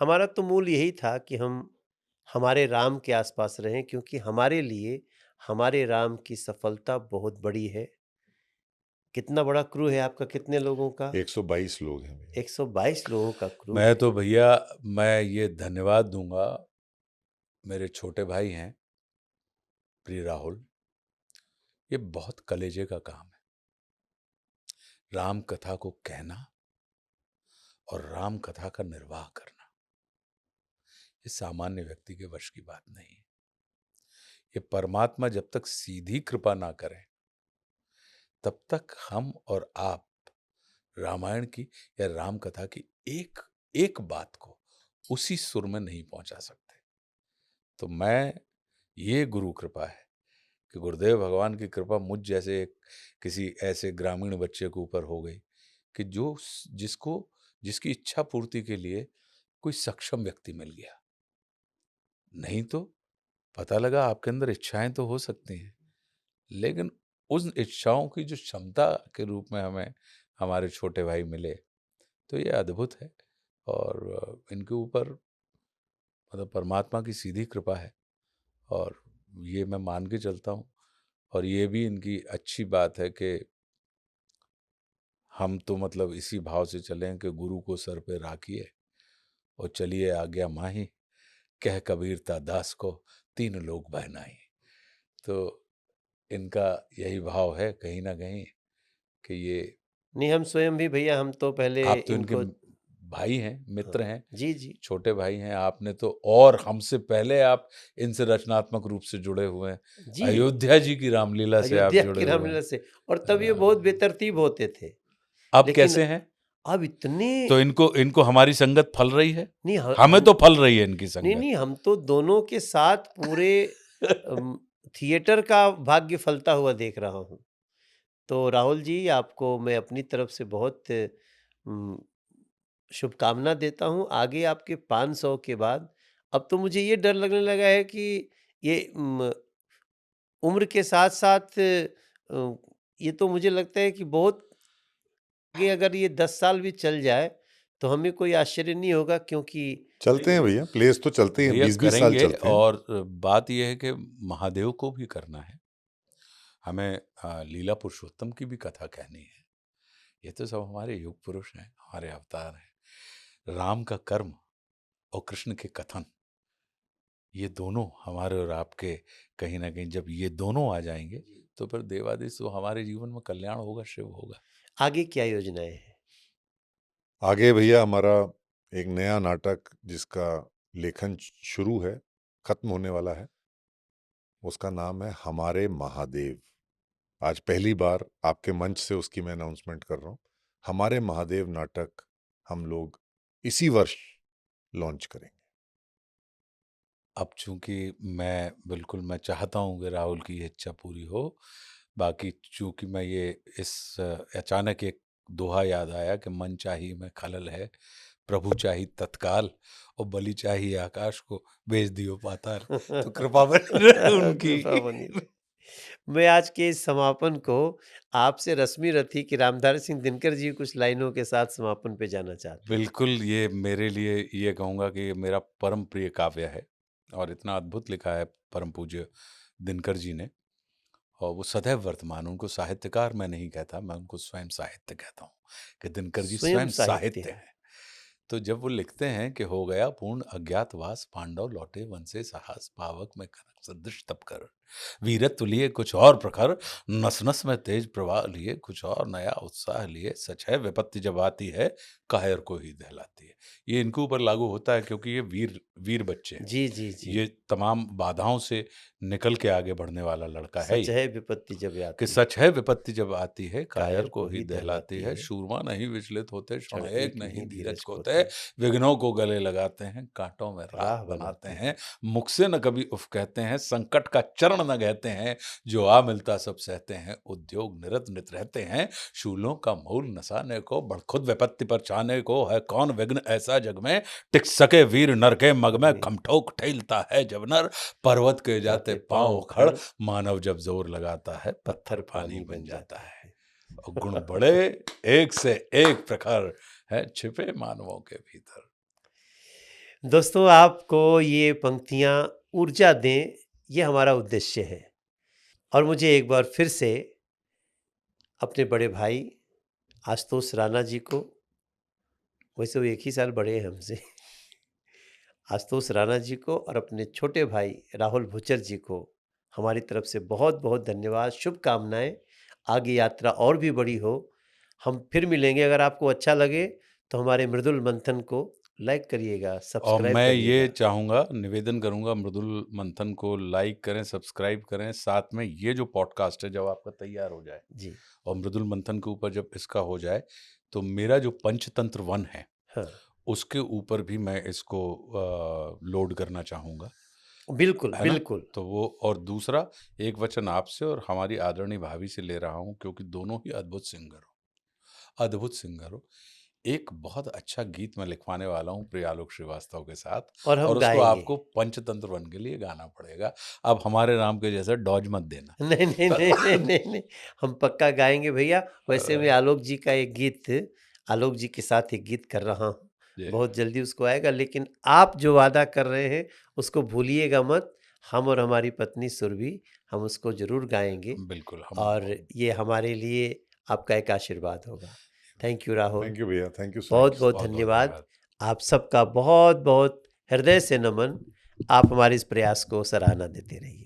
हमारा तो मूल यही था कि हम हमारे राम के आसपास रहें, क्योंकि हमारे लिए हमारे राम की सफलता बहुत बड़ी है। कितना बड़ा क्रू है आपका, कितने लोगों का? 122 लोग हैं भैया। 122 लोगों का क्रू मैं है। तो भैया मैं ये धन्यवाद दूंगा, मेरे छोटे भाई हैं प्रिय राहुल, ये बहुत कलेजे का काम है। राम कथा को कहना और राम कथा का निर्वाह करना ये सामान्य व्यक्ति के वश की बात नहीं है। ये परमात्मा जब तक सीधी कृपा ना करें तब तक हम और आप रामायण की या राम कथा की एक एक बात को उसी सुर में नहीं पहुंचा सकते। तो मैं ये गुरु कृपा है कि गुरुदेव भगवान की कृपा मुझ जैसे किसी ऐसे ग्रामीण बच्चे के ऊपर हो गई कि जिसको जिसकी इच्छा पूर्ति के लिए कोई सक्षम व्यक्ति मिल गया। नहीं तो पता लगा आपके अंदर इच्छाएं तो हो सकती हैं, लेकिन उन इच्छाओं की जो क्षमता के रूप में हमें हमारे छोटे भाई मिले, तो ये अद्भुत है। और इनके ऊपर मतलब परमात्मा की सीधी कृपा है, और ये मैं मान के चलता हूँ। और ये भी इनकी अच्छी बात है कि हम तो मतलब इसी भाव से चलें कि गुरु को सर पे राखिए और चलिए आज्ञा माही, कह कबीरता दास को तीन लोग बहनाई। तो इनका यही भाव है कहीं ना कहीं कि ये नहीं, हम स्वयं भी भैया, हम तो पहले आप तो इनके इनको। भाई हैं, हाँ, मित्र हैं, जी, जी। छोटे भाई हैं आपने तो, और हमसे पहले आप इनसे रचनात्मक रूप से जुड़े हुए हैं। जी, अयोध्या जी की रामलीला से आप अयोध्या जुड़े की हुए हैं। रामलीला से। और तब ये बहुत बेतरतीब होते थे। अब लेकिन कैसे हैं? अब इतने। तो इनको इनको हमारी संगत फल रही है, नहीं, हमें हम तो फल रही है इनकी नहीं, संगत। नहीं, हम तो दोनों के साथ पूरे अम, थिएटर का भाग्य फलता हुआ देख रहा हूँ। तो राहुल जी, आपको मैं अपनी तरफ से बहुत उम, शुभकामना देता हूँ। आगे आपके 500 के बाद अब तो मुझे ये डर लगने लगा है कि ये उम्र के साथ-साथ ये तो मुझे लगता है कि बहुत आगे अगर ये 10 साल भी चल जाए, तो हमें कोई आश्चर्य नहीं होगा, क्योंकि चलते हैं भैया, प्लेस तो चलते हैं, भैया 20-20 साल करेंगे। चलते हैं। और बात यह है कि महादेव को भी करना है हमें, लीला पुरुषोत्तम की भी कथा कहनी है। ये तो सब हमारे युग पुरुष हैं, हमारे अवतार हैं। राम का कर्म और कृष्ण के कथन, ये दोनों हमारे और आपके कहीं ना कहीं जब ये दोनों आ जाएंगे तो फिर देवादिश तो हमारे जीवन में कल्याण होगा, शिव होगा। आगे क्या योजनाएँ हैं? आगे भैया हमारा एक नया नाटक जिसका लेखन शुरू है, खत्म होने वाला है, उसका नाम है हमारे महादेव। आज पहली बार आपके मंच से उसकी मैं अनाउंसमेंट कर रहा हूँ। हमारे महादेव नाटक हम लोग इसी वर्ष लॉन्च करेंगे। अब चूंकि मैं चाहता हूँ कि राहुल की ये इच्छा पूरी हो, बाकी चूंकि मैं ये इस अचानक एक दोहा याद आया कि मन चाही में खलल है, प्रभु चाही तत्काल और बलि चाही आकाश को भेज दियो पाताल। तो कृपा बनी रहे उनकी। कृपा बनी रहे। मैं आज के इस समापन को आपसे रश्मि रथी कि रामधारी सिंह दिनकर जी कुछ लाइनों के साथ समापन पे जाना चाहते हैं। बिल्कुल, ये मेरे लिए ये कहूँगा कि ये मेरा परम प्रिय काव्य है और इतना अद्भुत लिखा है परम पूज्य दिनकर जी ने, और वो सदैव वर्तमान। उनको साहित्यकार मैं नहीं कहता, मैं उनको स्वयं साहित्य कहता हूँ कि दिनकर जी स्वयं स्वयं साहित्य साहित्य है। हैं। तो जब वो लिखते हैं कि हो गया पूर्ण अज्ञातवास, पांडव लौटे वन से साहस, पावक में कनक सदृश तप कर, वीरत्व लिए कुछ और प्रखर, नस नस में तेज प्रवाह लिए कुछ और नया उत्साह लिए, सच है विपत्ति जब आती है कायर को ही दहलाती है। ये इनके ऊपर लागू होता है क्योंकि ये वीर वीर बच्चे हैं। जी, जी, जी। ये तमाम बाधाओं से निकल के आगे बढ़ने वाला लड़का है सच ये, है विपत्ति जब कि आती है, सच है विपत्ति जब आती है कायर को ही दहलाती दहलाती है, है, शूरमा नहीं विचलित होते, क्षण क्षण एक एक नहीं नहीं धीरज धीरज खोते, विघ्नों को गले लगाते हैं, कांटों में राह राह बनाते बनाते हैं, मुख से न कभी उफ कहते हैं, हैं, संकट का चरण न गहते हैं, जो आ मिलता सब सहते हैं, उद्योग निरत नित रहते हैं, शूलों का मूल नसाने को, बड़खुद विपत्ति पर छाने को, है कौन विघ्न ऐसा जग में, टिक सके वीर नर के मग में, जी। खमठोक ठेलता है जब नर, पर्वत के जाते जाते पांव पाँव खड़, खड़, मानव जब जोर लगाता है, पत्थर पत्थर पानी पानी बन बन जाता जाता है। है। और गुण बड़े एक से एक प्रखर है छिपे मानवों के भीतर। दोस्तों, आपको ये पंक्तियाँ ऊर्जा दें, ये हमारा उद्देश्य है। और मुझे एक बार फिर से अपने बड़े भाई आशुतोष राणा जी को, वैसे वो एक ही साल बड़े हैं हमसे, आशुतोष राणा जी को और अपने छोटे भाई राहुल भुचर जी को हमारी तरफ से बहुत बहुत धन्यवाद, शुभकामनाएं। आगे यात्रा और भी बड़ी हो। हम फिर मिलेंगे। अगर आपको अच्छा लगे तो हमारे मृदुल मंथन को लाइक करिएगा, और सब्सक्राइब मैं ये करिएगा। चाहूँगा, निवेदन करूँगा, मृदुल मंथन को लाइक करें, सब्सक्राइब करें, साथ में ये जो पॉडकास्ट है जब आपका तैयार हो जाए जी। और मृदुल मंथन के ऊपर जब इसका हो जाए, तो मेरा जो पंचतंत्र वन है हाँ, उसके ऊपर भी मैं इसको लोड करना चाहूँगा, बिल्कुल, है ना? बिल्कुल। तो वो, और दूसरा एक वचन आपसे और हमारी आदरणीय भाभी से ले रहा हूँ, क्योंकि दोनों ही अद्भुत सिंगर हो, अद्भुत सिंगर हो। एक बहुत अच्छा गीत मैं लिखवाने वाला हूँ प्रियालोक श्रीवास्तव के साथ, और हम और उसको गाएँगे। आपको पंचतंत्र वन के लिए गाना पड़ेगा। अब हमारे नाम के जैसा डॉज मत देना। नहीं, नहीं, नहीं, नहीं, नहीं, नहीं, हम पक्का गाएँगे भैया। वैसे मैं आलोक जी का एक गीत, आलोक जी के साथ एक गीत कर रहा हूँ। जी, बहुत जल्दी उसको आएगा, लेकिन आप जो वादा कर रहे हैं उसको भूलिएगा मत। हम और हमारी पत्नी सुरभि, हम उसको ज़रूर गाएँगे बिल्कुल और ये हमारे लिए आपका एक आशीर्वाद होगा। Thank you Rahul. Thank you भैया, थैंक यू सो बहुत मच। बहुत बहुत-बहुत धन्यवाद। धन्यवाद। आप सबका बहुत बहुत हृदय से नमन। आप हमारे इस प्रयास को सराहना देते रहिए।